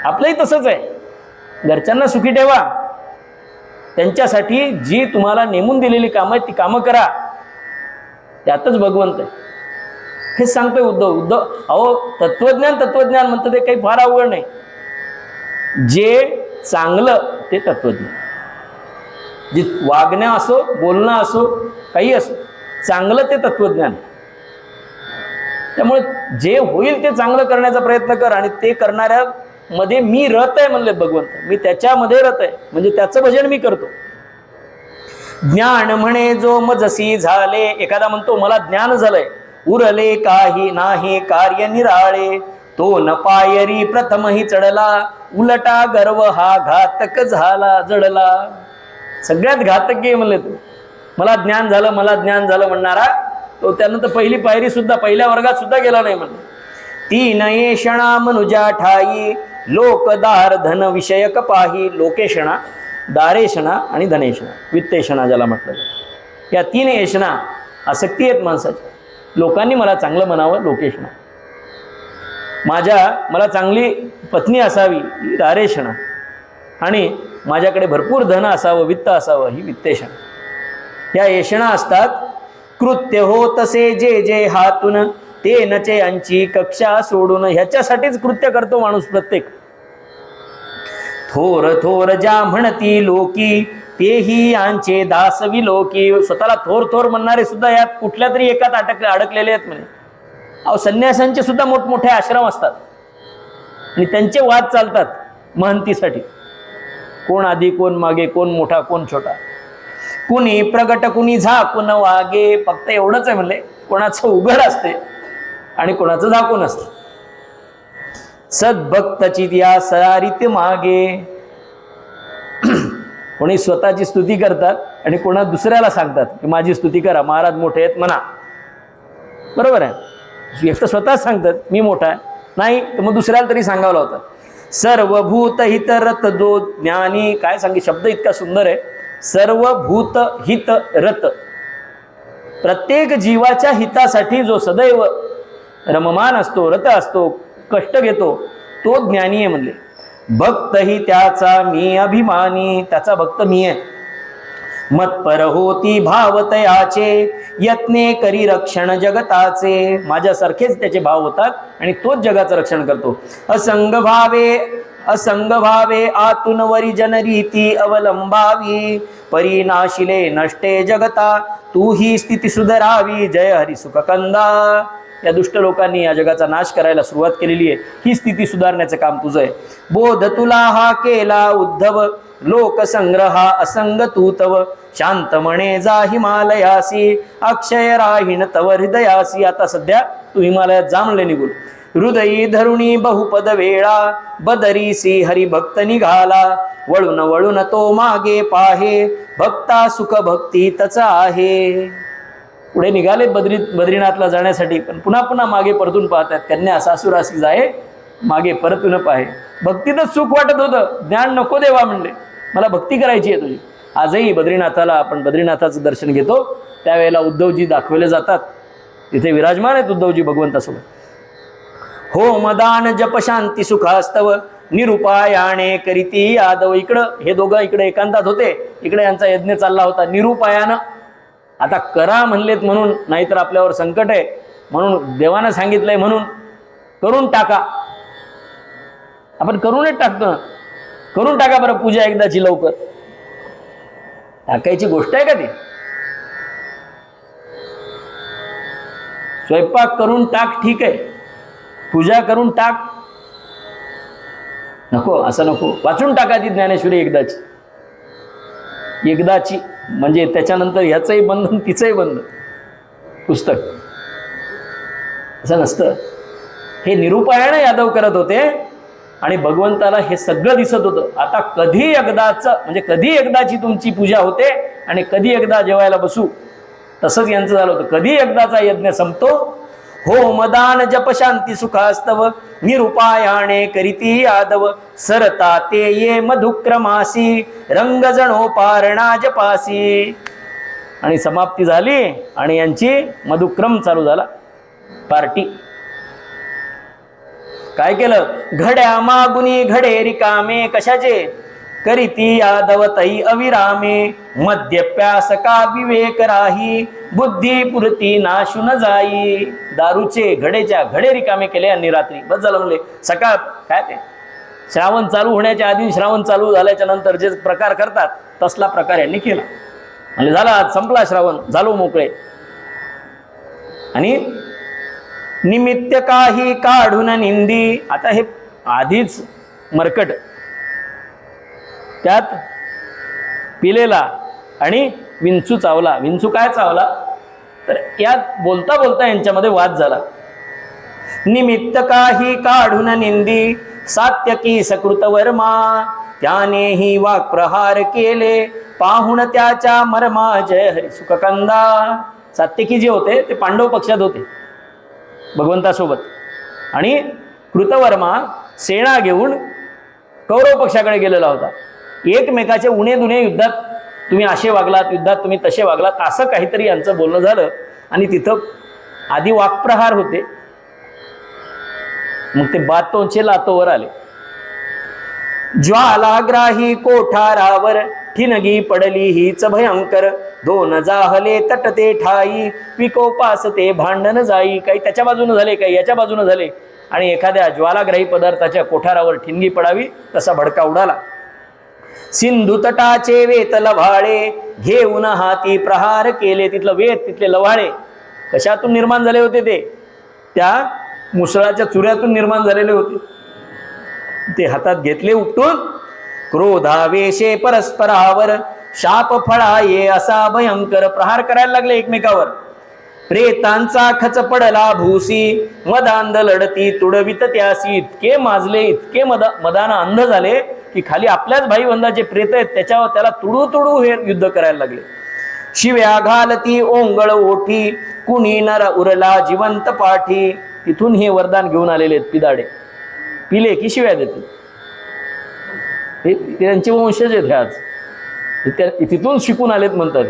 आपलंही तसंच आहे. घरच्यांना सुखी ठेवा, त्यांच्यासाठी जी तुम्हाला नेमून दिलेली कामं आहेत ती कामं करा, त्यातच भगवंत आहे. हे सांगतोय उद्धव. अहो तत्वज्ञान म्हणतं ते काही फार अवघड नाही. जे चांगलं ते तत्वज्ञान. जे वागणं असो, बोलणं असो, काही असो, चांगलं ते तत्वज्ञान. त्यामुळे जे होईल ते चांगलं करण्याचा प्रयत्न कर. आणि ते करणाऱ्या मध्ये मी रत आहे म्हणले भगवंत. मी त्याच्यामध्ये रत आहे, म्हणजे त्याचं भजन मी करतो. ज्ञान म्हणे जो मजसी झाले. एखादा म्हणतो मला ज्ञान झालंय, उरले काही नाही कार्य निराळे. तो न पायरी प्रथमही चढला, उलटा गर्व हा घातक झाला जडला. सगळ्यात घातक आहे म्हणले तू. मला ज्ञान झालं म्हणणारा तो त्यानंतर पहिली पायरी सुद्धा, पहिल्या वर्गात सुद्धा गेला नाही म्हणले. तीन येषणा मनुजा ठाई लोकदार धन विषयक पाही. लोकेशणा, दारेशणा आणि धनेशणा, वित्तेशणा ज्याला म्हटलं. या तीन येषणा आसक्ती आहेत माणसाची. लोकांनी मला चांगलं म्हणावं, लोकेशणा. मला चांगली पत्नी असावी, ही दारेशणा. आणि माझ्याकडे भरपूर धन असावं, वित्त असावं, ही वित्तेशणा. या येषणा असतात. कृत्य हो तसे जे जे हातून ते नचे यांची कक्षा सोडून. ह्याच्यासाठीच कृत्य करतो माणूस प्रत्येक. थोर थोर ज्या म्हणती लोकी तेही यांचे दासवी लोकी. स्वतःला थोर थोर म्हणणारे सुद्धा यात कुठल्या तरी एकात अडकलेले आहेत म्हणे. अहो, संन्यासांचे सुद्धा मोठमोठे आश्रम असतात आणि त्यांचे वाद चालतात महंतीसाठी. कोण आधी, कोण मागे, कोण मोठा, कोण छोटा, कुणी प्रगट, कुणी झाकून वागे. फक्त एवढंच आहे म्हणले, कोणाचं उघड असते आणि कोणाचं झाकून असतं. सद्भक्तची या सारित मागे. कोणी स्वतःची स्तुती करतात आणि कोणा दुसऱ्याला सांगतात की माझी स्तुती करा, महाराज मोठे आहेत म्हणा. बरोबर आहे. एक तर स्वतःच सांगतात मी मोठा आहे, नाही तर मग दुसऱ्याला तरी सांगावं होतं. सर्वभूत हित रत दो ज्ञानी. काय सांगे शब्द इतका सुंदर आहे. सर्वभूत हित रत. प्रत्येक जीवाच्या हितासाठी जो सदैव रममान असतो, रत असतो, कष्ट घेतो, तो ज्ञानी आहे म्हणले. भक्त ही त्याचा मी अभिमानी. त्याचा भक्त मी आहे. मतपर होती भावतयाचे यत्ने करी रक्षण जगताचे. माझ्यासारखेच त्याचे भाव होतात आणि तोच जगाचं रक्षण करतो. असंग भावे आतून वरी जनरीती अवलंबावी. परिनाशिले नष्टे जगता तू ही स्थिती सुधरावी. जय हरी सुख कंदा. या दुष्ट लोकांनी या जगाचा नाश करायला सुरुवात केलेली आहे. ही स्थिती सुधारण्याचं काम तुझं आहे. बोध तुला हा केला उद्धव लोकसंग्रहा असंग तू तव. शांत म्हणे जा हिमालयासी अक्षय राहीन तव हृदयासी. आता सध्या तू हिमालयात जा म्हणले निघून. हृदयी धरुणी बहुपद वेळा बदरीसी हरिभक्त निघाला. वळून वळून तो मागे पाहे भक्ता सुख भक्ती तचा आहे. पुढे निघाले बद्रीनाथला जाण्यासाठी, पण पुन्हा पुन्हा मागे परतून पाहतात. कन्या सासुरासी जाये मागे परतून पाहे. भक्तीतच सुख वाटत होतं. ज्ञान नको देवा म्हणले, मला भक्ती करायची आहे तुझी. आजही बद्रीनाथाला आपण बद्रीनाथाचं दर्शन घेतो, त्यावेळेला उद्धवजी दाखवले जातात. तिथे विराजमान आहेत उद्धवजी भगवंतासोबत. हो मदान जप शांती सुखास्तव निरुपायाने करीती यादव. इकडं हे दोघं इकडे एकांतात होते, इकडे यांचा यज्ञ चालला होता निरुपायानं. आता करा म्हणलेत म्हणून, नाहीतर आपल्यावर संकट आहे म्हणून देवानं सांगितलंय म्हणून करून टाका. आपण करूनच टाकतो ना. करून टाका बरं पूजा एकदाची लवकर. टाकायची गोष्ट आहे का ती? स्वयंपाक करून टाक ठीक आहे, पूजा करून टाक नको. असं नको. वाचून टाका ती ज्ञानेश्वरी एकदाची. एकदाची म्हणजे त्याच्यानंतर ह्याचंही बंधन तिचंही बंधन. पुस्तक असं नसतं. हे निरुपायाने यादव करत होते आणि भगवंताला हे सगळं दिसत होतं. आता कधी एकदाचं म्हणजे कधी एकदाची तुमची पूजा होते आणि कधी एकदा जेवायला बसू, तसंच यांचं झालं होतं. कधी एकदाचा यज्ञ संपतो. हो मदान जप शांती सुखास्तव निरुपायाने करीती यादव. सरता ते ये मधुक्रमासी रंग जणो पारणा जपासी. आणि समाप्ती झाली आणि यांची मधुक्रम चालू झाला. पार्टी. काय केलं? घड्या मागुनी घडे रिकामे. कशाचे? करीती यादव तई अविरामे. मद्यप्यास का विवेक राही बुद्धी पुरती नाशून जाई. दारूचे घडेच्या घडे रिकामे केले यांनी रात्री. बस झालं म्हणले. सकाळ काय ते श्रावण चालू होण्याच्या आधी, श्रावण चालू झाल्याच्या नंतर जे प्रकार करतात तसला प्रकार यांनी केला. म्हणजे झाला संपला श्रावण, झालो मोकळे. आणि निमित्त काही काढून निंदी. आता हे आधीच मरकट, त्यात पिलेला आणि विंचू चावला. विंचू काय चावला तर यात बोलता बोलता यांच्यामध्ये वाद झाला. निमित्त काही काढून निंदी सात्यकी सकृत वर्मा. त्यानेही वाक प्रहार केले पाहुण त्याच्या मर्मा. जय हरी सुख कंदा. सात्यकी जे होते ते पांडव पक्षात होते भगवंतासोबत, आणि कृतवर्मा सेना घेऊन कौरव पक्षाकडे गेलेला होता. एकमेकाचे उणे दुणे युद्धात तुम्ही असे वागलात, युद्धात तुम्ही तसे वागलात, असं काहीतरी यांचं बोलणं झालं. आणि तिथं आधी वाक्प्रहार होते, मग ते बातोंचे लातोवर आले. ज्वालाग्राही कोठारावर ठिणगी पडली हीच भयंकर. दोन जाहले तटते ठाई विकोपास ते भांडण जाई. काही त्याच्या बाजूने झाले, काही याच्या बाजूने झाले. आणि एखाद्या ज्वालाग्राही पदार्थाच्या कोठारावर ठिणगी पडावी तसा भडका उडाला. सिंधू तटाचे वेत लव्हाळे घेऊन हाती प्रहार केले. तिथलं वेत, तिथले लव्हाळे कशातून निर्माण झाले होते? ते त्या मुसळाच्या चुऱ्यातून निर्माण झालेले होते. ते हातात घेतले उपटून. क्रोधावेशे परस्परावर शाप फळाये असा भयंकर. प्रहार करायला लागले एकमेकावर. प्रेतांचा खच पडला भूसी, मदांध लढती तुडवित त्यासी. इतके माजले, इतके मदाना अंध झाले की खाली आपल्याच भाईबंधाचे प्रेत आहेत त्याच्यावर त्याला तुडू तुडू हे युद्ध करायला लागले. शिव्या घालती ओंगळ ओठी, कुणी नर उरला जिवंत पाठी. तिथून हे वरदान घेऊन आलेले आहेत पिदाडे. पिले की शिव्या देते. हे त्यांचे वंशज आहेत आज, तिथून शिकून आलेत म्हणतात.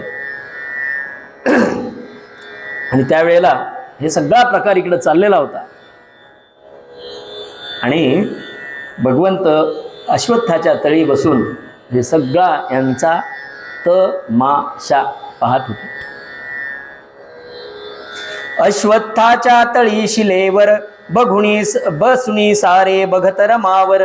आणि त्यावेळेला हे सगळा प्रकार इकडे चाललेला होता. आणि भगवंत अश्वत्थाच्या तळी बसून हे सगळा यांचा तमाशा पाहत होते. अश्वत्थाच्या तळी शिलेवर बसुनी सारे बघत रमावर.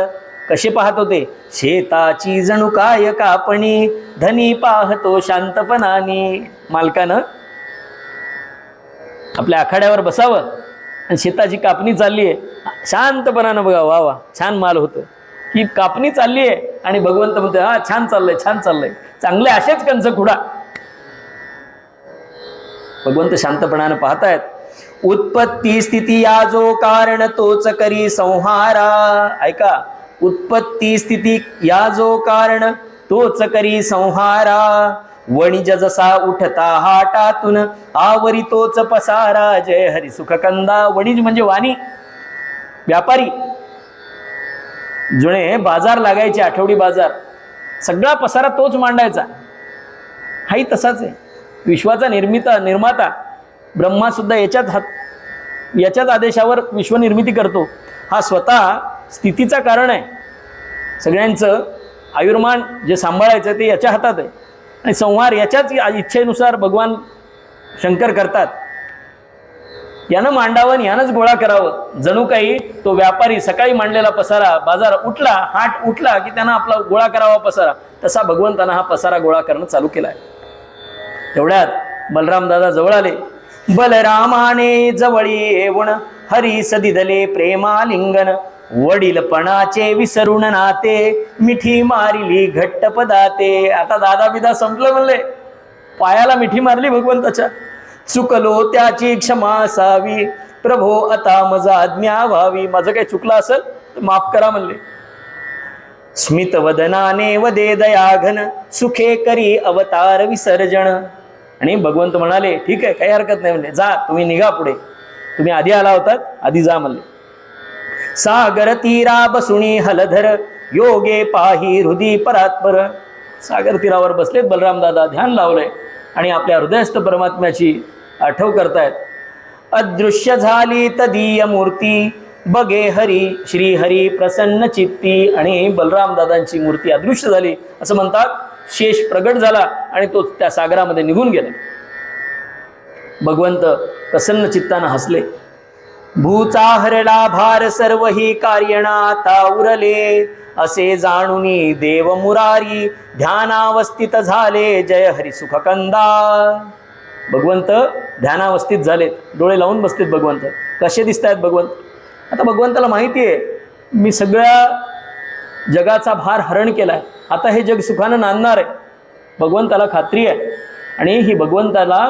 कसे पाहत होते? शेताची जणू काय कापणी, धनी पाहतो शांतपणाने. मालकानं आपल्या आखाड्यावर बसावं आणि शेताची कापणी चालली आहे, शांतपणानं बघा. वा वा, छान माल होतं. ही कापणी चालली आहे आणि भगवंत म्हणते हा छान चाललंय, छान चाललंय, चांगले असेच कंस खुडा. भगवंत शांतपणानं पाहतायत. उत्पत्ती स्थिती या जो कारण तोच करी संहारा. ऐका, उत्पत्ती स्थिती या जो कारण तोच करी संहारा. वणिज जसा उठता हाटातून आवरी तोच पसारा. जय हरी सुखकंदा. वणिज म्हणजे वाणी, व्यापारी. जुने बाजार लागायचे, आठवडी बाजार, सगळा पसारा तोच मांडायचा. हाही तसाच आहे. विश्वाचा निर्माता ब्रह्मा सुद्धा याच्याच आदेशावर विश्वनिर्मिती करतो. हा स्वतः स्थितीचा कारण आहे. सगळ्यांचं आयुर्मान जे सांभाळायचं ते याच्या हातात आहे. आणि संहार याच्याच इच्छेनुसार भगवान शंकर करतात. यानं मांडावं, यानंच गोळा करावं. जणू काही तो व्यापारी सकाळी मांडलेला पसारा बाजार उठला, हाट उठला की त्यानं आपला गोळा करावा पसारा, तसा भगवंतानं हा पसारा गोळा करणं चालू केलाय. तेवढ्यात बलराम दादा जवळ आले. बलरामाने जवळी येऊन हरी सदिदले प्रेमालिंगन. वडीलपणाचे विसरून नाते, मिठी मारिली घट्ट पदाते. आता दादा बिदा संपलं म्हणले, पायाला मिठी मारली भगवंताच्या. चुकलो त्याची क्षमा असावी, प्रभो आता मजा आज्ञा व्हावी. माझं काही चुकलं असेल तर माफ करा म्हणले. स्मित वदनाने वदे दयाघन, सुखे करी अवतार विसर्जन. आणि भगवंत म्हणाले ठीक आहे, काही हरकत नाही म्हणले, जा तुम्ही निघा पुढे, तुम्ही आधी आला होतात, आधी जा म्हणले. सागर तीरा बसुणी हलधर, योगे पाही हृदय परात्पर. सागर तीरावर बसलेत बलराम दादा, ध्यान लावलंय आणि आपल्या हृदयस्थ परमात्म्याची आठव करतायत. अदृश्य झाली तदीय मूर्ती, बगे हरी श्री हरी प्रसन्न चित्ती. आणि बलराम दादांची मूर्ती अदृश्य झाली असं म्हणतात. शेष प्रगट झाला आणि तो त्या सागरामध्ये निघून गेला. भगवंत प्रसन्न चित्तानं हसले. भूचा हरला भार सर्व ही कार्यणा आता उरले, असे जाणूनी देव मुरारी ध्यानावस्थित झाले. जय हरी सुखकंदा. भगवंत ध्यानावस्थित झालेत, डोळे लावून बसलेत भगवंत. कसे दिसत आहेत भगवंत? आता भगवंताला माहिती आहे मी सगळ्या जगाचा भार हरण केलाय, आता हे जग सुखानं नांदणार आहे. भगवंताला खात्री आहे. आणि ही भगवंताला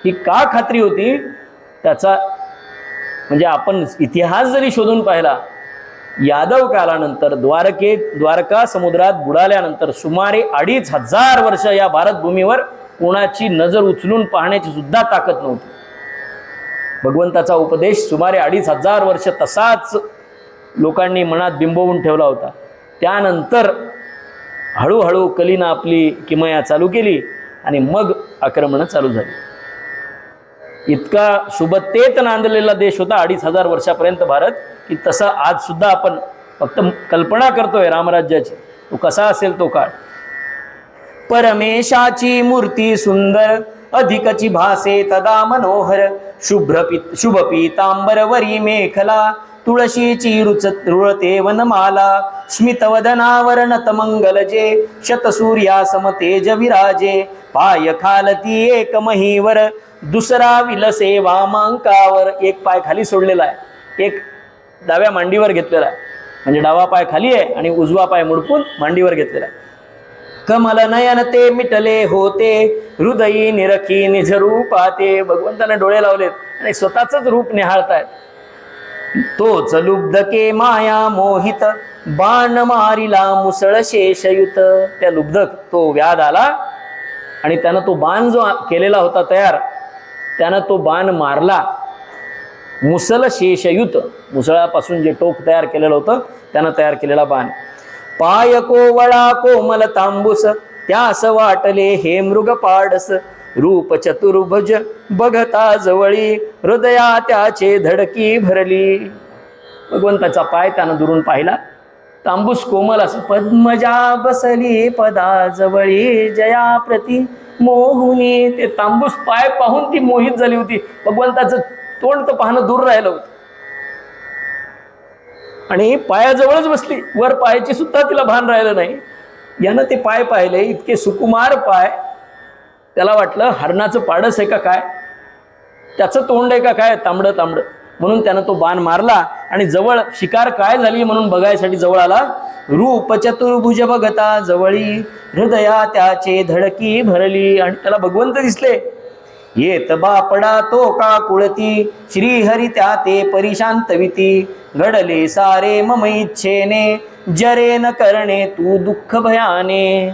ही का खात्री होती त्याचा म्हणजे आपण इतिहास जरी शोधून पाहिला, यादव कालानंतर द्वारका समुद्रात बुडाल्यानंतर सुमारे 2500 वर्ष या भारतभूमीवर कोणाची नजर उचलून पाहण्याची सुद्धा ताकद नव्हती. भगवंताचा उपदेश सुमारे 2500 वर्ष तसाच लोकांनी मनात बिंबवून ठेवला होता. त्यानंतर हळूहळू कलीनं आपली किमया चालू केली आणि मग आक्रमणं चालू झाली. इतका शुभतेत नांदलेला देश होता 2500 वर्षापर्यंत भारत, की तसा आज सुद्धा आपण फक्त कल्पना करतोय रामराज्याची. तो कसा असेल तो काळ. परमेशाची मूर्ती सुंदर, अधिकची भासे तदा मनोहर. शुभ पीतांबर वरी मेखला, तुळशीची रुळते वनमाला. स्मितवदनावर नतमंगल जे, शतसूर्या समतेज विराजे. पाय खालती एक महीवर, दुसरा विलसे वामांकावर. एक पाय खाली सोडलेला आहे, एक डाव्या मांडीवर घेतलेला आहे. म्हणजे डावा पाय खाली आहे आणि उजवा पाय मुडपून मांडीवर घेतलेला आहे. कमल नयन ते मिटले होते, हृदयी निरखी निज रूपाते. भगवंताने डोळे लावलेत आणि स्वतःच रूप निहाळतायत. तोच लुब्धके माया मोहित, बाण मारिला मुसळ शेषयुत. त्या लुब्धक तो व्याध आला आणि त्यानं तो बाण जो केलेला होता तयार, त्यानं तो बाण मारला. मुसल शेषयुत, मुसळापासून जे टोक तयार केलेलं होतं त्यानं तयार केलेला बाण. पाय कोवळा कोमल तांबूस, त्यास वाटले हे मृग पाडस. रूप चतुर्भुज बघता जवळी, हृदया त्याचे धडकी भरली. भगवंताचा पाय त्यानं दुरून पाहिला, तांबूस कोमल असं. पद्मजा बसली पदाजवळी, जया प्रति मोहुनी. ते तांबूस पाय पाहून ती मोहित झाली होती. भगवंताचं तोंड तर पाहणं दूर राहिलं होतं आणि पायाजवळच बसली. वर पायाची सुद्धा तिला भान राहिलं नाही. यानं ते पाय पाहिले, इतके सुकुमार पाय. त्याला वाटलं हरणाचं पाडस आहे का काय, त्याचं तोंड आहे का काय तांबडं तांबडं. म्हणून त्यानं तो बाण मारला आणि जवळ शिकार काय झाली म्हणून बघायसाठी जवळ आला. रूप चतुर्भुज बघता जवळी, हृदया त्याचे धडकी भरली. आणि त्याला भगवंत दिसले. येत बापडा तो का कुळती, श्रीहरी त्या ते परिशांतविती. घडले सारे मम इच्छेने, जरे न करणे तू दुःख भयाने.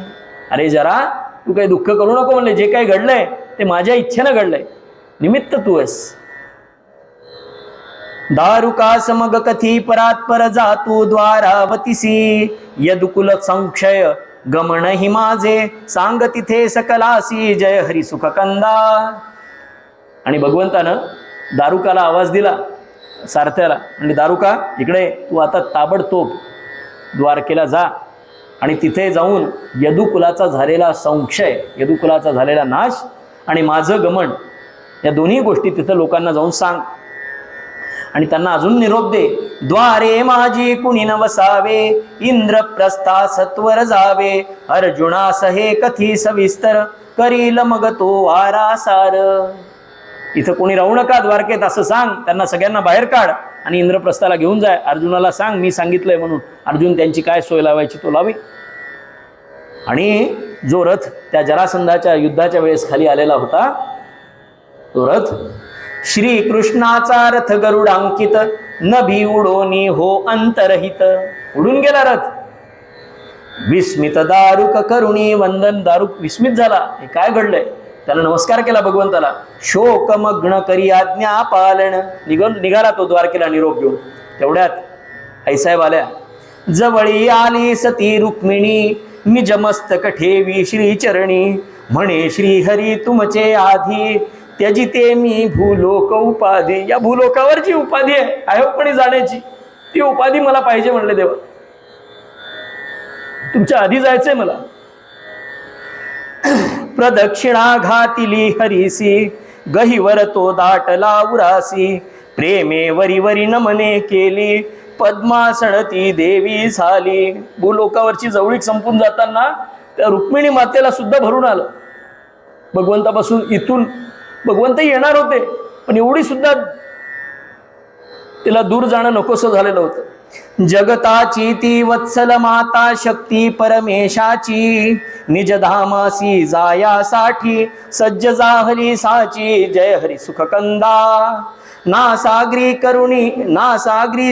अरे जरा तू काही दुःख करू नको म्हणले. जे काही घडलंय ते माझ्या इच्छेनं घडलंय, निमित्त तू आहेस. दारुकास मग कथी परात्पर जातू द्वारावतीसी. यदुकुल संक्षय गमन हि माझे, सांग तिथे सकलासी. जय हरी सुख कंदा. आणि भगवंतानं दारुकाला आवाज दिला, सारथ्याला. आणि दारुका इकडे, तू आता ताबडतोब द्वारकेला जा आणि तिथे जाऊन यदुकुलाचा झालेला संक्षय, यदुकुलाचा झालेला नाश आणि माझं गमन, या दोन्ही गोष्टी तिथं लोकांना जाऊन सांग. आणि त्यांना अजून निरोप दे. द्वारे माझी कुणी न वसावे, इंद्रप्रस्था सत्वर जावे. अर्जुनास हे कथी सविस्तर, करील मग तो वारासार. इथं कोणी राहू नका द्वारकेत असं सांग. त्यांना सगळ्यांना बाहेर काढ आणि इंद्रप्रस्थाला घेऊन जाय. अर्जुनाला सांग मी सांगितलंय म्हणून. अर्जुन त्यांची काय सोय लावायची तो लावी. आणि जो रथ त्या जरासंधाच्या युद्धाच्या वेळेस खाली आलेला होता, तो रथ श्रीकृष्णाचा रथ गरुडांकित, नभी उडोनी हो अंतरहित. उडून गेला रथ. विस्मित दारुक करुणी वंदन. दारुक विस्मित झाला, हे काय घडलंय. त्याला नमस्कार केला भगवंताला. शोकमग्न करी आज्ञा पालन. निघाला तो द्वारकेला निरोप घेऊन. तेवढ्यात आईसाहेब आल्या. जवळी आली सती रुक्मिणी, निज मस्तक ठेवी श्रीचरणी. म्हणे श्रीहरी तुमचे आधी, त्यजिते मी भूलोक उपाधी. या भूलोकावर जी उपाधी आहे आयोपणी जाण्याची, ती उपाधी मला पाहिजे म्हणले देवा. तुमच्या आधी जायचंय मला. प्रदक्षिणा घातिली हरीसी, गहिवर तो दाटला उरासी. प्रेमे वरी वरी नमने केली, पद्मासन ती देवी झाली. भूलोकावरची जवळीक संपून जाताना त्या रुक्मिणी मातेला सुद्धा भरून आलं. भगवंतापासून इथून भगवंतही येणार होते, पण एवढी सुद्धा तिला दूर जाणं नकोसं झालेलं होतं. जगताची ती वत्सल माता शक्ती परमेशाची, निज धामासी जायासाठी सज्ज जाहली साची. जय हरी सुख कंदा. नासागरी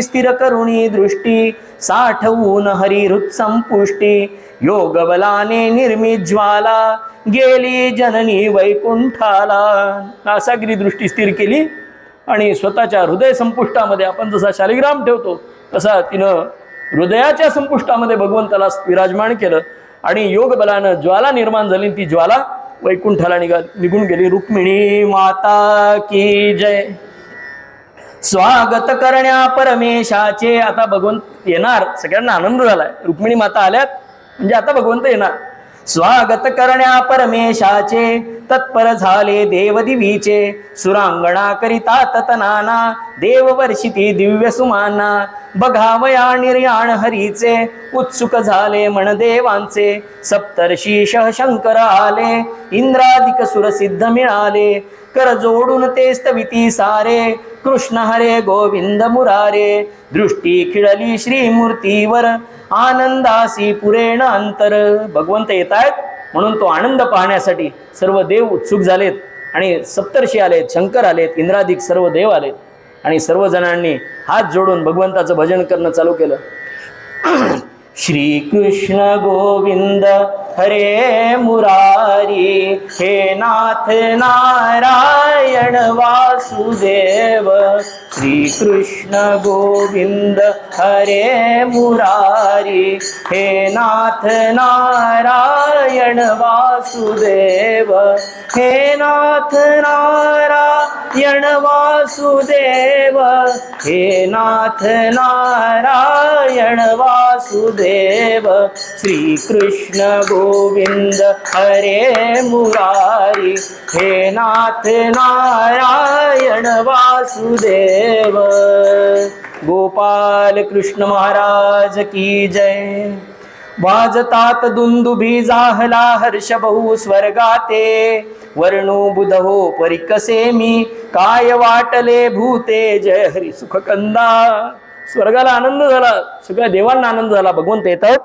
स्थिर करुणी दृष्टी, साठवून हरी हृत संपुष्टी. योग बलाने निर्मित ज्वाला, गेली जननी वैकुंठाला. नासागरी दृष्टी स्थिर केली आणि स्वतःच्या हृदय संपुष्टामध्ये, आपण जसा शालिग्राम ठेवतो तसा तिनं हृदयाच्या संपुष्टामध्ये भगवंताला विराजमान केलं. आणि योग बलानं ज्वाला निर्माण झाली. ती ज्वाला वैकुंठाला निघून गेली. रुक्मिणी माता की जय. स्वागत करण्या परमेशाचे. आता भगवंत येणार. सगळ्यांना आनंद झालाय. रुक्मिणी माता आल्यात म्हणजे आता भगवंत येणार. स्वागत करण्या परमेशाचे, तत्पर झाले देवदिवीचे. सुरांगणा करिता ततनाना, देव वर्षिती दिव्य सुमाना. बघावया निर्याण हरीचे, उत्सुक झाले मन देवांचे. सप्तर्षी शंकर आले, इंद्रादिक सुरसिद्ध मिळाले. कर जोडून ते स्तविती सारे, कृष्ण हरे गोविंद मुरारे. दृष्टी खिळली श्रीमूर्तीवर, आनंदासी पुरेण अंतर. भगवंत येत आहेत म्हणून तो आनंद पाहण्यासाठी सर्व देव उत्सुक झालेत आणि सप्तर्षी आलेत, शंकर आलेत, इंद्रादिक सर्व देव आलेत आणि सर्व जणांनी हात जोडून भगवंताचं भजन करणं चालू केलं. श्री कृष्ण गोविंद हरे मुरारी, हे नाथ नारायण वासुदेव. श्री कृष्ण गोविंद हरे मुरारी, हे नाथ नारायण वासुदेव. हे नाथ नारायण वासुदेव, हे नाथ नारायण वासुदेव. श्री कृष्ण गोविंद हरे मुरारी, हे नाथ नारायण वासुदेव. गोपाल कृष्ण महाराज की जय. वाजतात दुंदुभी जाहला हर्ष बहु स्वर्गाते. वर्णो बुध हो परिकसे मी, काय वाटले भूते. जय हरी सुख कंदा. स्वर्गाला आनंद झाला, सगळ्या देवांना आनंद झाला, भगवंत येतात.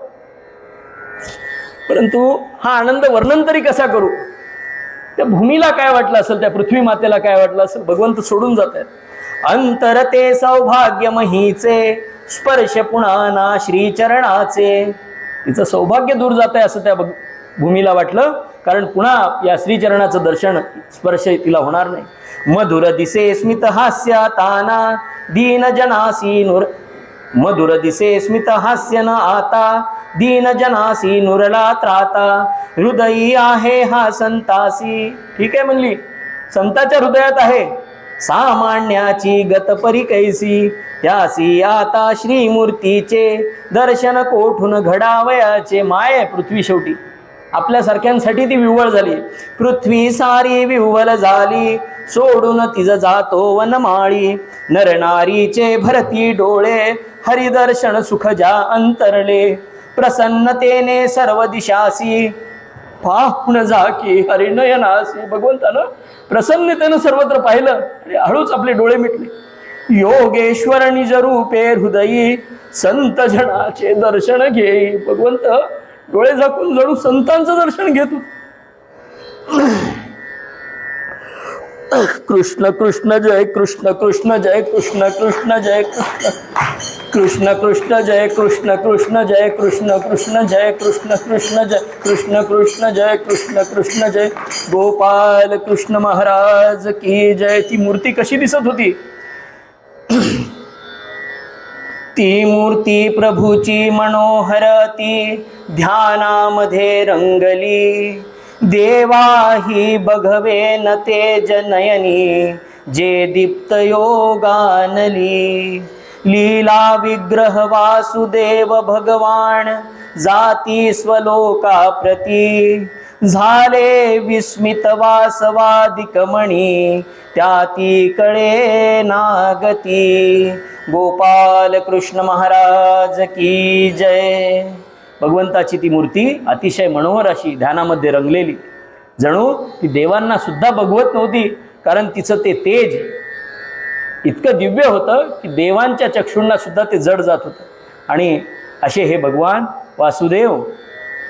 परंतु हा आनंद वर्णन तरी कसा करू. त्या भूमीला काय वाटलं असेल, त्या पृथ्वी मातेला काय वाटलं असेल, भगवंत सोडून जात आहेत. अंतर ते सौभाग्य महीचे, स्पर्श पुन्हा ना श्रीचरणाचे. तिचं सौभाग्य दूर जात आहे असं त्या भूमीला वाटलं, कारण पुन्हा या श्रीचरणाचं दर्शन स्पर्श तिला होणार नाही. मधुर दिसे स्मित हास्य ताना, दीन जनासी नुर. मधुर दिसे स्मित हास्य न आता, दीन जनासी नुरला त्राता. हृदयी आहे हा संतासी. ठीक आहे म्हणली, संताच्या हृदयात आहे. सामान्याची गत परी कैसी, त्यासी आता श्रीमूर्तीचे. दर्शन कोठून घडावयाचे. माय पृथ्वी शेवटी आपल्यासारख्यांसाठी ती विव्वळ झाली. पृथ्वी सारी विव्वल झाली, सोडून तिज जातो वनमाळी. नरनारीचे भरती डोळे, हरिदर्शन सुख ज्या अंतरले. प्रसन्नतेने सर्व दिशासी, पाहून जाकी हरिनयनासी. भगवंतानं प्रसन्नतेनं सर्वत्र पाहिलं आणि हळूच आपले डोळे मिटले. योगेश्वर निज रूपे हृदयी, संत जनाचे दर्शन घेई. भगवंत डोळे झाकून जणू संतांचं दर्शन घेत होते. कृष्ण कृष्ण जय कृष्ण, कृष्ण जय कृष्ण, कृष्ण जय कृष्ण, कृष्ण कृष्ण जय कृष्ण, कृष्ण जय कृष्ण, कृष्ण जय कृष्ण, कृष्ण जय कृष्ण, कृष्ण जय कृष्ण, कृष्ण जय. गोपाल कृष्ण महाराज की जय. ती मूर्ती कशी दिसत होती. ती मूर्ती प्रभूची मनोहर, ती ध्यानामध्ये रंगली. देवाही बघवेन तेज नयनी, जे दीप्त योगानली. लीला विग्रह वासुदेव भगवान, जाती स्वलोका प्रती. झाले विस्मित वासवादिक मणी, त्याती कळे नागती. गोपाल कृष्ण महाराज की जय. भगवंताची ती मूर्ती अतिशय मनोहर अशी ध्यानामध्ये रंगलेली. जणू ती देवांना सुद्धा बघवत नव्हती, कारण तिचं ते तेज इतकं दिव्य होतं की देवांच्या चक्षुंना सुद्धा ते जड जात होतं. आणि असे हे भगवान वासुदेव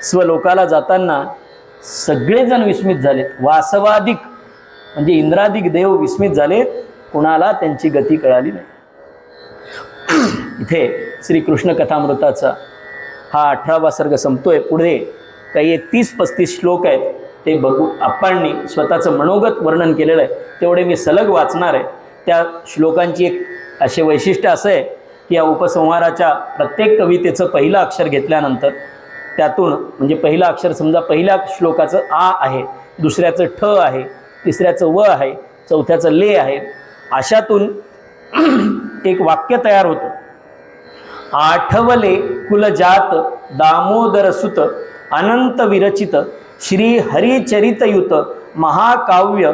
स्वलोकाला जाताना सगळेजण विस्मित झालेत. वासवादिक म्हणजे इंद्रादिक देव विस्मित झालेत, कुणाला त्यांची गती कळाली नाही. इथे श्री कृष्ण कथामृताचा हा 18वा सर्ग संपतोय. पुढे काही 30-35 श्लोक आहेत, ते बघू आप्पांनी स्वतःचं मनोगत वर्णन केलेलं आहे, तेवढे मी सलग वाचणार आहे. त्या श्लोकांची एक असे वैशिष्ट्य असं आहे की या उपसंहाराच्या प्रत्येक कवितेचं पहिलं अक्षर घेतल्यानंतर त्यातून म्हणजे पहिलं अक्षर समजा पहिल्या श्लोकाचं आ आहे, दुसऱ्याचं ठ आहे, तिसऱ्याचं व आहे, चौथ्याचं ले आहे, अशातून एक वाक्य तयार होतं. आठवले कुलजात दामोदर सुत, अनंत विरचित श्री हरिचरितयुत महाकाव्य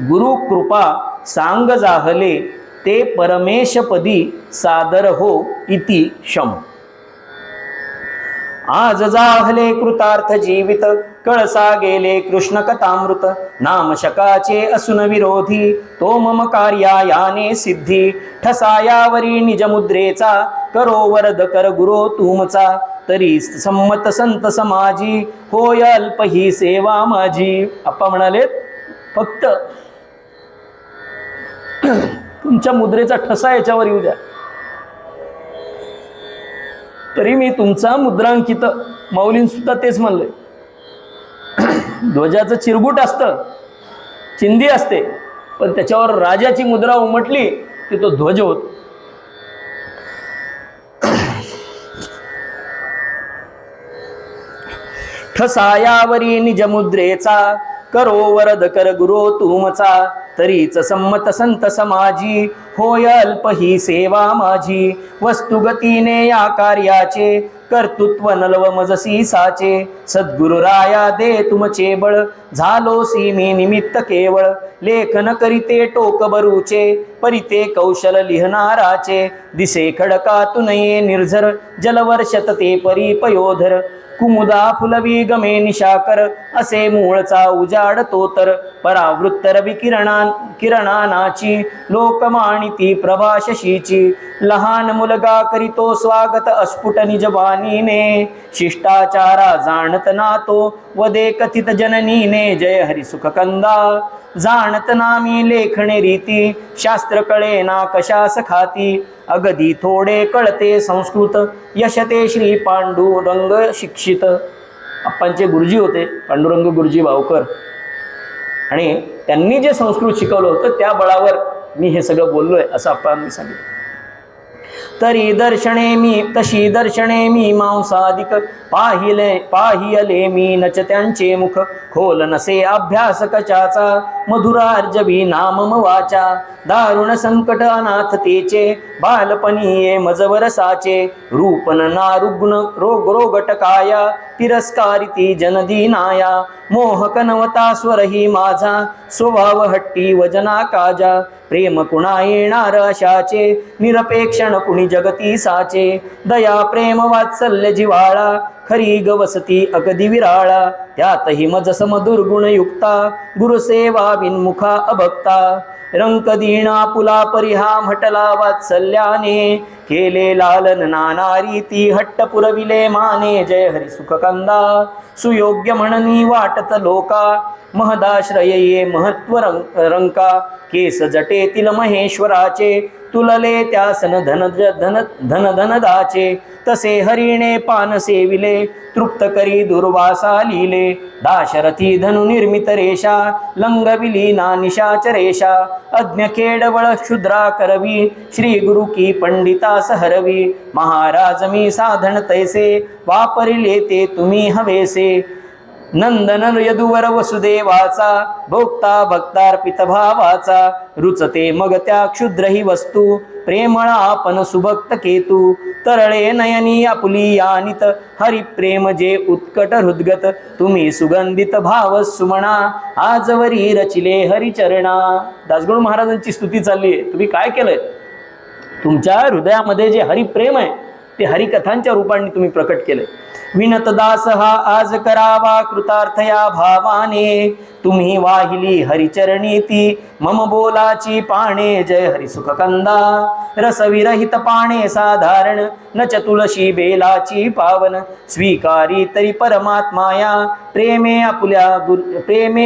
गुरुकृपा सांग जाहले. ते परमेशपदी सादर हो इति शम. आज जाहले कृतार्थ जीवित, कळसा गेले कृष्ण कथामृत. नाम शकाचे असून विरोधी, तो मम कार्या याने सिद्धी. ठसायावरी निज मुद्रेचा, करो वरद कर गुरो तुमचा. तरी संमत संत समाजी, होय अल्प ही सेवा माझी. आप्पा म्हणाले फक्त तुमच्या मुद्रेचा ठसा याच्यावर येऊ द्या, तरी मी तुमचा मुद्रांकित. माऊलीन सुद्धा तेच म्हणले. ध्वजाचं चिरगुट असतं, चिंदी असते, पण त्याच्यावर राजाची मुद्रा उमटली की तो ध्वज होत. ठसायावरी निज मुद्रेचा, करो वरद कर गुरो तुमचा. तरीच संमत संत समाजी, होय अल्प ही सेवा माझी. वस्तुगतीने या कार्याचे, कर्तृत्व नलव मजसी साचे. सद्गुरुराया दे तुमचे बळ, झालोसी मी निमित्त केवळ. लेखन करीते टोक बरूचे, परिते कौशल लिहनाराचे. दिसे खडकातु नये निर्झर, जलवर्षत ते परी पयोधर. कुमुदा फुलवी गमे निशाकर, असे मूळचा उजाड तो तर. परावृत्त रवी किरणानाची, लोकमाणिती प्रभा शशीची. लहान मुलगा करीतो स्वागत, अस्फुट निजवानीने. शिष्टाचारा जाणत ना तो, वदे कथित जननीने. जय हरी सुख कंदा, जाणत नामी लेखणे रीती. शास्त्र कळे ना कशास खाती, अगदी थोडे कळते संस्कृत. यशते श्री पांडुरंग शिक्षित. आप्पांचे गुरुजी होते पांडुरंग गुरुजी भावकर, आणि त्यांनी जे संस्कृत शिकवलं होतं त्या बळावर मी हे सगळं बोललोय असं आप्पांनी सांगितलं. तशी दर्शने मी मांसादिक, पाहियले मी नच त्यांचे मुख. खोल नसे अभ्यास कशाचा, मधुरार्जवी नामम वाचा. दारुण संकट अनाथतेचे, बालपणी ये मजवर साचे. रूपन ना रुग्ण रोगटकाया, तिरस्कारिती जनदीनाया. मोहक नवता स्वरही माझा, स्वभाव हट्टी वजना काजा. प्रेम कुणा येणार अशाचे, निरपेक्षण कुणी जगती साचे. दया प्रेम वात्सल्य जिव्हाळा, खरी गवसती अगदी विराळा. त्यातही मज समदुर्गुण युक्ता, गुरुसेवा बिनमुखा अभक्ता. रंक दीणा पुला परिहा म्हटला वात्सल्याने. केले लालन नाना रीती, हट्ट पुरविले माने. जय हरी सुख कंदा, सुयोग्य म्हणनी वाटत लोका. महदाश्रय ये महत्व रंका. केस जटेतील महेश्वराचे, तुलले त्यासन धनदाचे. तसे हरिणे पान सेविले, तृप्त करी दुर्वासा लिहिले. दाशरथी धनु निर्मित रेषा, लंगविली ना निशाच रेषा. अज्ञ केडवळ क्षुद्रा करवी, श्री गुरु की पंडिता सहरवी. महाराज मी साधन तैसे, वापरिले ते तुम्ही हवेसे. नंदन यदुवर वसुदेवाचा, भोक्ता भक्तार्पित भावाचा. रुचते मग त्या क्षुद्र ही वस्तू, प्रेमळ आपण सुभक्त केतू. तरळे नयनी आपुली यानित, हरिप्रेम जे उत्कट हृदगत. तुम्ही सुगंधित भाव सुमणा, आजवरी रचिले हरिचरणा. दासगणू महाराजांची स्तुती चालली आहे. तुम्ही काय केलंय? तुमच्या हृदयामध्ये जे हरिप्रेम आहे ते हरिकथांच्या रूपाने तुम्ही प्रकट केले. विनत दास हा आज करावा, कृतार्थया भावाने. तुम्ही वाहिली हरिचरणी ती, मम बोलाची पाणे. जय हरी सुख कंदा, रसविरहित पाणे साधारण. नच तुळशी बेलाची पावन, स्वीकारी तरी परमात्माया. प्रेमे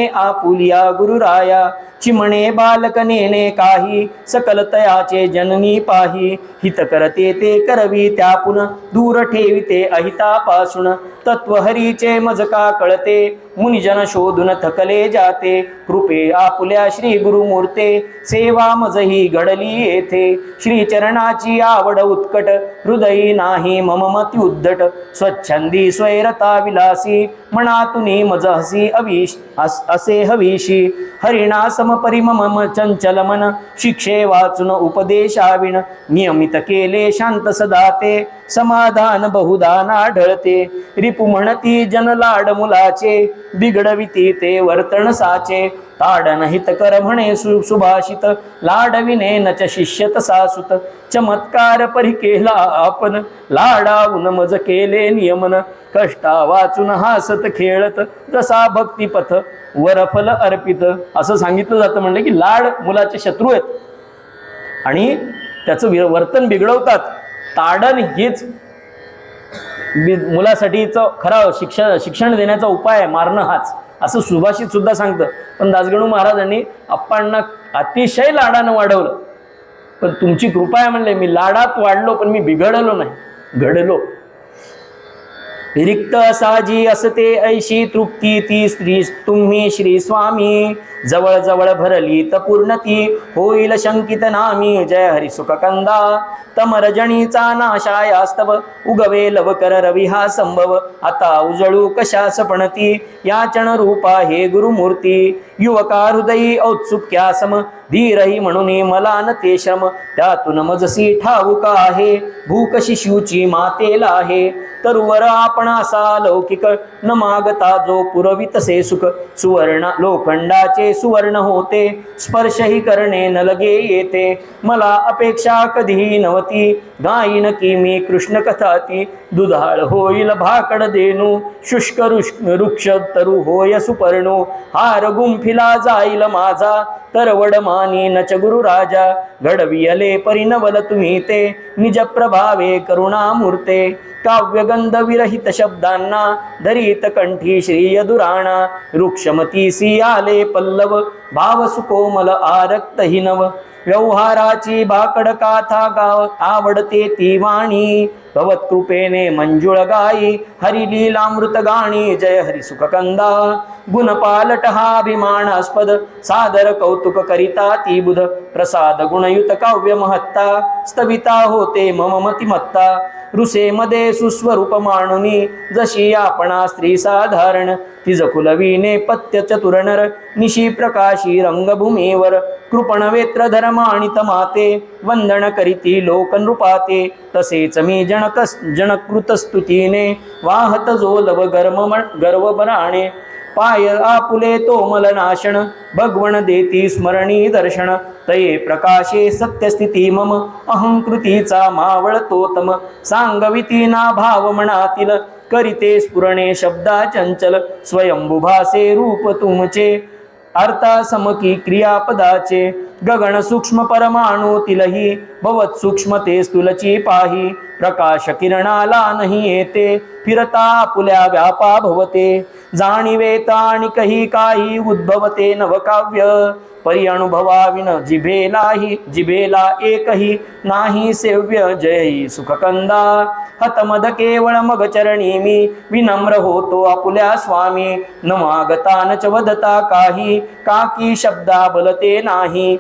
आपुलिया गुरुराया. चिमणे बालक नेने काही, सकल तयाचे जननी पाही. हित करते ते करवी त्यापुन, दूर ठेविते अहितापासून. तत्व हरीचे मज का कळते, मुनिजन शोधून थकले जाते. कृपे आपुल्या श्री गुरुमूर्ते, सेवा मजही घडली येथे. श्री चरणाची आवड उत्कट, हृदयी नाही मम मती उद्धट. स्वच्छंदी स्वैरता विलासी, मनातुनी मज हसी असे हवीशी. हरिणा समपरी मम चंचल मन, शिक्षे वाचून उपदेशाविण. नियमित केले शांत सदा ते, समाधान बहुधा नाढळते. रिपू म्हणती जन लाड मुलाचे, बिघडविती ते वर्तन साचे. ताड नाहीत कर म्हणे सुभाषित, लाडविने नच शिष्य तसा सुत. चमत्कार परी केला आपण, लाडावून मज केले नियमन. कष्टा वाचून हासत खेळत, जसा भक्तिपथ वरफल अर्पित. असं सांगितलं जातं. म्हणलं की लाड मुलाचे शत्रू आहेत आणि त्याचं वर्तन बिघडवतात. ताडण हेच मुलासाठीचं खरा शिक्षण देण्याचा उपाय आहे, मारणं हाच, असं सुभाषित सुद्धा सांगतं. पण दासगणू महाराजांनी अप्पांना अतिशय लाडानं वाढवलं. पण तुमची कृपा आहे म्हणले, मी लाडात वाढलो पण मी बिघडलो नाही, घडलो. रिक्त साजी असते ऐशी तृप्ती, ती स्त्री तुम्ही श्री स्वामी. जवळ जवळ भरली त पूर्णती, होईल शंकित नामी. जय हरी सुख कंदा, तमरजणीचा नाशायास्तव. उगवे लवकर रवी हा संभव, आता उजळू कशास पणती. याचन रूपा हे गुरुमूर्ती, युवका हृदयी औत्सुक्यासम. धीरही म्हणून मला न ते श्रम, त्यातून मजसी ठाऊक आहे. भूक शिशूची मातेला आहे, तरुवर आपण असा लौकिक. न मागता जो पुरवितसे सुख, सुवर्ण लोखंडाचे सुवर्ण होते. स्पर्शही करणे न लगे येते, मला अपेक्षा कधीही नव्हती. गाईन की मी कृष्ण कथा ती, दुधाळ होईल भाकड देणू. शुष्क वृक्ष तरु होय सुपर्णू, हार गुंफिला जाईल माझा. तरवड मानी नच गुरु राजा, घडवियले परिणवल तुम्ही ते. निज प्रभावे करुणामूर्ते, काव्यगंध विरहित शब्दांना. धरीत कंठी श्रीय दुराणा, वृक्षमतीसी आले पल्लव. भाव सुकोमल आरक्त हिनव, व्यवहाराची बाकड काथा गाव. आवडते ती वाणी, भवत्कृपेने मंजुळ गाई. हरिलीलामृत गाणी, जय हरी सुख कंदा. गुणपालट हा अभिमानास्पद, सादर कौतुक करिता ती बुध. प्रसाद गुणयुत काव्य महत्ता, स्तविता होते मम मतिमत्ता. रुसेमध्ये सुस्वरूप मानुनी, जशी आपणा स्त्री साधारण. तिज कुलवीने पत्य चतुरनर, निशी प्रकाशी रंगभूमीवर. कृपण वेत्र धर्माणित माते, वंदन करीती लोक नृपाते. तसेच मी जनकृत स्तुतीने, वाहत जो लव गर्व बराणे. पाय आपुले तोमल नाशन, भगवण देती स्मरणी दर्शन. तये प्रकाशे सत्यस्थिती मम, अहंकृतीचा मावळतोतम. सांगविती ना भाव मनातील, करिते स्फुरणे शब्दा चंचल. स्वयंभुभासे रूप तुमचे, अर्था समकी क्रियापदाचे. गगन सूक्ष्म परमाणूतीलही, भवत सूक्ष्मते स्थूलची पाही. प्रकाश किरणाला नाही येते, फिरता आपुल्या व्यापा भवते. जाणिवेता आणि कही काही, उद्भवते नवकाव्य. परी अनुभवाविन जिभेला एकही नाही सेव्य. जय सुख कंदा, हतमद केवळ मग चरणी मी. विनम्र होतो आपुल्या स्वामी, न मागता न च वदता काही. काकी शब्दा बलते नाही,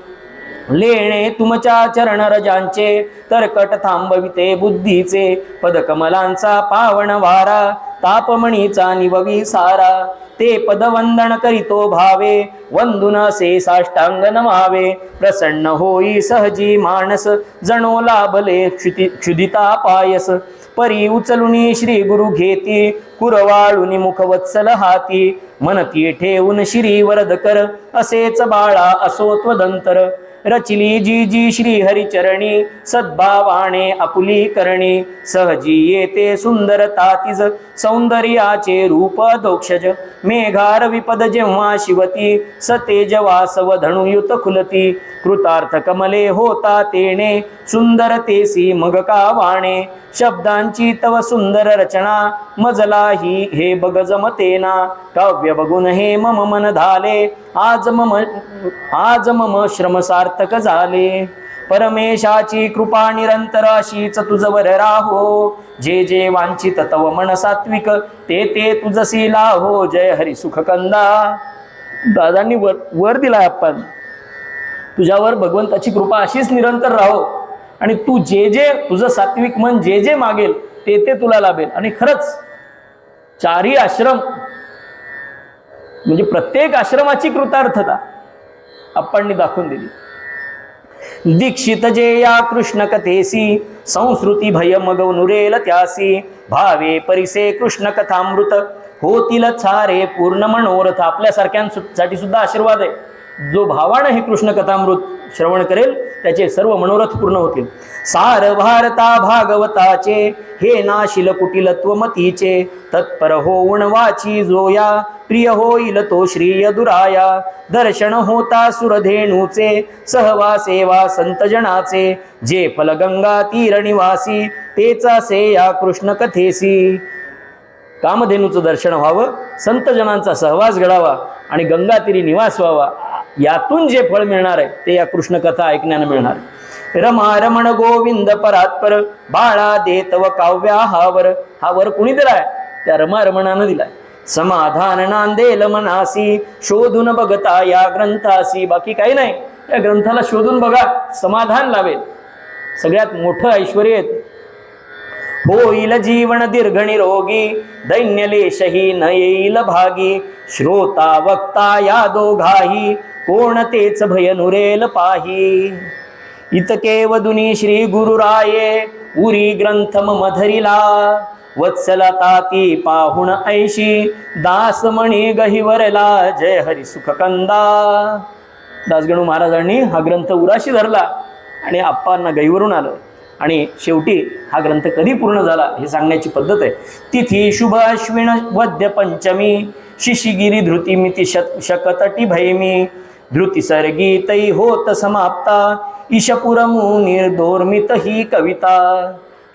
लेणे तुमच्या चरण रजांचे. तरकट थांबविते बुद्धीचे, पदकमलांचा पावन वारा. तापमणीचा निववी सारा, ते पदवंदन करीतो भावे. वंदुन असे साष्टांग नमावे, प्रसन्न होई सहजी मानस. जणो लाभले क्षुदिता पायस, परी उचलुनी श्री गुरु घेती. कुरवाळुनी मुख वत्सल हाती, मनती ठेवून श्री वरद कर. असेच बाळा असो त्वदंतर. रचिली जी जी श्री हरिचरणी, सद्भावाने आपुली करणी. सहजी येते सुंदरता तिज, सौंदर्याचे रूप दोक्षज. मेघार विपद जेव्हा शिवती, सतेज वासव धनुयुत खुलती. कृतार्थ कमले होता तेने, सुंदर तेसी मग का वाणे. शब्दांची तव सुंदर रचना, मजलाही हे बग जमतेना. काव्य बघून हे मम मन धाले, आज मम श्रम सार्थक झाले. परमेशाची कृपा निरंतर अशीच तुझवर राहो. जे जे वांछित तव मन सात्विक, ते ते तुझसी लाहो. जय हरी सुख कंदा. दादांनी वर दिलाय आपण, तुझ्यावर भगवंताची कृपा अशीच निरंतर राहो. आणि तू जे जे तुझं सात्विक मन जे जे मागेल ते ते तुला लाभेल. आणि खरंच चारी आश्रम म्हणजे प्रत्येक आश्रमाची कृतार्थता आपण दाखवून दिली. दीक्षित जे या कृष्ण कथेसी संस्कृती भय मग नुरेल त्यासी भावे परिसे कृष्ण कथामृत होतील छारे पूर्ण मनोरथ. आपल्यासारख्यांसाठी सुद्धा आशीर्वाद आहे. जो भावानं हे कृष्ण कथामृत श्रवण करेल त्याचे सर्व मनोरथ पूर्ण होतील. सार भारता भागवताचे हे नाशिल कुटिलत्वमतीचे तत्पर होऊन वाची जोया प्रिय होईल तो श्रीय दुराया. दर्शन होता सुरधेणूचे सहवासेवा संत जनाचे जे फल गंगा तीर निवासी तेचा से या कृष्ण कथेसी. कामधेनूचं दर्शन व्हावं, संत जनांचा सहवास घडावा आणि गंगातीरी निवास व्हावा. यातून जे फळ मिळणार आहे ते या कृष्ण कथा ऐकण्यानं मिळणार आहे. रमा रमण गोविंद परात्पर बाळा देत व काव्या हावर. हा वर कुणी दिलाय? त्या रमा रमणानं दिलाय. समाधान नांदेल मनासी शोधून बघता या ग्रंथासी. बाकी काही नाही, या ग्रंथाला शोधून बघा, समाधान लावेल. सगळ्यात मोठं ऐश्वर्य होईल जीवन दीर्घ निरोगी दैन्यलेशही न येईल भागी. श्रोता वक्ता या दोघाही कोणतेच भय नुरेल पाही. इतके वदुनी श्री गुरुराये उरी ग्रंथ मम धरिला वत्सला ताती पाहुण ऐशी दासमणी गहिवरला जय हरी सुख कंदा. दासगणू महाराजांनी हा ग्रंथ उराशी धरला आणि आप्पांना गहिवरून आलं आणि शेवटी हा ग्रंथ कधी पूर्ण झाला हे सांगण्याची पद्धत आहे. तिथी शुभ अश्विन वद्य पंचमी शिशिगिरी धृती मिती शकतटी भैमी धृती सर्गी तै होत समाप्ता ईशपुरमु निर्दोर्मित ही कविता.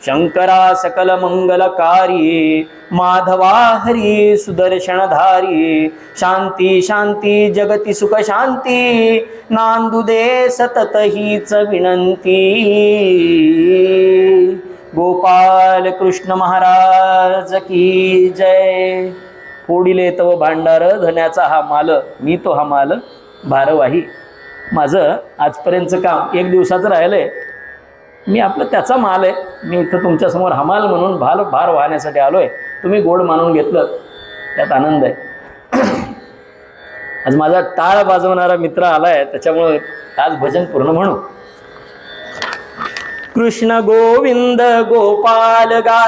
शंकरा सकल मंगलकारी माधवा हरी सुदर्शनधारी शांती शांती जगती सुख शांती नांदू दे सतत हीच विनंती. गोपाल कृष्ण महाराज की जय. फोडिले तव भांडार धन्याचा हा माल मी तो हा माल भारवाही. माझं आजपर्यंतचं काम एक दिवसाचं राहिलंय. मी आपलं त्याचा माल आहे. मी इथं तुमच्यासमोर हमाल म्हणून भार वाहण्यासाठी आलो आहे. तुम्ही गोड मानून घेतलं त्यात आनंद आहे. आज माझा टाळ वाजवणारा मित्र आला आहे त्याच्यामुळे आज भजन पूर्ण म्हणू. कृष्ण गोविंद गोपाल गा